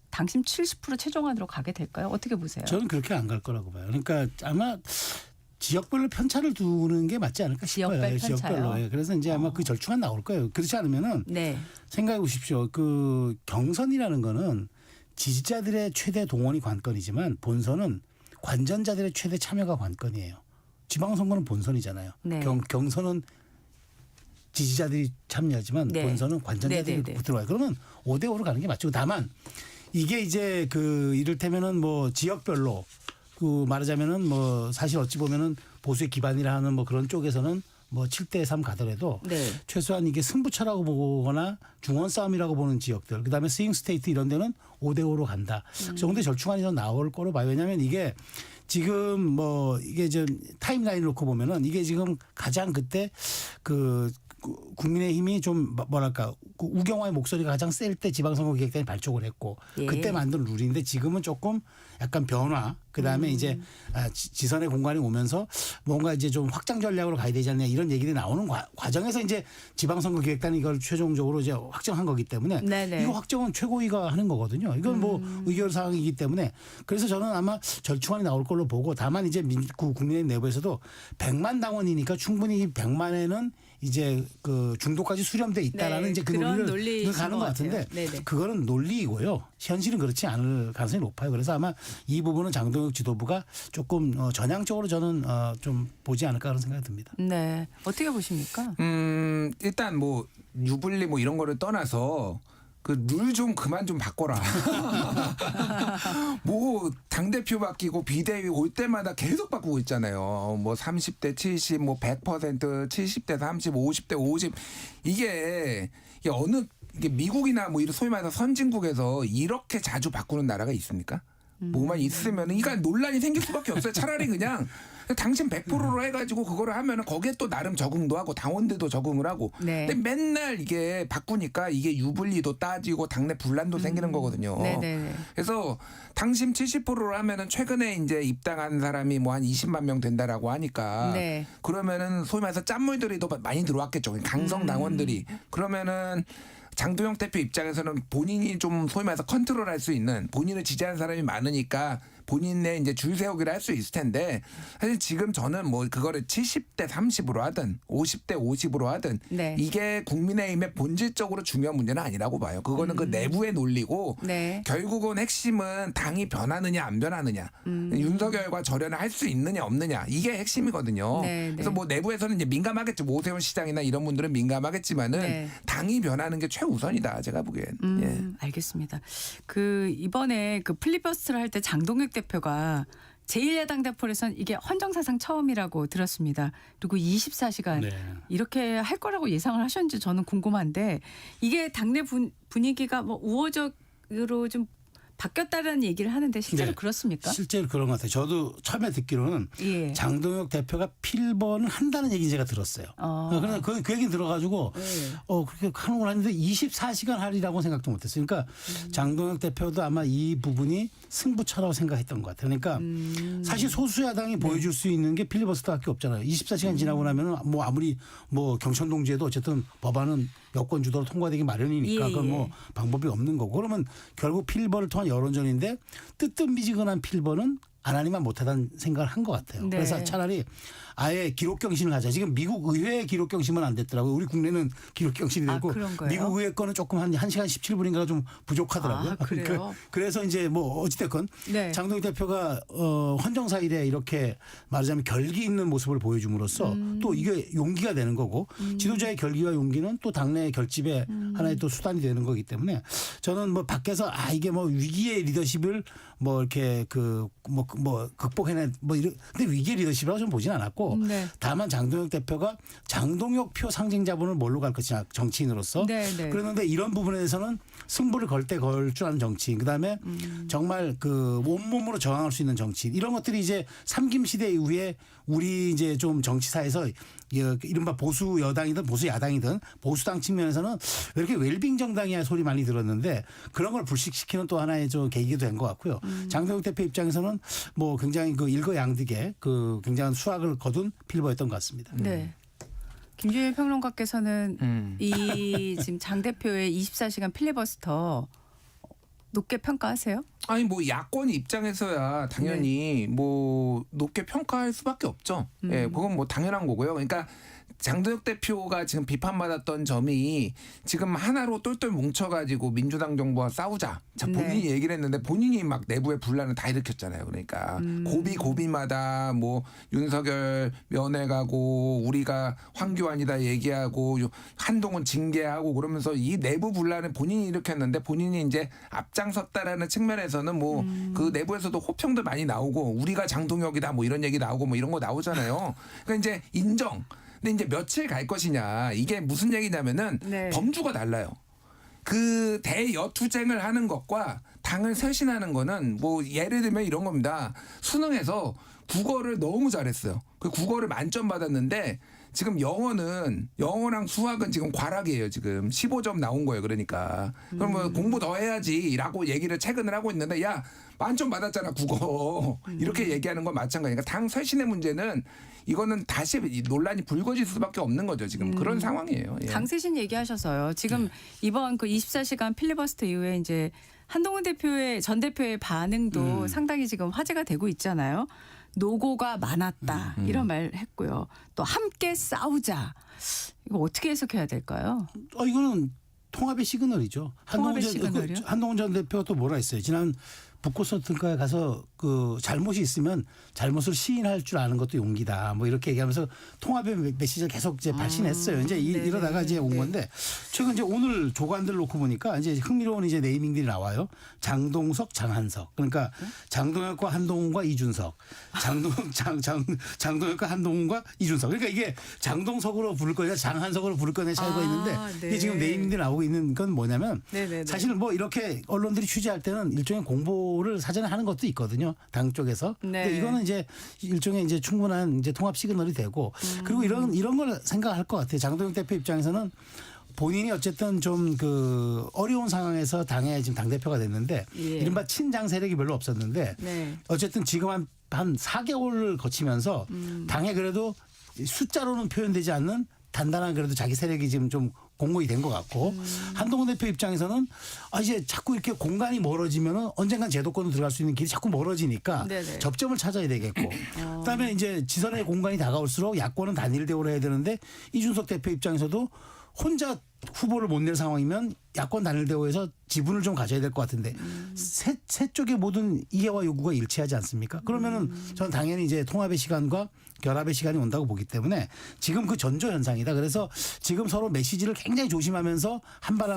당심 70% 최종안으로 가게 될까요? 어떻게 보세요? 저는 그렇게 안 갈 거라고 봐요. 그러니까 아마 지역별로 편차를 두는 게 맞지 않을까 싶어요. 지역별로. 예. 그래서 이제 아마 그 절충안 나올 거예요. 그렇지 않으면은 생각해 보십시오. 그 경선이라는 거는 지지자들의 최대 동원이 관건이지만 본선은 관전자들의 최대 참여가 관건이에요. 지방선거는 본선이잖아요. 경선은 지지자들이 참여하지만 본선은 관전자들이 들어와요. 그러면 5대5로 가는 게 맞죠. 다만 이게 이제 그 이를테면은 뭐 지역별로 그 말하자면은 뭐 사실 어찌 보면은 보수의 기반이라 하는 뭐 그런 쪽에서는 뭐 7대3 가더라도 최소한 이게 승부처라고 보거나 중원 싸움이라고 보는 지역들 그다음에 스윙 스테이트 이런 데는 5대5로 간다. 그 정도의 절충안이 더 나올 거로 봐요. 왜냐하면 이게 지금 뭐 이게 좀 타임라인을 놓고 보면은 이게 지금 가장 그때 그 국민의힘이 좀 뭐랄까 우경화의 목소리가 가장 셀 때 지방선거 기획단이 발족을 했고 그때 만든 룰인데 지금은 조금 약간 변화 그다음에 이제 지선의 공간이 오면서 뭔가 이제 좀 확장 전략으로 가야 되지 않냐 이런 얘기들이 나오는 과정에서 이제 지방선거 기획단이 이걸 최종적으로 이제 확정한 거기 때문에 이거 확정은 최고위가 하는 거거든요. 이건 뭐 의결 사항이기 때문에 그래서 저는 아마 절충안이 나올 걸로 보고 다만 이제 국민의힘 내부에서도 100만 당원이니까 충분히 이 100만에는 이제 그 중도까지 수렴돼 있다라는 이제 그 논리를 가는 것 같은데 그거는 논리이고요. 현실은 그렇지 않을 가능성이 높아요. 그래서 아마 이 부분은 장동혁 지도부가 조금 전향적으로 저는 좀 보지 않을까 그런 생각이 듭니다. 네, 어떻게 보십니까? 일단 뭐 유불리 뭐 이런 거를 떠나서 그 룰 좀 그만 좀 바꿔라. 뭐 당대표 바뀌고 비대위 올 때마다 계속 바꾸고 있잖아요. 뭐 30대 70, 뭐 100%, 70대 30, 50대 50 이게 어느 이게 미국이나 뭐 이런 소위 말해서 선진국에서 이렇게 자주 바꾸는 나라가 있습니까? 뭐만 있으면 그러니까 논란이 생길 수밖에 없어요. 차라리 그냥 당신 100%로 해가지고 그거를 하면은 거기에 또 나름 적응도 하고 당원들도 적응을 하고. 네. 근데 맨날 이게 바꾸니까 이게 유불리도 따지고 당내 분란도 생기는 거거든요. 네네. 그래서 당심 70%로 하면은 최근에 이제 입당한 사람이 뭐 한 20만 명 된다라고 하니까 네. 그러면은 소위 말해서 짠물들이 더 많이 들어왔겠죠. 강성 당원들이. 그러면은 장도영 대표 입장에서는 본인이 좀 소위 말해서 컨트롤할 수 있는 본인을 지지하는 사람이 많으니까 본인의 이제 줄 세우기를 할 수 있을 텐데 사실 지금 저는 뭐 그거를 70대 30으로 하든 50대 50으로 하든 네. 이게 국민의힘의 본질적으로 중요한 문제는 아니라고 봐요. 그거는 그 내부의 논리고 네. 결국은 핵심은 당이 변하느냐 안 변하느냐 윤석열과 절연을 할 수 있느냐 없느냐 이게 핵심이거든요. 네, 그래서 네. 뭐 내부에서는 이제 민감하겠죠. 오세훈 시장이나 이런 분들은 민감하겠지만은 네. 당이 변하는 게 최우선이다 제가 보기엔. 예. 알겠습니다. 그 이번에 그 필리버스터를 할 때 장동혁 대표가 제1야당 대표에서는 이게 헌정사상 처음이라고 들었습니다. 그리고 24시간 이렇게 할 거라고 예상을 하셨는지 저는 궁금한데 이게 당내 분위기가 뭐 우호적으로 좀 바뀌었다라는 얘기를 하는데 실제로 네. 그렇습니까? 실제로 그런 것 같아요. 저도 처음에 듣기로는 예. 장동혁 대표가 필번을 한다는 얘기 제가 들었어요. 그러나 그 얘기 들어가지고 그렇게 하는 건 아닌데 24시간 하리라고 생각도 못했어요. 그러니까 장동혁 대표도 아마 이 부분이 승부처라고 생각했던 것 같아요. 그러니까 사실 소수 야당이 보여줄 수 있는 게 필리버스터밖에 없잖아요. 24시간 지나고 나면은 뭐 아무리 뭐 경천동지에도 어쨌든 법안은 여권 주도로 통과되기 마련이니까 그건 뭐 방법이 없는 거고 그러면 결국 필버를 통한 여론전인데 뜨뜻미지근한 필버는 안 하니만 못하다는 생각을 한 것 같아요. 네. 그래서 차라리 아예 기록경신을 하자. 지금 미국 의회 기록경신은 안 됐더라고요. 우리 국내는 기록경신이 되고 그런 거예요? 미국 의회 거는 조금 한 1시간 17분인가 좀 부족하더라고요. 그래요? 그래서 이제 뭐 어찌됐건 네. 장동혁 대표가 헌정사일에 이렇게 말하자면 결기 있는 모습을 보여줌으로써 또 이게 용기가 되는 거고 지도자의 결기와 용기는 또 당내 결집의 하나의 또 수단이 되는 거기 때문에 저는 뭐 밖에서 이게 뭐 위기의 리더십을 뭐 이렇게 뭐 극복해낸 뭐 이런 근데 위기의 리더십이라고 좀 보진 않았고 네. 다만 장동혁 대표가 장동혁 표 상징 자본을 뭘로 갈 것이냐 정치인으로서 네, 네. 그런데 이런 부분에 대해서는 승부를 걸 때 걸 줄 아는 정치인 그다음에 정말 그 온몸으로 저항할 수 있는 정치인 이런 것들이 이제 삼김 시대 이후에 우리 이제 좀 정치사에서 이른바 보수 여당이든 보수 야당이든 보수당 측면에서는 왜 이렇게 웰빙 정당이야 소리 많이 들었는데 그런 걸 불식시키는 또 하나의 좀 계기도 된 것 같고요. 장동혁 대표 입장에서는 뭐 굉장히 그 일거양득의 그 굉장한 수확을 거둔 필버였던 것 같습니다. 네. 김준일 평론가께서는 이 지금 장 대표의 24시간 필리버스터 높게 평가하세요? 아니 뭐 야권 입장에서야 당연히 뭐 높게 평가할 수밖에 없죠. 예, 그건 뭐 당연한 거고요. 그러니까 장동혁 대표가 지금 비판받았던 점이 지금 하나로 똘똘 뭉쳐가지고 민주당 정부와 싸우자. 자, 본인이 얘기를 했는데 본인이 막 내부의 분란을 다 일으켰잖아요. 그러니까 고비마다 뭐 윤석열 면회가고 우리가 황교안이다 얘기하고 한동훈 징계하고 그러면서 이 내부 분란을 본인이 일으켰는데 본인이 이제 앞장섰다라는 측면에서는 뭐 그 내부에서도 호평도 많이 나오고 우리가 장동혁이다 뭐 이런 얘기 나오고 뭐 이런 거 나오잖아요. 그러니까 이제 인정. 근데 이제 며칠 갈 것이냐 이게 무슨 얘기냐면은 범주가 달라요. 그 대여투쟁을 하는 것과 당을 쇄신하는 거는 뭐 예를 들면 이런 겁니다. 수능에서 국어를 너무 잘했어요. 그 국어를 만점 받았는데 지금 영어랑 수학은 지금 과락이에요. 지금 15점 나온 거예요. 그러니까 그럼 뭐 공부 더 해야지라고 얘기를 최근을 하고 있는데 야 만점 받았잖아 국어 이렇게 얘기하는 건 마찬가지니까 당 쇄신의 문제는 이거는 다시 논란이 불거질 수밖에 없는 거죠. 지금 그런 상황이에요. 예. 당 쇄신 얘기하셔서요. 지금 이번 그 24시간 필리버스터 이후에 이제 한동훈 전 대표의 반응도 상당히 지금 화제가 되고 있잖아요. 노고가 많았다 이런 말 했고요. 또 함께 싸우자 이거 어떻게 해석해야 될까요? 이거는 통합의 시그널이죠. 통합의 시그널이요? 한동훈 전 대표가 또 뭐라 했어요. 지난 북고서 등가에 가서 그 잘못이 있으면 잘못을 시인할 줄 아는 것도 용기다. 뭐 이렇게 얘기하면서 통합의 메시지를 계속 이제 발신했어요. 이제 이러다가 이제 온 건데 최근 이제 오늘 조간들 놓고 보니까 이제 흥미로운 이제 네이밍들이 나와요. 장동석, 장한석. 그러니까 장동혁과 한동훈과 이준석. 장동혁과 한동훈과 이준석. 그러니까 이게 장동석으로 부를 거냐 장한석으로 부를 거냐 차이가 있는데 이게 지금 네이밍들이 나오고 있는 건 뭐냐면 사실 뭐 이렇게 언론들이 취재할 때는 일종의 공보를 사전에 하는 것도 있거든요. 당 쪽에서. 근데 이거는 이제 일종의 이제 충분한 이제 통합 시그널이 되고 그리고 이런 걸 생각할 것 같아요. 장동혁 대표 입장에서는 본인이 어쨌든 좀 그 어려운 상황에서 당의 지금 당대표가 됐는데 이른바 친장 세력이 별로 없었는데 어쨌든 지금 한 4개월을 거치면서 당에 그래도 숫자로는 표현되지 않는 단단한 그래도 자기 세력이 지금 좀 공고히 된 것 같고 한동훈 대표 입장에서는 이제 자꾸 이렇게 공간이 멀어지면은 언젠간 제도권으로 들어갈 수 있는 길이 자꾸 멀어지니까 접점을 찾아야 되겠고 그다음에 이제 지선의 공간이 다가올수록 야권은 단일 대우를 해야 되는데 이준석 대표 입장에서도 혼자 후보를 못 낼 상황이면 야권 단일 대우에서 지분을 좀 가져야 될 것 같은데 세 쪽의 모든 이해와 요구가 일치하지 않습니까? 그러면은 저는 당연히 이제 통합의 시간과 결합의 시간이 온다고 보기 때문에 지금 그 전조 현상이다. 그래서 지금 서로 메시지를 굉장히 조심하면서 한 발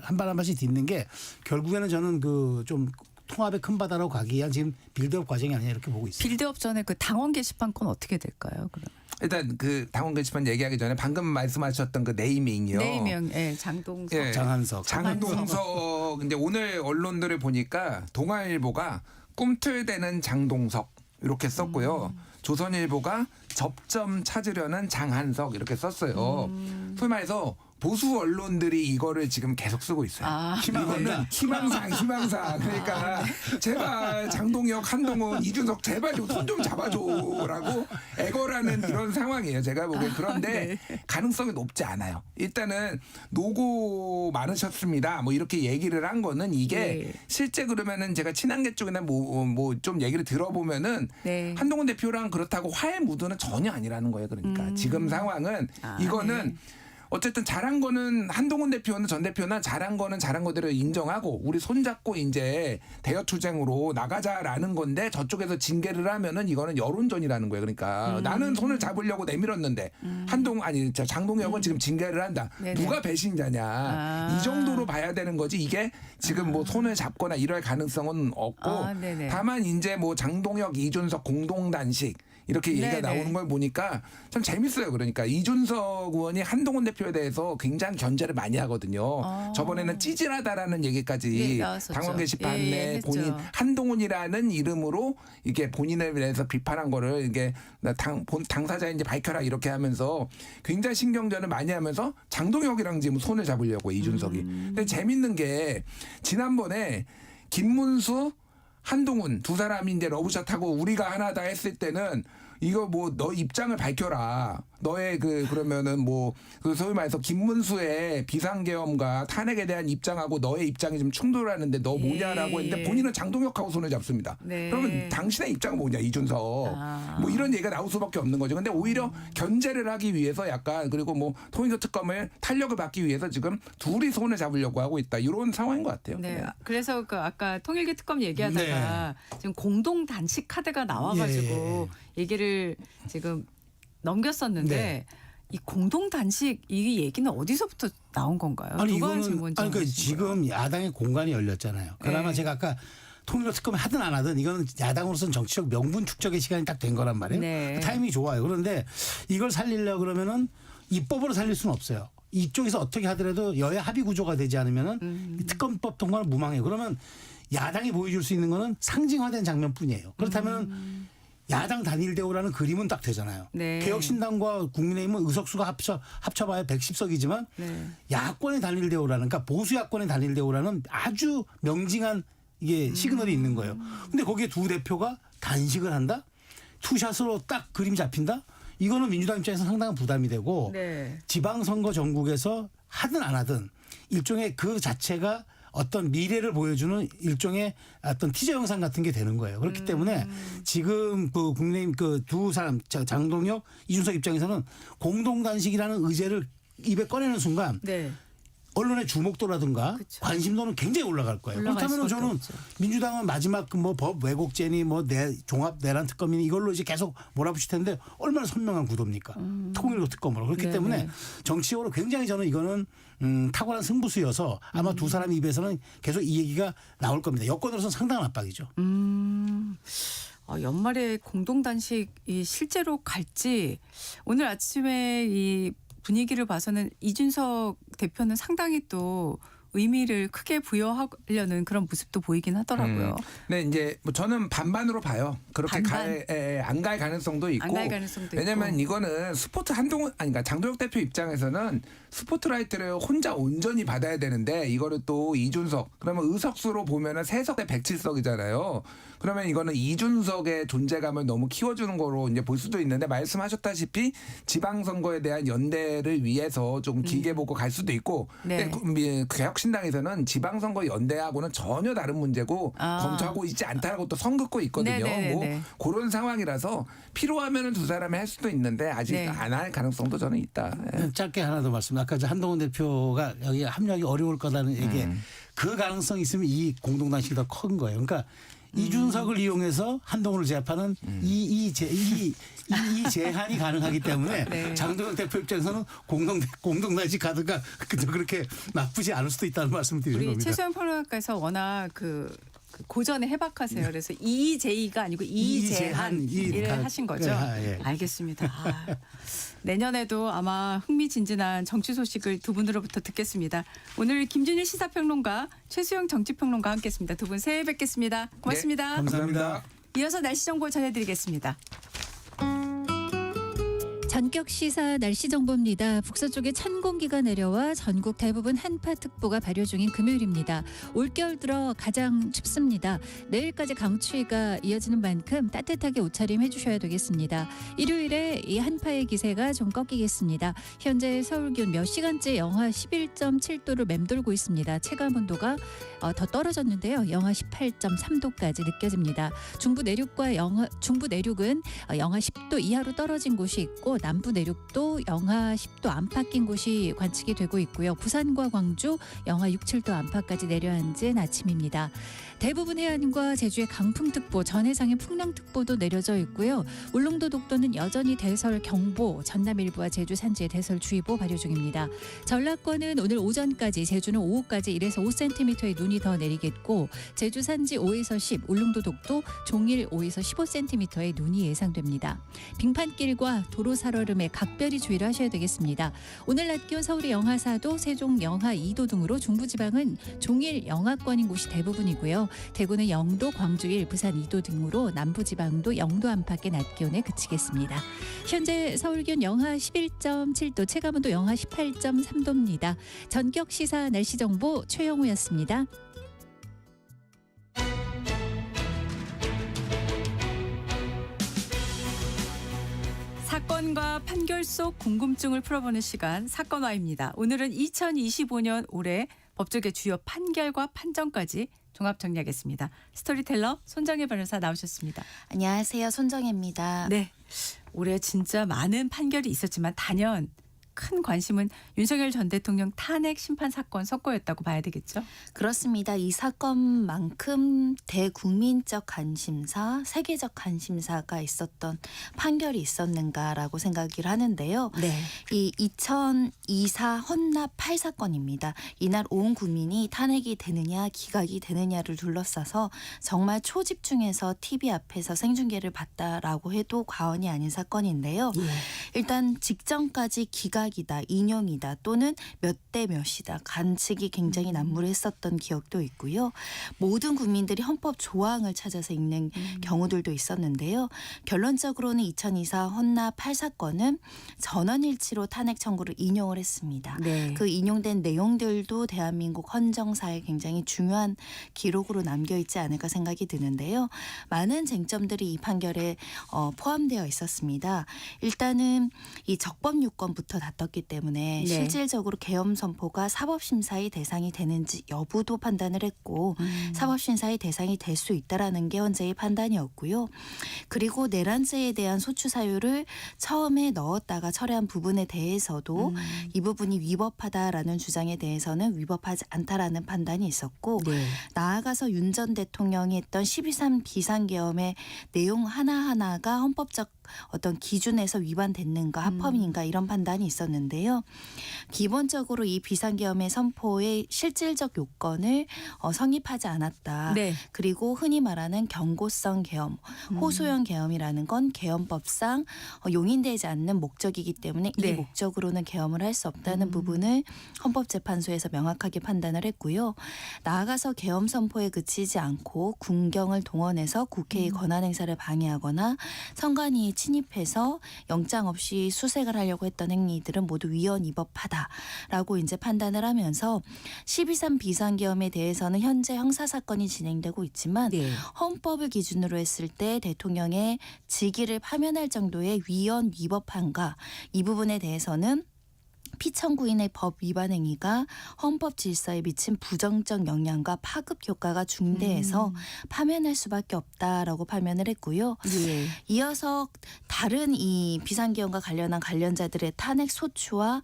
한 발씩 딛는 게 결국에는 저는 그 좀 통합의 큰 바다로 가기 위한 지금 빌드업 과정이 아니냐 이렇게 보고 있습니다. 빌드업 전에 그 당원 게시판 건 어떻게 될까요? 그럼? 일단 그 당원 게시판 얘기하기 전에 방금 말씀하셨던 그 네이밍이요. 네이밍, 장동석, 장한석. 장동석. 이제 오늘 언론들을 보니까 동아일보가 꿈틀대는 장동석 이렇게 썼고요. 조선일보가 접점 찾으려는 장한석 이렇게 썼어요. 소위 말해서 보수 언론들이 이거를 지금 계속 쓰고 있어요. 이거는 희망상. 그러니까 제발 장동혁, 한동훈, 이준석 제발 좀 손 좀 잡아줘라고 애걸하는 이런 상황이에요. 제가 보기엔. 그런데 가능성이 높지 않아요. 일단은 노고 많으셨습니다. 뭐 이렇게 얘기를 한 거는 이게 실제 그러면은 제가 친한계 쪽이나 뭐 좀 얘기를 들어보면은 한동훈 대표랑 그렇다고 화해 무드는 전혀 아니라는 거예요. 그러니까 지금 상황은 이거는 어쨌든 잘한 거는 한동훈 대표는 전 대표나 잘한 거는 잘한 거대로 인정하고 우리 손잡고 이제 대여투쟁으로 나가자라는 건데 저쪽에서 징계를 하면은 이거는 여론전이라는 거예요. 그러니까 나는 손을 잡으려고 내밀었는데 장동혁은 지금 징계를 한다. 누가 배신자냐. 이 정도로 봐야 되는 거지 이게 지금 뭐 손을 잡거나 이럴 가능성은 없고 다만 이제 뭐 장동혁, 이준석 공동단식 이렇게 얘기가 나오는 걸 보니까 참 재밌어요. 그러니까 이준석 의원이 한동훈 대표에 대해서 굉장히 견제를 많이 하거든요. 저번에는 찌질하다라는 얘기까지 당원 게시판에 본인 한동훈이라는 이름으로 이게 본인에 대해서 비판한 거를 이게 당사자인지 밝혀라 이렇게 하면서 굉장히 신경전을 많이 하면서 장동혁이랑 지금 손을 잡으려고 이준석이. 근데 재밌는 게 지난번에 김문수 한동훈 두 사람이 이제 러브샷하고 우리가 하나다 했을 때는 이거 뭐 너 입장을 밝혀라. 너의 그러면은 뭐 그 소위 말해서 김문수의 비상계엄과 탄핵에 대한 입장하고 너의 입장이 좀 충돌하는데 너 뭐냐라고 했는데 본인은 장동혁하고 손을 잡습니다. 그러면 당신의 입장은 뭐냐 이준석. 뭐 이런 얘기가 나올 수밖에 없는 거죠. 근데 오히려 견제를 하기 위해서 약간 그리고 뭐 통일교 특검을 탄력을 받기 위해서 지금 둘이 손을 잡으려고 하고 있다. 이런 상황인 것 같아요. 그래서 그 아까 통일교 특검 얘기하다가 지금 공동 단식 카드가 나와가지고 얘기를 지금 넘겼었는데 이 공동 단식 이 얘기는 어디서부터 나온 건가요? 아니 누가 이거는 지금 먼저 지금 야당의 공간이 열렸잖아요. 그나마 제가 아까 통일교 특검을 하든 안 하든 이거는 야당으로서는 정치적 명분 축적의 시간이 딱 된 거란 말이에요. 타이밍이 좋아요. 그런데 이걸 살리려고 그러면은 입법으로 살릴 수는 없어요. 이쪽에서 어떻게 하더라도 여야 합의 구조가 되지 않으면은 특검법 통과는 무망해요. 그러면 야당이 보여줄 수 있는 거는 상징화된 장면뿐이에요. 그렇다면 야당 단일 대우라는 그림은 딱 되잖아요. 개혁신당과 국민의힘은 의석수가 합쳐봐야 110석이지만 야권의 단일 대우라는 그러니까 보수 야권의 단일 대우라는 아주 명징한 이게 시그널이 있는 거예요. 근데 거기에 두 대표가 단식을 한다? 투샷으로 딱 그림 잡힌다? 이거는 민주당 입장에서 상당한 부담이 되고 지방선거 전국에서 하든 안 하든 일종의 그 자체가 어떤 미래를 보여주는 일종의 어떤 티저 영상 같은 게 되는 거예요. 그렇기 때문에 지금 그 국민의힘 그 두 사람 장동혁, 이준석 입장에서는 공동단식이라는 의제를 입에 꺼내는 순간 언론의 주목도라든가 관심도는 굉장히 올라갈 거예요. 올라갈 그렇다면 수밖에 저는 없죠. 민주당은 마지막 뭐 법 왜곡죄니 뭐 종합 내란 특검이니 이걸로 이제 계속 몰아붙일 텐데 얼마나 선명한 구도입니까? 통일교 특검으로. 그렇기 네네. 때문에 정치적으로 굉장히 저는 이거는 탁월한 승부수여서 아마 두 사람 입에서는 계속 이 얘기가 나올 겁니다. 여권으로서는 상당한 압박이죠. 연말에 공동 단식이 실제로 갈지 오늘 아침에 이 분위기를 봐서는 이준석 대표는 상당히 또 의미를 크게 부여하려는 그런 모습도 보이긴 하더라고요. 네, 이제 뭐 저는 반반으로 봐요. 그렇게 안 갈 가능성도 있고. 안 갈 가능성도 왜냐면 있고. 이거는 스포트 그러니까 장도혁 대표 입장에서는 스포트라이트를 혼자 온전히 받아야 되는데 이거를 또 이준석 그러면 의석수로 보면은 3석에 107석이잖아요. 그러면 이거는 이준석의 존재감을 너무 키워주는 거로 이제 볼 수도 있는데 말씀하셨다시피 지방선거에 대한 연대를 위해서 좀 길게 보고 갈 수도 있고 네. 근데 개혁신당에서는 지방선거 연대하고는 전혀 다른 문제고 검토하고 있지 않다라고 또 선긋고 있거든요. 네네네네. 뭐 그런 상황이라서 필요하면은 두 사람이 할 수도 있는데 아직 네. 안 할 가능성도 저는 있다. 예. 짧게 하나 더 말씀. 아까 한동훈 대표가 여기 합류하기 어려울 거다는 얘기. 그 가능성이 있으면 이 공동단식이 더 큰 거예요. 그러니까 이준석을 이용해서 한동훈을 제압하는 이 제한이 가능하기 때문에 네. 장도혁 대표 입장에서는 공동단식 가드가 그렇게 나쁘지 않을 수도 있다는 말씀을 드리는 우리 겁니다. 최소연 평론가께서 워낙 그 고전에 해박하세요. 그래서 이재희가 아니고 이재한을 하신 거죠. 예. 알겠습니다. 내년에도 아마 흥미진진한 정치 소식을 두 분으로부터 듣겠습니다. 오늘 김준일 시사평론가, 최수영 정치평론가 함께했습니다. 두 분 새해 뵙겠습니다. 고맙습니다. 네, 감사합니다. 이어서 날씨 정보 전해드리겠습니다. 전격 시사 날씨 정보입니다. 북서쪽에 찬 공기가 내려와 전국 대부분 한파특보가 발효 중인 금요일입니다. 올겨울 들어 가장 춥습니다. 내일까지 강추위가 이어지는 만큼 따뜻하게 옷차림 해주셔야 되겠습니다. 일요일에 이 한파의 기세가 좀 꺾이겠습니다. 현재 서울 기온 몇 시간째 영하 11.7도를 맴돌고 있습니다. 체감온도가 더 떨어졌는데요. 영하 18.3도까지 느껴집니다. 중부 내륙은 영하 10도 이하로 떨어진 곳이 있고 남부 내륙도 영하 10도 안팎인 곳이 관측이 되고 있고요. 부산과 광주 영하 6, 7도 안팎까지 내려앉은 아침입니다. 대부분 해안과 제주의 강풍특보, 전해상의 풍랑특보도 내려져 있고요. 울릉도 독도는 여전히 대설경보, 전남 일부와 제주 산지에 대설주의보 발효 중입니다. 전라권은 오늘 오전까지, 제주는 오후까지 1에서 5cm의 눈이 더 내리겠고 제주 산지 5에서 10, 울릉도 독도 종일 5에서 15cm의 눈이 예상됩니다. 빙판길과 도로 살얼음에 각별히 주의를 하셔야 되겠습니다. 오늘 낮 기온 서울이 영하 4도, 세종 영하 2도 등으로 중부지방은 종일 영하권인 곳이 대부분이고요. 대구는 0도, 광주 1, 부산 2도 등으로 남부지방도 0도 안팎의 낮 기온에 그치겠습니다. 현재 서울 기온 영하 11.7도, 체감온도 영하 18.3도입니다. 전격 시사 날씨 정보 최영우였습니다. 사건과 판결 속 궁금증을 풀어보는 시간 사건화입니다. 오늘은 2025년 올해 법조계 주요 판결과 판정까지 종합 정리하겠습니다. 스토리텔러 손정혜 변호사 나오셨습니다. 안녕하세요. 손정혜입니다. 네, 올해 진짜 많은 판결이 있었지만 단연 큰 관심은 윤석열 전 대통령 탄핵 심판 사건 석고였다고 봐야 되겠죠? 그렇습니다. 이 사건만큼 대국민적 관심사, 세계적 관심사가 있었던 판결이 있었는가라고 생각을 하는데요. 네. 이 2024 헌납 8사건입니다. 이날 온 국민이 탄핵이 되느냐 기각이 되느냐를 둘러싸서 정말 초집중해서 TV 앞에서 생중계를 봤다라고 해도 과언이 아닌 사건인데요. 일단 직전까지 기각이다, 인용이다 또는 몇 대 몇이다 관측이 굉장히 난무했었던 기억도 있고요. 모든 국민들이 헌법 조항을 찾아서 읽는 경우들도 있었는데요. 결론적으로는 2024 헌납 8사건은 전원일치로 탄핵 청구를 인용을 했습니다. 네. 그 인용된 내용들도 대한민국 헌정사에 굉장히 중요한 기록으로 남겨있지 않을까 생각이 드는데요. 많은 쟁점들이 이 판결에 포함되어 있었습니다. 일단은 이 적법유권부터 받았기 때문에 네. 실질적으로 계엄 선포가 사법심사의 대상이 되는지 여부도 판단을 했고 사법심사의 대상이 될 수 있다라는 게 헌재의 판단이었고요. 그리고 내란죄에 대한 소추 사유를 처음에 넣었다가 철회한 부분에 대해서도 이 부분이 위법하다라는 주장에 대해서는 위법하지 않다라는 판단이 있었고 네. 나아가서 윤 전 대통령이 했던 12.3 비상계엄의 내용 하나하나가 헌법적 어떤 기준에서 위반됐는가 합법인가 이런 판단이 있었는데요. 기본적으로 이 비상계엄의 선포의 실질적 요건을 성립하지 않았다. 네. 그리고 흔히 말하는 경고성 계엄, 호소형 계엄이라는 건 계엄법상 용인되지 않는 목적이기 때문에 네. 이 목적으로는 계엄을 할 수 없다는 부분을 헌법재판소에서 명확하게 판단을 했고요. 나아가서 계엄 선포에 그치지 않고 군경을 동원해서 국회의 권한 행사를 방해하거나 선관위에 침입해서 영장 없이 수색을 하려고 했던 행위들은 모두 위헌 위법하다라고 이제 판단을 하면서 12.3 비상계엄에 대해서는 현재 형사사건이 진행되고 있지만 네. 헌법을 기준으로 했을 때 대통령의 직위를 파면할 정도의 위헌 위법한가 이 부분에 대해서는 피청구인의 법 위반 행위가 헌법 질서에 미친 부정적 영향과 파급 효과가 중대해서 파면할 수밖에 없다라고 판면을 했고요. 예. 이어서 다른 이 비상계엄과 관련한 관련자들의 탄핵 소추와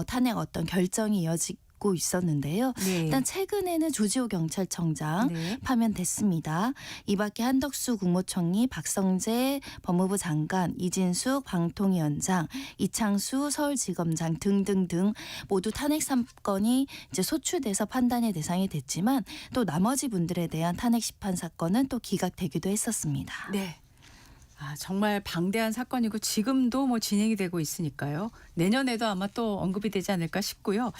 탄핵 어떤 결정이 이어지고 있었는데요. 네. 일단 최근에는 조지호 경찰청장 네. 파면됐습니다. 이 밖에 한덕수 국무총리, 박성재 법무부 장관, 이진숙 방통위원장, 이창수 서울지검장 등등등 모두 탄핵 사건이 이제 소추돼서 판단의 대상이 됐지만 또 나머지 분들에 대한 탄핵 심판 사건은 또 기각되기도 했었습니다. 네. 정말 방대한 사건이고 지금도 뭐 진행이 되고 있으니까요. 내년에도 아마 또 언급이 되지 않을까 싶고요.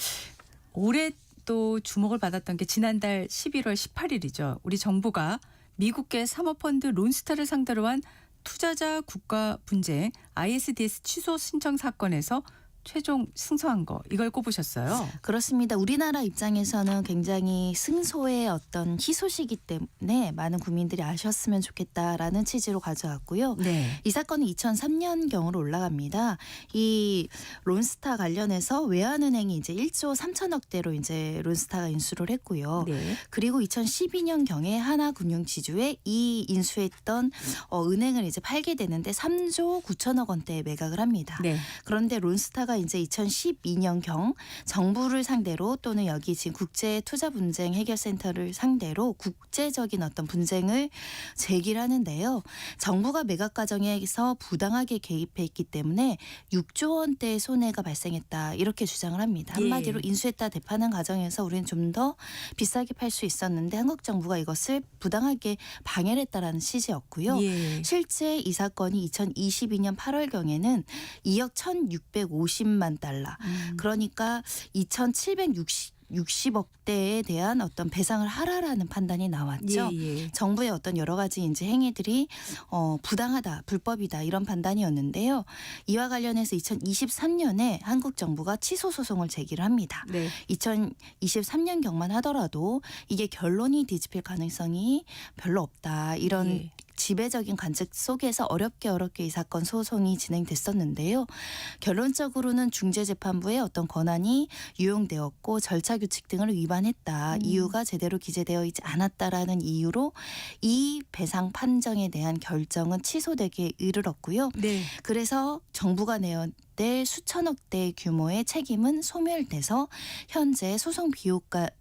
올해 또 주목을 받았던 게 지난달 11월 18일이죠. 우리 정부가 미국계 사모펀드 론스타를 상대로 한 투자자 국가 분쟁 ISDS 취소 신청 사건에서 최종 승소한 거 이걸 꼽으셨어요. 그렇습니다. 우리나라 입장에서는 굉장히 승소의 어떤 희소식이기 때문에 많은 국민들이 아셨으면 좋겠다라는 취지로 가져왔고요. 네. 이 사건은 2003년경으로 올라갑니다. 이 론스타 관련해서 외환은행이 이제 1조 3천억대로 이제 론스타가 인수를 했고요. 네. 그리고 2012년경에 하나금융지주에 이 인수했던 은행을 이제 팔게 되는데 3조 9천억 원대에 매각을 합니다. 네. 그런데 론스타가 이제 2012년경 정부를 상대로 또는 여기 지금 국제 투자 분쟁 해결센터를 상대로 국제적인 어떤 분쟁을 제기를 하는데요. 정부가 매각 과정에서 부당하게 개입했기 때문에 6조 원대의 손해가 발생했다 이렇게 주장을 합니다. 한마디로 인수했다 대파는 과정에서 우리는 좀 더 비싸게 팔 수 있었는데 한국 정부가 이것을 부당하게 방해를 했다라는 취지였고요. 예. 실제 이 사건이 2022년 8월경에는 2억 1,650만 달러. 그러니까 2,760억대에 대한 어떤 배상을 하라라는 판단이 나왔죠. 예. 정부의 어떤 여러 가지 이제 행위들이 부당하다, 불법이다 이런 판단이었는데요. 이와 관련해서 2023년에 한국 정부가 취소 소송을 제기를 합니다. 네. 2023년경만 하더라도 이게 결론이 뒤집힐 가능성이 별로 없다. 이런 예. 지배적인 관측 속에서 어렵게 이 사건 소송이 진행됐었는데요. 결론적으로는 중재재판부의 어떤 권한이 유용되었고 절차 규칙 등을 위반했다. 이유가 제대로 기재되어 있지 않았다라는 이유로 이 배상 판정에 대한 결정은 취소되기에 이르렀고요. 네. 그래서 정부가 내온 수천억대 규모의 책임은 소멸돼서 현재 소송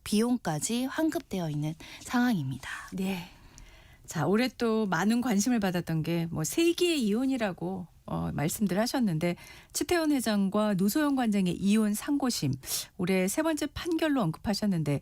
비용까지 환급되어 있는 상황입니다. 네. 자, 올해 또 많은 관심을 받았던 게 뭐 세기의 이혼이라고 말씀들 하셨는데 치태원 회장과 노소영 관장의 이혼 상고심 올해 세 번째 판결로 언급하셨는데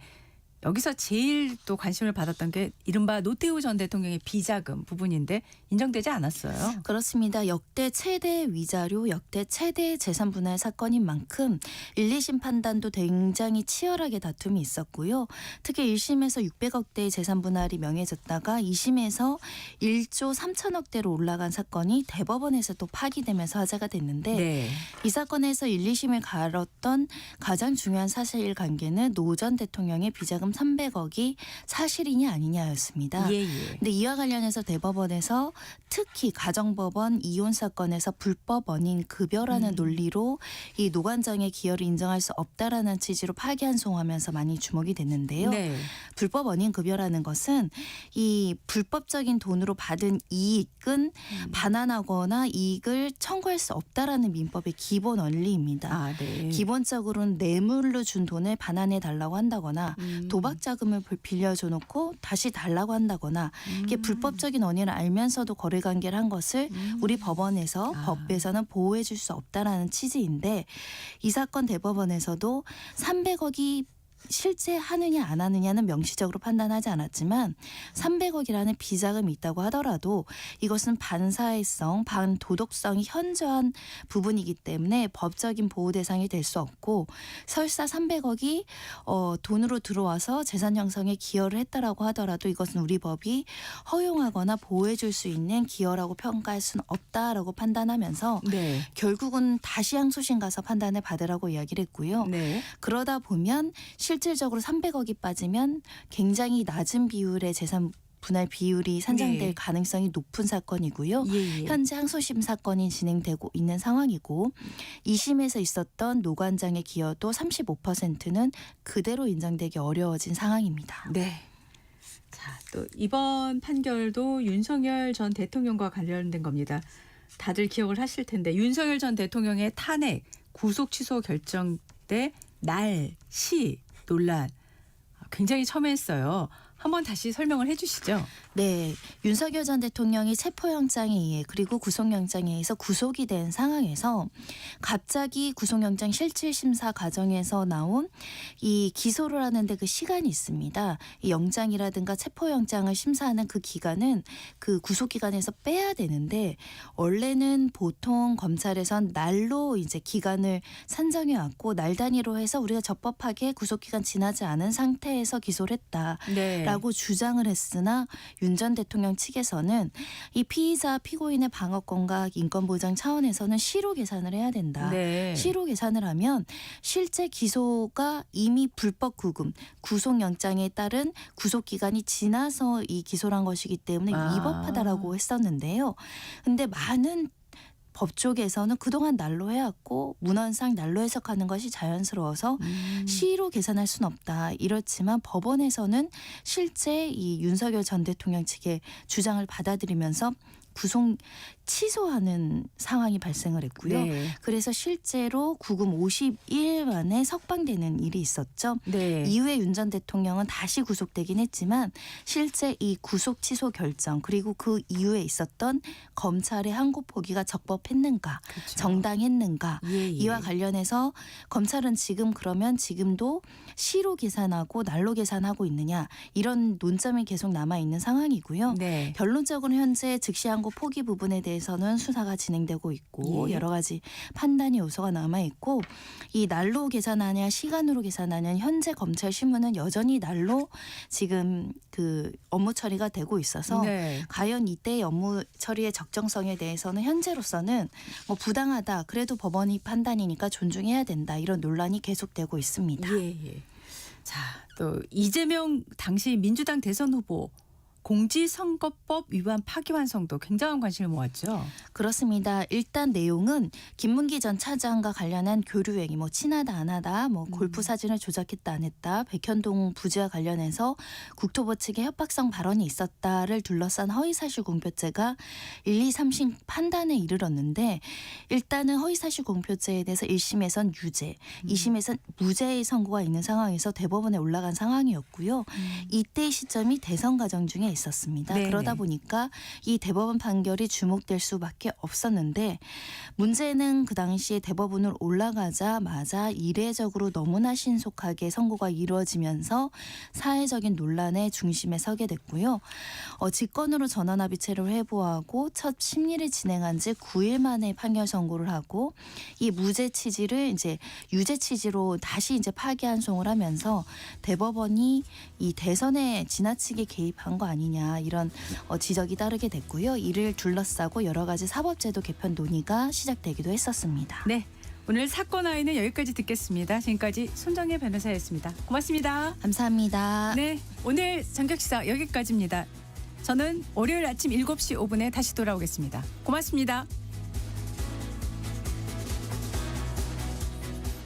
여기서 제일 또 관심을 받았던 게 이른바 노태우 전 대통령의 비자금 부분인데 인정되지 않았어요. 그렇습니다. 역대 최대 위자료, 역대 최대 재산 분할 사건인 만큼 1, 2심 판단도 굉장히 치열하게 다툼이 있었고요. 특히 1심에서 600억대의 재산 분할이 명해졌다가 2심에서 1조 3천억대로 올라간 사건이 대법원에서 또 파기되면서 화제가 됐는데 네. 이 사건에서 1, 2심을 가렸던 가장 중요한 사실관계는 노 전 대통령의 비자금 2,300억이 사실이냐 아니냐였습니다. 근데 이와 관련해서 대법원에서 특히 가정법원 이혼 사건에서 불법 원인 급여라는 논리로 이 노관장의 기여를 인정할 수 없다라는 취지로 파기환송하면서 많이 주목이 됐는데요. 네. 불법 원인 급여라는 것은 이 불법적인 돈으로 받은 이익은 반환하거나 이익을 청구할 수 없다라는 민법의 기본 원리입니다. 네. 기본적으로는 뇌물로 준 돈을 반환해 달라고 한다거나 도박 자금을 빌려줘 놓고 다시 달라고 한다거나 이게 불법적인 원인을 알면서도 거래 관계를 한 것을 우리 법원에서 법에서는 보호해 줄 수 없다라는 취지인데 이 사건 대법원에서도 300억이 실제 하느냐 안 하느냐는 명시적으로 판단하지 않았지만 300억이라는 비자금이 있다고 하더라도 이것은 반사회성, 반도덕성이 현저한 부분이기 때문에 법적인 보호 대상이 될 수 없고 설사 300억이 돈으로 들어와서 재산 형성에 기여를 했다라고 하더라도 이것은 우리 법이 허용하거나 보호해 줄 수 있는 기여라고 평가할 수는 없다라고 판단하면서 결국은 다시 항소심 가서 판단을 받으라고 이야기를 했고요. 그러다 보면 실질적으로 300억이 빠지면 굉장히 낮은 비율의 재산 분할 비율이 산정될 가능성이 높은 사건이고요. 현재 항소심 사건이 진행되고 있는 상황이고 2심에서 있었던 노관장의 기여도 35%는 그대로 인정되기 어려워진 상황입니다. 네. 자, 또 이번 판결도 윤석열 전 대통령과 관련된 겁니다. 다들 기억을 하실 텐데 윤석열 전 대통령의 탄핵 구속 취소 결정 때 날, 시 논란 굉장히 첨예했어요. 한번 다시 설명을 해 주시죠. 네. 윤석열 전 대통령이 체포영장에 의해 그리고 구속영장에 의해서 구속이 된 상황에서 갑자기 구속영장 실질심사 과정에서 나온 이 기소를 하는데 그 시간이 있습니다. 이 영장이라든가 체포영장을 심사하는 그 기간은 그 구속기간에서 빼야 되는데 원래는 보통 검찰에선 날로 이제 기간을 산정해 왔고 날 단위로 해서 우리가 적법하게 구속기간 지나지 않은 상태에서 기소를 했다라고 주장을 했으나 윤 전 대통령 측에서는 이 피의자 피고인의 방어권과 인권 보장 차원에서는 시로 계산을 해야 된다. 시로 계산을 하면 실제 기소가 이미 불법 구금, 구속영장에 따른 구속기간이 지나서 이 기소를 한 것이기 때문에 위법하다라고 했었는데요. 근데 많은 법 쪽에서는 그동안 날로 해왔고 문헌상 날로 해석하는 것이 자연스러워서 시로 계산할 수는 없다. 이렇지만 법원에서는 실제 이 윤석열 전 대통령 측의 주장을 받아들이면서 구속 취소하는 상황이 발생을 했고요. 그래서 실제로 구금 50일 만에 석방되는 일이 있었죠. 이후에 윤 전 대통령은 다시 구속되긴 했지만 실제 이 구속 취소 결정 그리고 그 이후에 있었던 검찰의 항고 포기가 적법했는가, 정당했는가 이와 관련해서 검찰은 지금 그러면 지금도 시로 계산하고 날로 계산하고 있느냐 이런 논점이 계속 남아 있는 상황이고요. 결론적으로 현재 즉시 항고 포기 부분에 대해서는 수사가 진행되고 있고 여러 가지 판단의 요소가 남아 있고 이 날로 계산하냐 시간으로 계산하냐 현재 검찰 신문은 여전히 날로 지금 그 업무 처리가 되고 있어서 과연 이때의 업무 처리의 적정성에 대해서는 현재로서는 뭐 부당하다 그래도 법원이 판단이니까 존중해야 된다 이런 논란이 계속되고 있습니다. 자, 또 이재명 당시 민주당 대선 후보 공직선거법 위반 파기환송도 굉장한 관심을 모았죠. 그렇습니다. 일단 내용은 김문기 전 차장과 관련한 교류행위, 뭐 친하다 안 하다, 뭐 골프 사진을 조작했다 안 했다, 백현동 부지와 관련해서 국토부 측의 협박성 발언이 있었다를 둘러싼 허위사실 공표죄가 1, 2, 3심 판단에 이르렀는데 일단은 허위사실 공표죄에 대해서 1심에선 유죄, 2심에선 무죄의 선고가 있는 상황에서 대법원에 올라간 상황이었고요. 이때의 시점이 대선 과정 중에 있었습니다. 그러다 보니까 이 대법원 판결이 주목될 수밖에 없었는데 문제는 그 당시에 대법원으로 올라가자마자 이례적으로 너무나 신속하게 선고가 이루어지면서 사회적인 논란의 중심에 서게 됐고요. 직권으로 전원합의체를 회부하고 첫 심리를 진행한 지 9일 만에 판결 선고를 하고 이 무죄 취지를 이제 유죄 취지로 다시 이제 파기환송을 하면서 대법원이 이 대선에 지나치게 개입한 거 아니냐 이런 지적이 따르게 됐고요. 이를 둘러싸고 여러 가지 사법제도 개편 논의가 시작되기도 했었습니다. 네, 오늘 사건 아이는 여기까지 듣겠습니다. 지금까지 손정혜 변호사였습니다. 고맙습니다. 감사합니다. 네, 오늘 전격시사 여기까지입니다. 저는 월요일 아침 7시 5분에 다시 돌아오겠습니다. 고맙습니다.